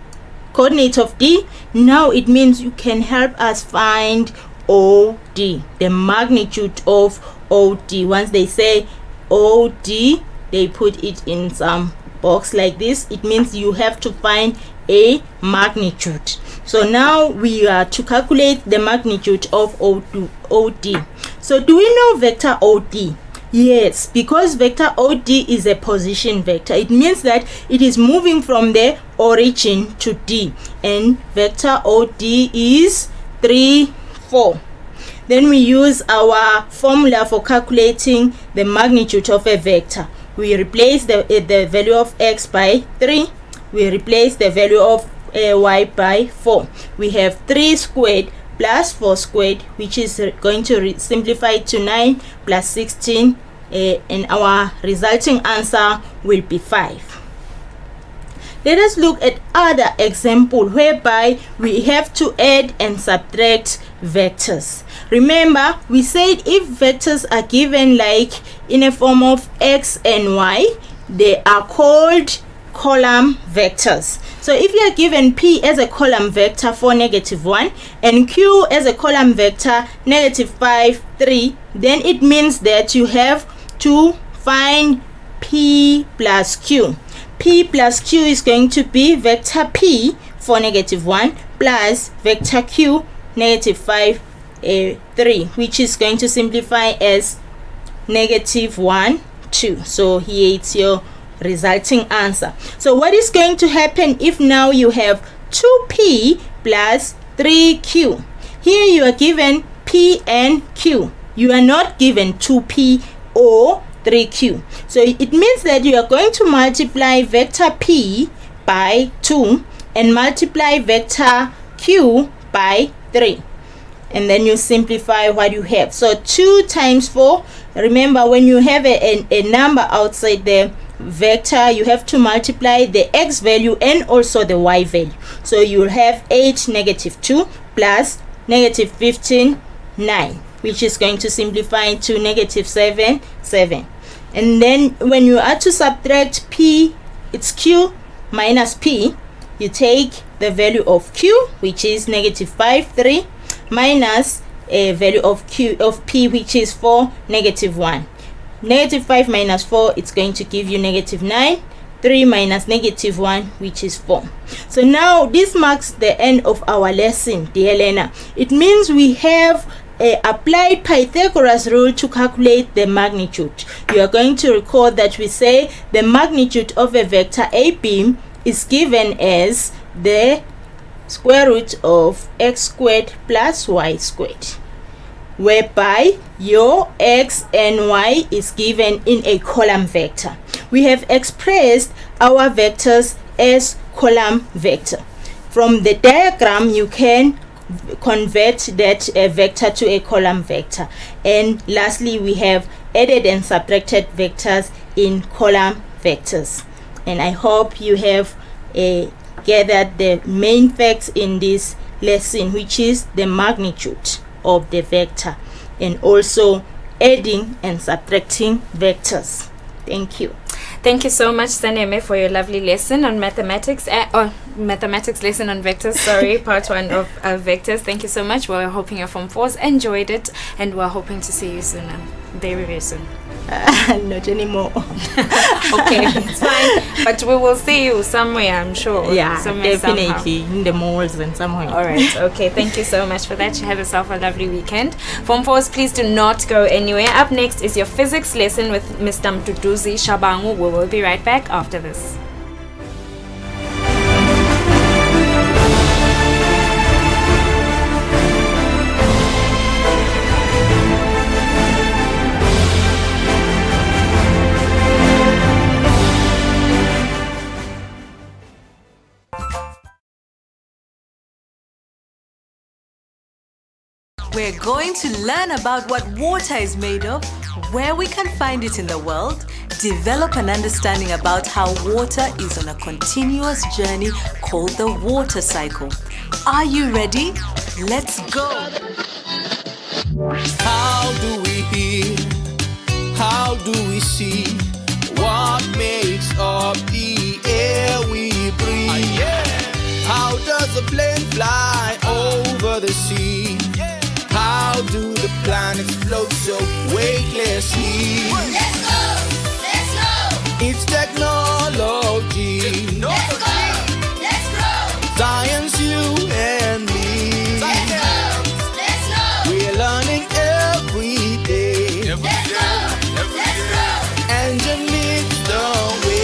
coordinate of D, now it means you can help us find OD, the magnitude of OD. Once they say OD, they put it in some box like this. It means you have to find a magnitude. So now we are to calculate the magnitude of OD. So do we know vector OD? Yes, because vector OD is a position vector. It means that it is moving from the origin to D, and vector OD is 3 4. Then we use our formula for calculating the magnitude of a vector. We replace the value of x by 3. We replace the value of y by 4. We have 3 squared plus 4 squared, which is going to simplify to 9 plus 16, and our resulting answer will be 5. Let us look at other example whereby we have to add and subtract vectors. Remember, we said if vectors are given like in a form of x and y, they are called column vectors. So if you are given P as a column vector for -1 and Q as a column vector -5, 3, then it means that you have to find P plus Q. P plus Q is going to be vector P for -1 plus vector Q -5, 3, which is going to simplify as -1 2. So here it's your resulting answer. So what is going to happen if now you have 2P plus 3Q? Here you are given P and Q. You are not given 2P or 3Q. So it means that you are going to multiply vector P by 2 and multiply vector Q by 3. And then you simplify what you have. So 2 times 4. Remember, when you have a number outside the vector, you have to multiply the x value and also the y value. So you'll have 8 -2 plus -15 9, which is going to simplify to -7 7. And then when you are to subtract P, it's Q minus P. You take the value of Q, which is -5 3, minus a value of Q of P, which is 4 -1. -5 minus 4, it's going to give you -9. 3 minus -1, which is 4. So now this marks the end of our lesson, dear learner. It means we have applied Pythagoras rule to calculate the magnitude. You are going to recall that we say the magnitude of a vector AB is given as the square root of x squared plus y squared, whereby your x and y is given in a column vector. We have expressed our vectors as column vector. From the diagram, you can convert that vector to a column vector. And lastly, we have added and subtracted vectors in column vectors. And I hope you have gathered the main facts in this lesson, which is the magnitude of the vector and also adding and subtracting vectors. Thank you. Thank you so much, Saneme, for your lovely lesson on mathematics, mathematics lesson on vectors, sorry, part 1 of vectors. Thank you so much. We're hoping your Form 4s enjoyed it, and we're hoping to see you soon, very, very soon. Not anymore. Okay, it's fine. But we will see you somewhere, I'm sure. Yeah, somewhere, definitely somehow. in the malls and somewhere. All right. Okay. Thank you so much for that. You have yourself a lovely weekend. Form 4s, please do not go anywhere. Up next is your physics lesson with Mr. Mduduzi Shabangu. We will be right back after this. We're going to learn about what water is made of, where we can find it in the world, develop an understanding about how water is on a continuous journey called the water cycle. Are you ready? Let's go! How do we hear? How do we see? What makes up the air we breathe? How does a plane fly over the sea? How do the planets float so weightlessly? Let's go! It's technology. Let's go! Science, you and me. We're learning every day. Engine leads the way.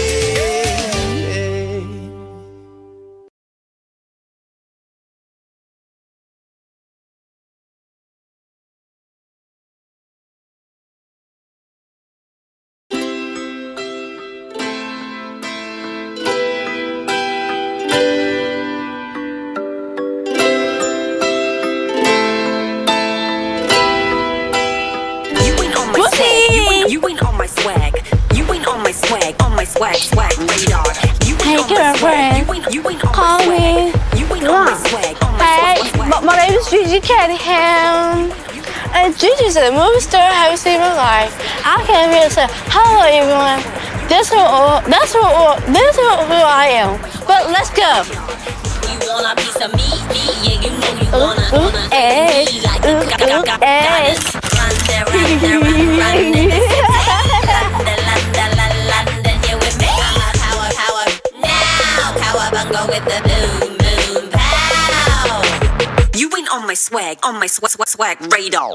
You ain't on my swag. You ain't on my swag. On my swag radar. You ain't on my swag. You ain't on Call my me. swag. You ain't on my swag. On my Hey, swag. my name is Gigi Cunningham. And Gigi's a movie star I haven't seen in my life. I came here to say, hello everyone. This is who I am. But let's go. You want a piece of me? Yeah, you know you wanna Hey, me like you got hey. it. Run there, run there. London, you with me? Power. Now, cowabunga with the boom, pow. You ain't on my swag. On my swag radar.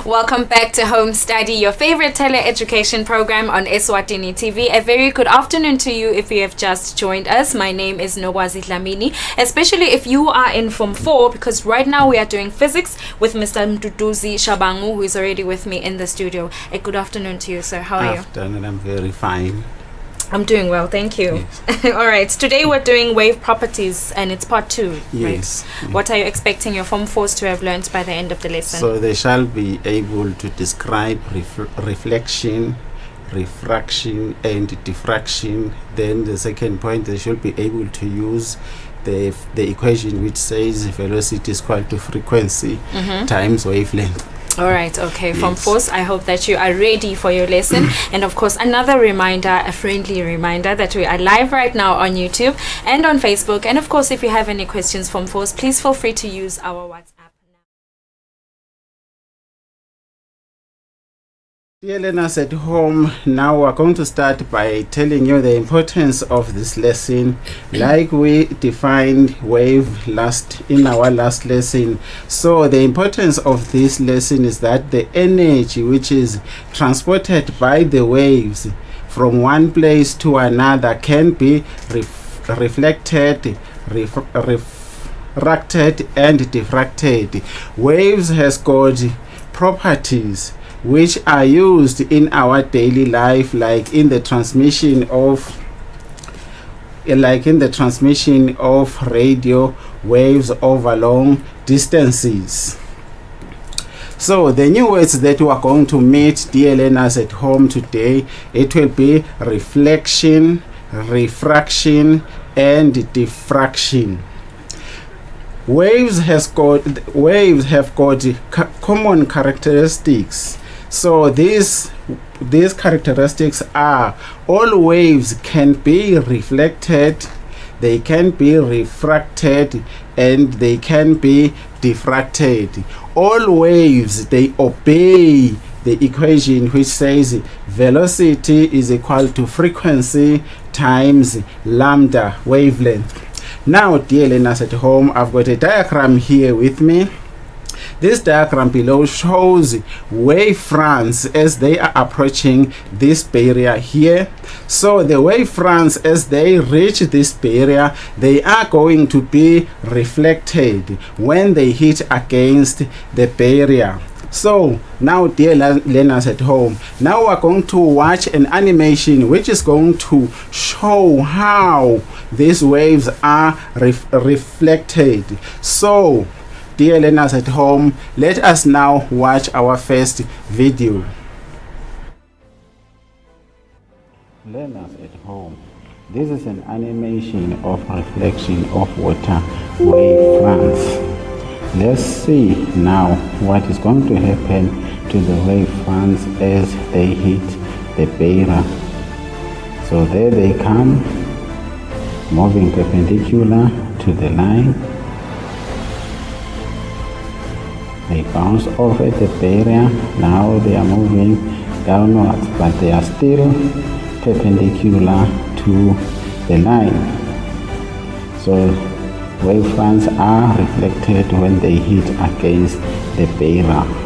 Welcome back to Home Study, your favorite tele-education program on Eswatini TV. A very good afternoon to you if you have just joined us. My name is Nogwazi Dlamini, especially if you are in Form 4, because right now we are doing physics with Mr. Mduduzi Shabangu, who is already with me in the studio. A good afternoon to you, sir. How are you? Afternoon, I'm very fine. I'm doing well, thank you. Yes. All right, today we're doing wave properties and it's part 2. Yes. Right? What are you expecting your Form 4s to have learned by the end of the lesson? So they shall be able to describe reflection, refraction and diffraction. Then the second point, they should be able to use the equation which says velocity is equal to frequency times wavelength. All right, okay. Yes. Form 4s, I hope that you are ready for your lesson. And of course, another reminder, a friendly reminder that we are live right now on YouTube and on Facebook. And of course, if you have any questions, Form 4s, please feel free to use our WhatsApp. Dear learners at home, now we're going to start by telling you the importance of this lesson. Like we defined wave in our last lesson. So the importance of this lesson is that the energy which is transported by the waves from one place to another can be reflected, refracted and diffracted. Waves has got properties which are used in our daily life, like in the transmission of radio waves over long distances. So the new words that we are going to meet, dear learners at home today, it will be reflection, refraction and diffraction. Waves have got common characteristics. So these characteristics are: all waves can be reflected, they can be refracted, and they can be diffracted. All waves, they obey the equation which says velocity is equal to frequency times lambda wavelength. Now, dear learners at home, I've got a diagram here with me. This diagram below shows wave fronts as they are approaching this barrier here. So the wave fronts, as they reach this barrier, they are going to be reflected when they hit against the barrier. So now, dear learners at home, now we're going to watch an animation which is going to show how these waves are reflected. So, dear learners at home, let us now watch our first video. Learners at home, this is an animation of reflection of water wave fronts. Let's see now what is going to happen to the wave fronts as they hit the barrier. So there they come, moving perpendicular to the line. They bounce off at the barrier. Now they are moving downwards, but they are still perpendicular to the line. So wave fronts are reflected when they hit against the barrier.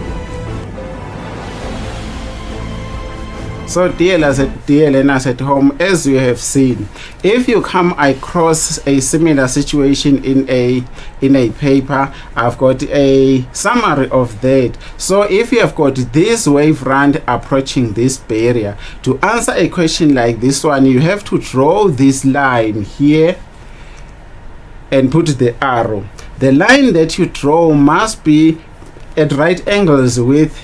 So dear learners at home, as you have seen, if you come across a similar situation in a paper, I've got a summary of that. So if you have got this wave front approaching this barrier, to answer a question like this one, you have to draw this line here and put the arrow. The line that you draw must be at right angles with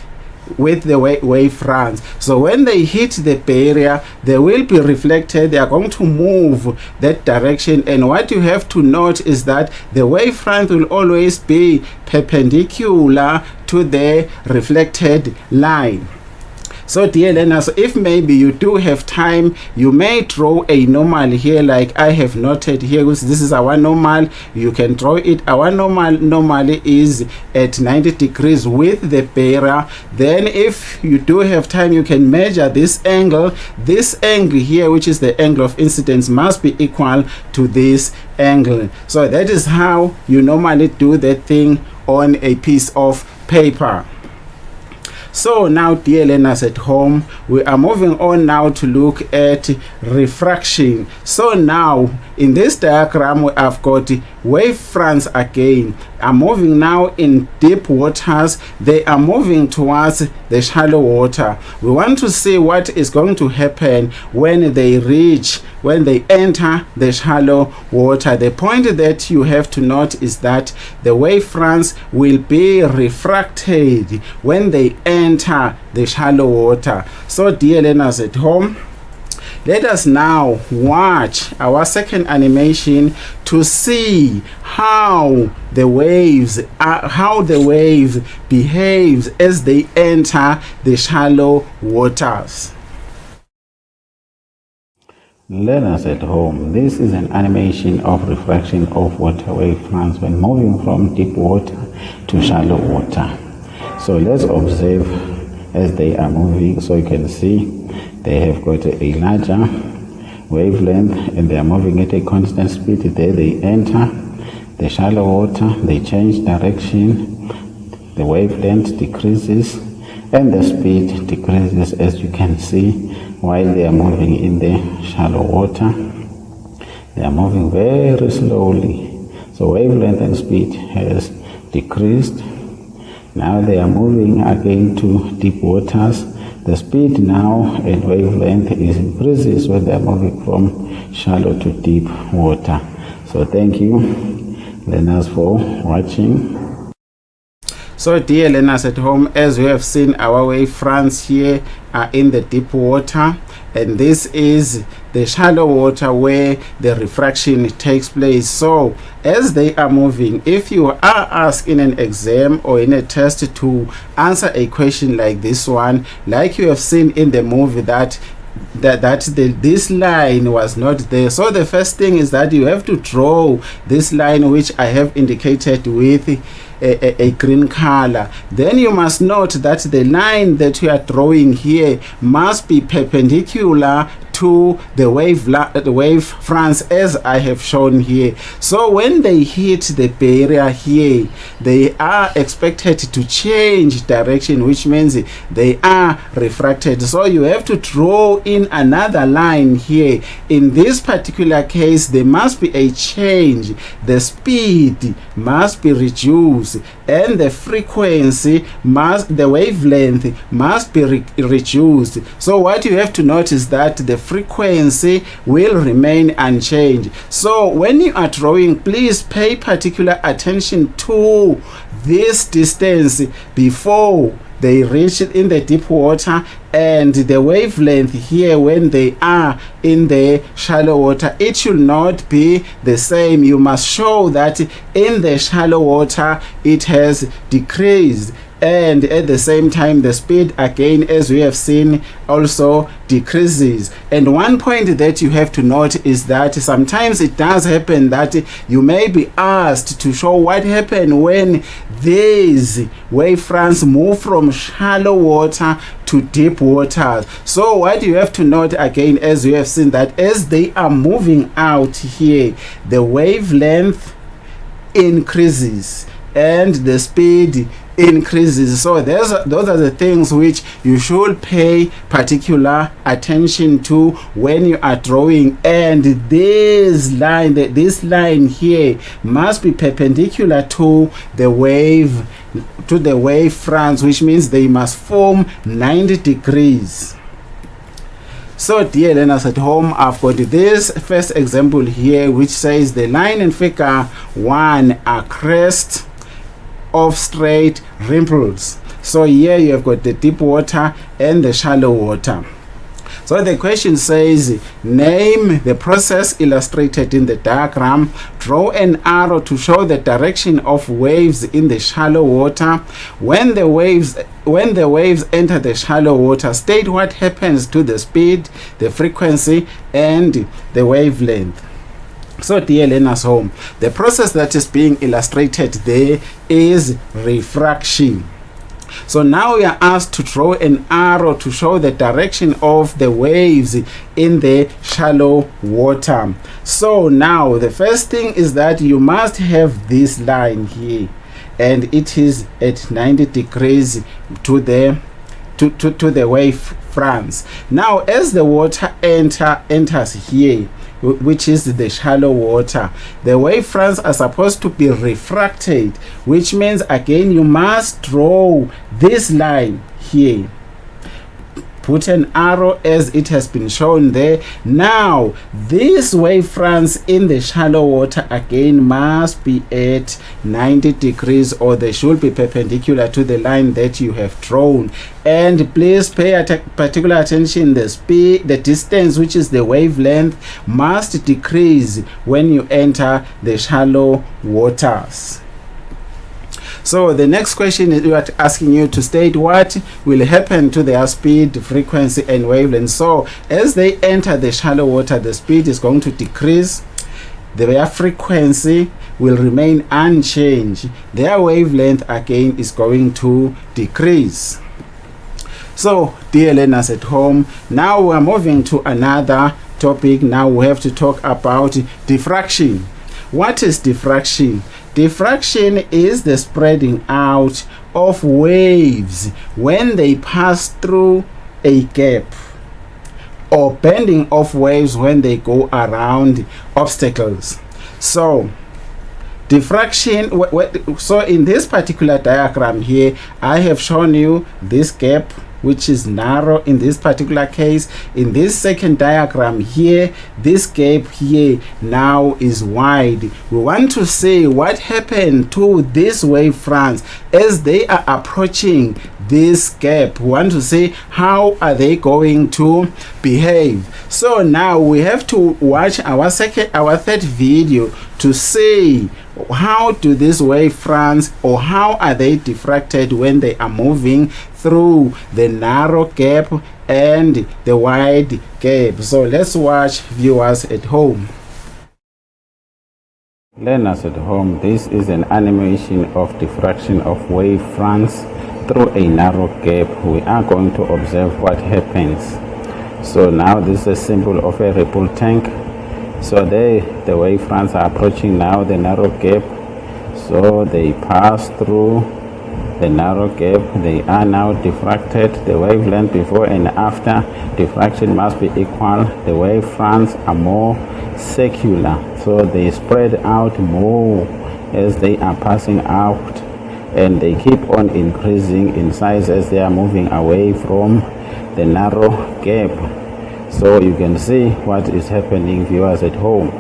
the wave fronts. So when they hit the barrier, they will be reflected. They are going to move that direction, and what you have to note is that the wave front will always be perpendicular to the reflected line. So dear learners, if maybe you do have time, you may draw a normal here like I have noted here. This is our normal. You can draw it. Our normally is at 90 degrees with the barrier. Then if you do have time, you can measure this angle. This angle here, which is the angle of incidence, must be equal to this angle. So that is how you normally do that thing on a piece of paper. So now, dear learners at home, we are moving on now to look at refraction. So now in this diagram, we have got wave fronts again are moving now in deep waters. They are moving towards the shallow water. We want to see what is going to happen when they enter the shallow water. The point that you have to note is that the wave fronts will be refracted when they enter the shallow water. So dear learners at home, let us now watch our second animation to see how the wave behaves as they enter the shallow waters. Learners at home, this is an animation of refraction of water wave fronts when moving from deep water to shallow water. So let's observe as they are moving. So you can see they have got a larger wavelength and they are moving at a constant speed. There they enter the shallow water, they change direction, the wavelength decreases and the speed decreases, as you can see. While they are moving in the shallow water, they are moving very slowly. So wavelength and speed has decreased. Now they are moving again to deep waters. The speed now and wavelength is increases when they are moving from shallow to deep water. So thank you, learners, for watching. So dear learners at home, as we have seen, our wave fronts here are in the deep water, and this is the shallow water where the refraction takes place. So as they are moving, if you are asked in an exam or in a test to answer a question like this one, like you have seen in the movie, that this line was not there. So the first thing is that you have to draw this line which I have indicated with a green color. Then you must note that the line that you are drawing here must be perpendicular to the wave fronts as I have shown here. So when they hit the barrier here, they are expected to change direction, which means they are refracted. So you have to draw in another line here. In this particular case, there must be a change. The speed must be reduced and the frequency the wavelength must be reduced. So what you have to notice is that the frequency will remain unchanged. So when you are drawing, please pay particular attention to this distance before they reach in the deep water, and the wavelength here when they are in the shallow water, it should not be the same. You must show that in the shallow water it has decreased, and at the same time the speed, again as we have seen, also decreases. And one point that you have to note is that sometimes it does happen that you may be asked to show what happened when these wave fronts move from shallow water to deep waters. So what you have to note, again as we have seen, that as they are moving out here, the wavelength increases and the speed increases. So those are the things which you should pay particular attention to when you are drawing. And this line here must be perpendicular to the wave fronts, which means they must form 90 degrees. So dear learners at home, I've got this first example here which says the line in figure 1 are crests of straight ripples. So here you have got the deep water and the shallow water. So the question says, name the process illustrated in the diagram. Draw an arrow to show the direction of waves in the shallow water. When the waves enter the shallow water, state what happens to the speed, the frequency, and the wavelength. So dear learners home, the process that is being illustrated there is refraction. So now we are asked to draw an arrow to show the direction of the waves in the shallow water. So now the first thing is that you must have this line here, and it is at 90 degrees to the wave fronts. Now as the water enters here, which is the shallow water, the wave fronts are supposed to be refracted, which means again you must draw this line here. Put an arrow as it has been shown there. Now these wave fronts in the shallow water again must be at 90 degrees, or they should be perpendicular to the line that you have drawn. And please pay particular attention, the speed, the distance, which is the wavelength, must decrease when you enter the shallow waters. So the next question is, we are asking you to state what will happen to their speed, frequency, and wavelength. So as they enter the shallow water, the speed is going to decrease, their frequency will remain unchanged, their wavelength again is going to decrease. So dear learners at home, now we are moving to another topic. Now we have to talk about diffraction. What is diffraction? Diffraction is the spreading out of waves when they pass through a gap, or bending of waves when they go around obstacles. So diffraction, so in this particular diagram here, I have shown you this gap, which is narrow in this particular case. In this second diagram here, this gap here now is wide. We want to see what happened to these wave fronts as they are approaching this gap. We want to see how are they going to behave. So now we have to watch our third video to see how do these wave fronts, or how are they diffracted when they are moving through the narrow gap and the wide gap. So let's watch, viewers at home. Learners at home, this is an animation of diffraction of wave fronts through a narrow gap. We are going to observe what happens. So now this is a symbol of a ripple tank. So the wave fronts are approaching now the narrow gap. So they pass through the narrow gap. They are now diffracted. The wavelength before and after diffraction must be equal. The wave fronts are more circular, so they spread out more as they are passing out, and they keep on increasing in size as they are moving away from the narrow gap. So you can see what is happening, viewers at home.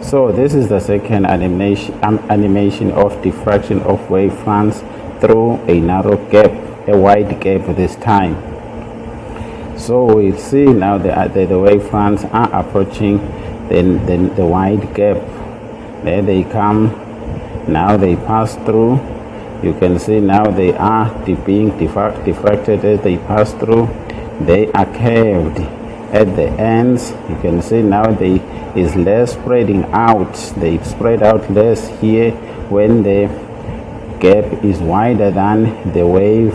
So this is the second animation of diffraction of wave fronts through a narrow gap, a wide gap this time. So we see now the wave fronts are approaching the wide gap. There they come. Now they pass through. You can see now they are being diffracted as they pass through. They are curved at the ends. You can see now they is less spreading out. They spread out less here when the gap is wider than the wave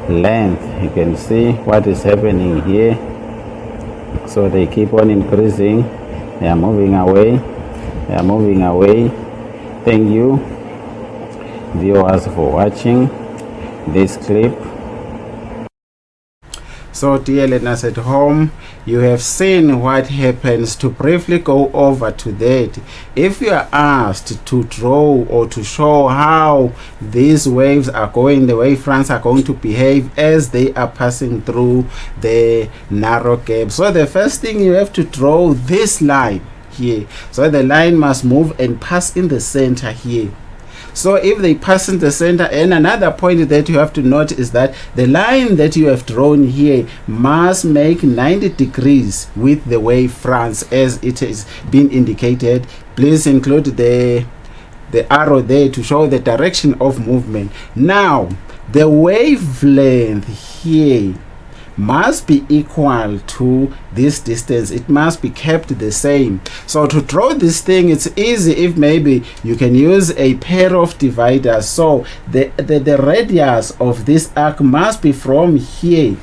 length. You can see what is happening here. So they keep on increasing. They are moving away. They are moving away. Thank you, viewers, for watching this clip. So dear learners at home, you have seen what happens. To briefly go over to that, if you are asked to draw or to show how these waves are going, the wave fronts are going to behave as they are passing through the narrow gap. So the first thing, you have to draw this line here. So the line must move and pass in the center here. So if they pass in the center, and another point that you have to note is that the line that you have drawn here must make 90 degrees with the wave fronts as it is being indicated. Please include the arrow there to show the direction of movement. Now the wavelength here must be equal to this distance. It must be kept the same. So to draw this thing, it's easy if maybe you can use a pair of dividers. So the radius of this arc must be from here.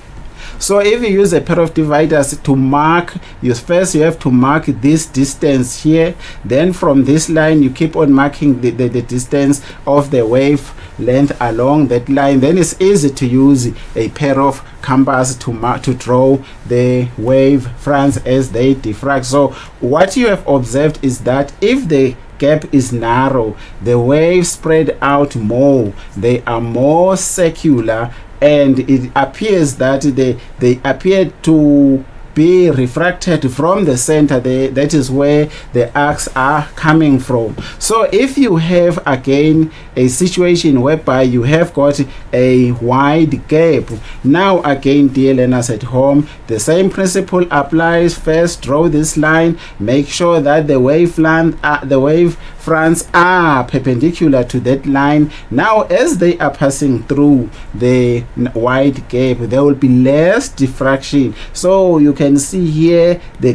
So if you use a pair of dividers to mark, you have to mark this distance here. Then from this line you keep on marking the distance of the wave length along that line. Then it's easy to use a pair of compass to draw the wave fronts as they diffract. So what you have observed is that if the gap is narrow, the waves spread out more, they are more circular, and it appears that they appear to be refracted from the center. That is where the arcs are coming from. So if you have again a situation whereby you have got a wide gap, now again, dear learners at home, the same principle applies. First, draw this line, make sure that the wave fronts are perpendicular to that line. Now as they are passing through the wide gap, there will be less diffraction. So you can see here the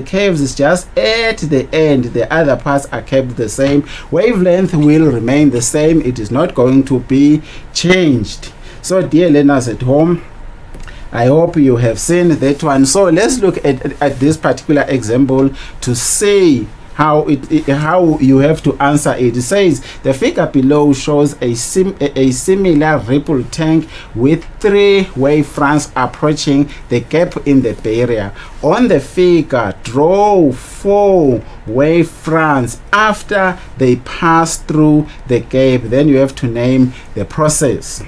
curves is just at the end. The other parts are kept the same. Wavelength will remain the same. It is not going to be changed. So dear learners at home, I hope you have seen that one. So let's look at this particular example to see how you have to answer it. It says the figure below shows a similar ripple tank with 3 wave fronts approaching the gap in the barrier. On the figure, draw 4 wave fronts after they pass through the gap. Then you have to name the process.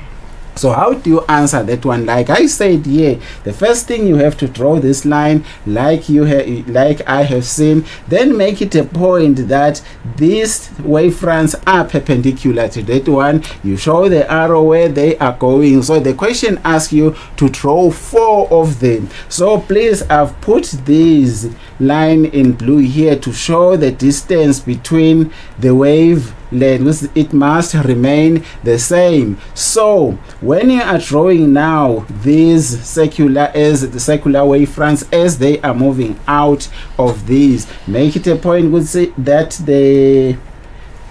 So how do you answer that one? Like I said here, the first thing, you have to draw this line like I have seen. Then make it a point that these wave fronts are perpendicular to that one. You show the arrow where they are going. So the question asks you to draw 4 of them. So please, I've put this line in blue here to show the distance between the wave length, it must remain the same. So when you are drawing now these circular wavefronts as they are moving out of these, make it a point would say that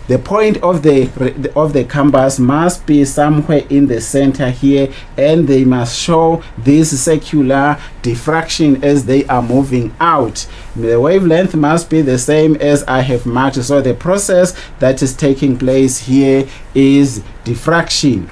the point of the compass must be somewhere in the center here, and they must show this circular diffraction as they are moving out. The wavelength must be the same as I have marked. So the process that is taking place here is diffraction.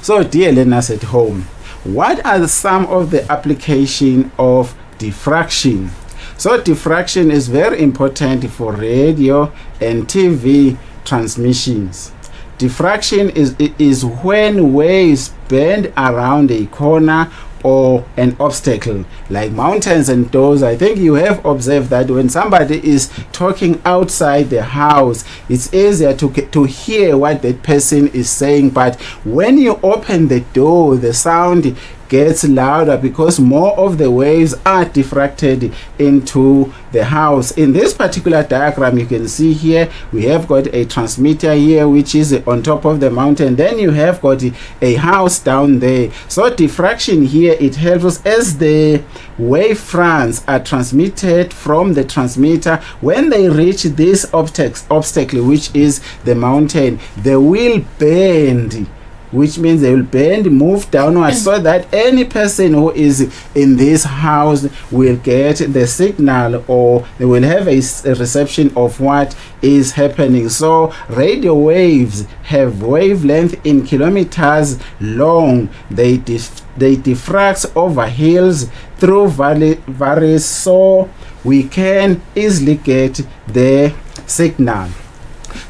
So dear learners at home, what are some of the application of diffraction? So diffraction is very important for radio and TV transmissions. Diffraction is when waves bend around a corner or an obstacle, like mountains and doors. I think you have observed that when somebody is talking outside the house, it's easier to hear what that person is saying, but when you open the door, the sound gets louder because more of the waves are diffracted into the house. In this particular diagram, you can see here we have got a transmitter here which is on top of the mountain, then you have got a house down there. So diffraction here, it helps us as the wave fronts are transmitted from the transmitter. When they reach this obstacle which is the mountain, they will bend, which means they will bend, move downwards, so that any person who is in this house will get the signal, or they will have a reception of what is happening. So radio waves have wavelength in kilometers long. They diffract over hills, through valleys, so we can easily get the signal.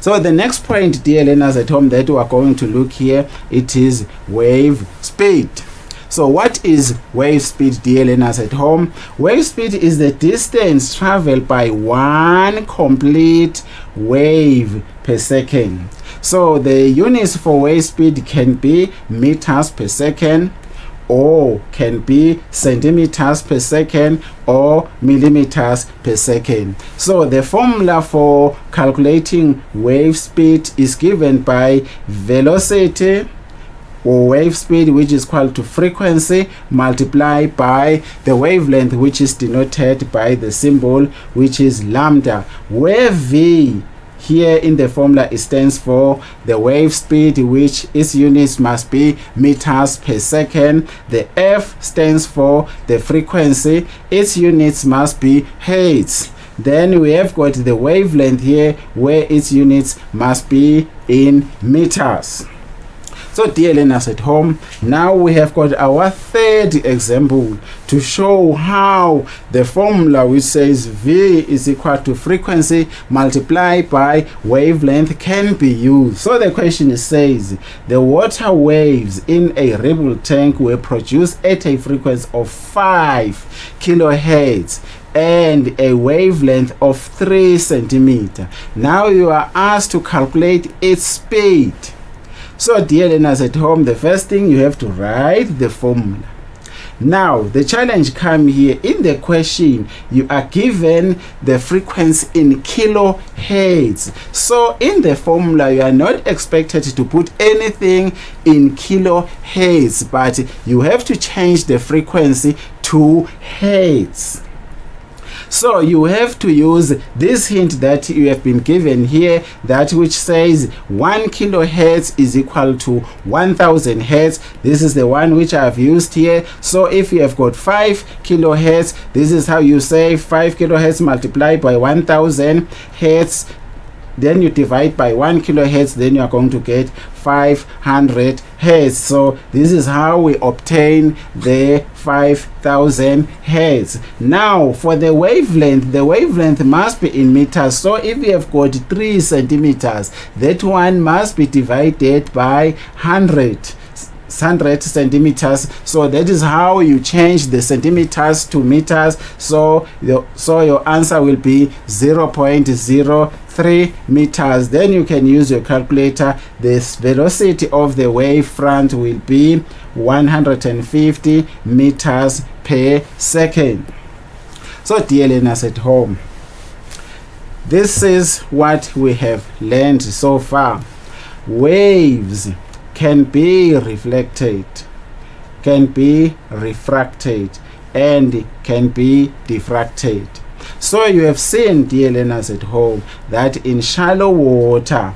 So the next point, dear learners at home, that we are going to look here, it is wave speed. So what is wave speed, dear learners at home? Wave speed is the distance traveled by one complete wave per second. So the units for wave speed can be meters per second, or can be centimeters per second, or millimeters per second. So the formula for calculating wave speed is given by velocity or wave speed, which is equal to frequency multiplied by the wavelength, which is denoted by the symbol which is lambda, where V here in the formula it stands for the wave speed, which its units must be meters per second. The F stands for the frequency, its units must be hertz. Then we have got the wavelength here, where its units must be in meters. So dear learners at home, now we have got our third example to show how the formula which says V is equal to frequency multiplied by wavelength can be used. So the question says the water waves in a ripple tank were produced at a frequency of 5 kilohertz and a wavelength of 3 centimeters. Now you are asked to calculate its speed. So dear learners at home, the first thing you have to write the formula. Now the challenge comes here. In the question you are given the frequency in kilohertz. So in the formula you are not expected to put anything in kilohertz, but you have to change the frequency to hertz. So you have to use this hint that you have been given here, that which says 1 kilohertz is equal to 1000 hertz. This is the one which I have used here. So if you have got 5 kilohertz, this is how you say 5 kilohertz multiplied by 1000 hertz. Then you divide by 1 kilohertz, then you are going to get 500 hertz. So this is how we obtain the 5000 hertz. Now for the wavelength must be in meters. So if you have got 3 centimeters, that one must be divided by 100 centimeters. So that is how you change the centimeters to meters. So your answer will be 0.03 meters. Then you can use your calculator. The velocity of the wave front will be 150 meters per second. So dear learners at home, This is what we have learned so far. Waves can be reflected, can be refracted, and can be diffracted. So you have seen, dear learners at home, that in shallow water,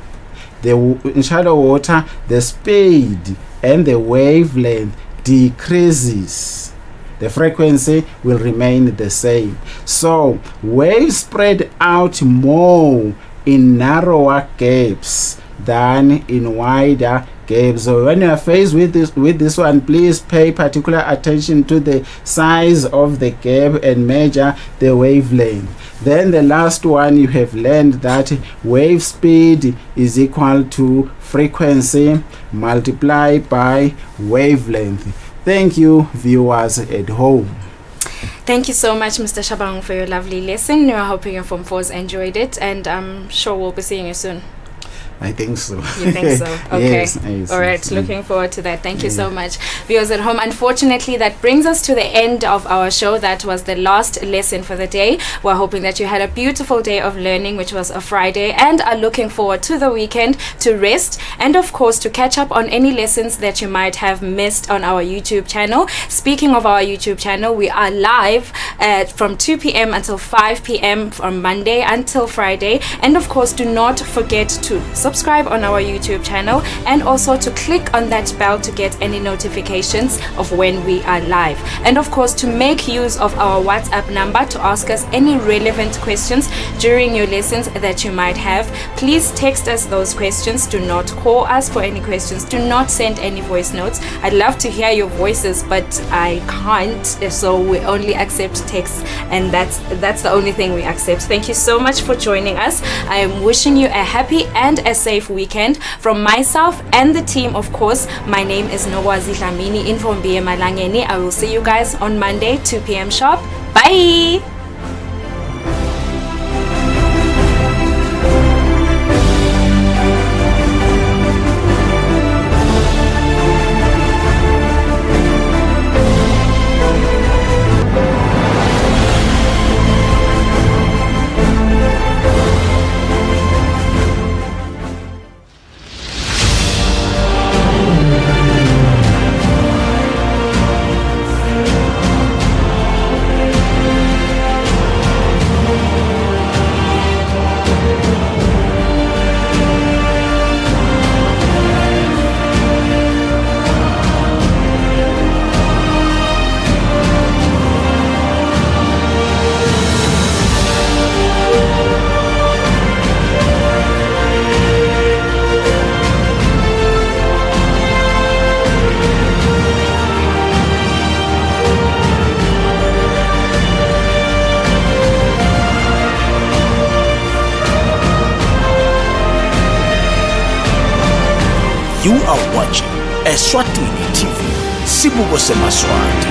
the speed and the wavelength decreases. The frequency will remain the same. So waves spread out more in narrower gaps than in wider gaps. So when you are faced with this one, please pay particular attention to the size of the gap and measure the wavelength. Then the last one, you have learned that wave speed is equal to frequency multiplied by wavelength. Thank you, viewers at home. Thank you so much, Mr. Shabang, for your lovely lesson. We're hoping your Form 4s enjoyed it, and I'm sure we'll be seeing you soon. I think so. You think so? Okay. Yes, all right. yes. Looking forward to that. Thank you so much. Viewers at home, unfortunately, that brings us to the end of our show. That was the last lesson for the day. We're hoping that you had a beautiful day of learning, which was a Friday, and are looking forward to the weekend to rest and, of course, to catch up on any lessons that you might have missed on our YouTube channel. Speaking of our YouTube channel, we are live from 2 p.m. until 5 p.m. from Monday until Friday. And, of course, do not forget to subscribe on our YouTube channel and also to click on that bell to get any notifications of when we are live. And of course, to make use of our WhatsApp number to ask us any relevant questions during your lessons that you might have. Please text us those questions. Do not call us for any questions. Do not send any voice notes. I'd love to hear your voices, but I can't, so we only accept texts, and that's the only thing we accept. Thank you so much for joining us. I am wishing you a happy and a safe weekend from myself and the team. Of course, my name is Nogwazi Dlamini in from BM Malangeni. I will see you guys on Monday 2 p.m. sharp. Bye. You are watching Eswatini TV. Sibuko Semaswati.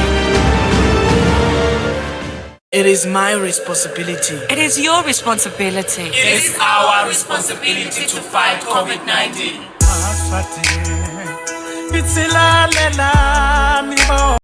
It is my responsibility. It is your responsibility. It is our responsibility to fight COVID-19.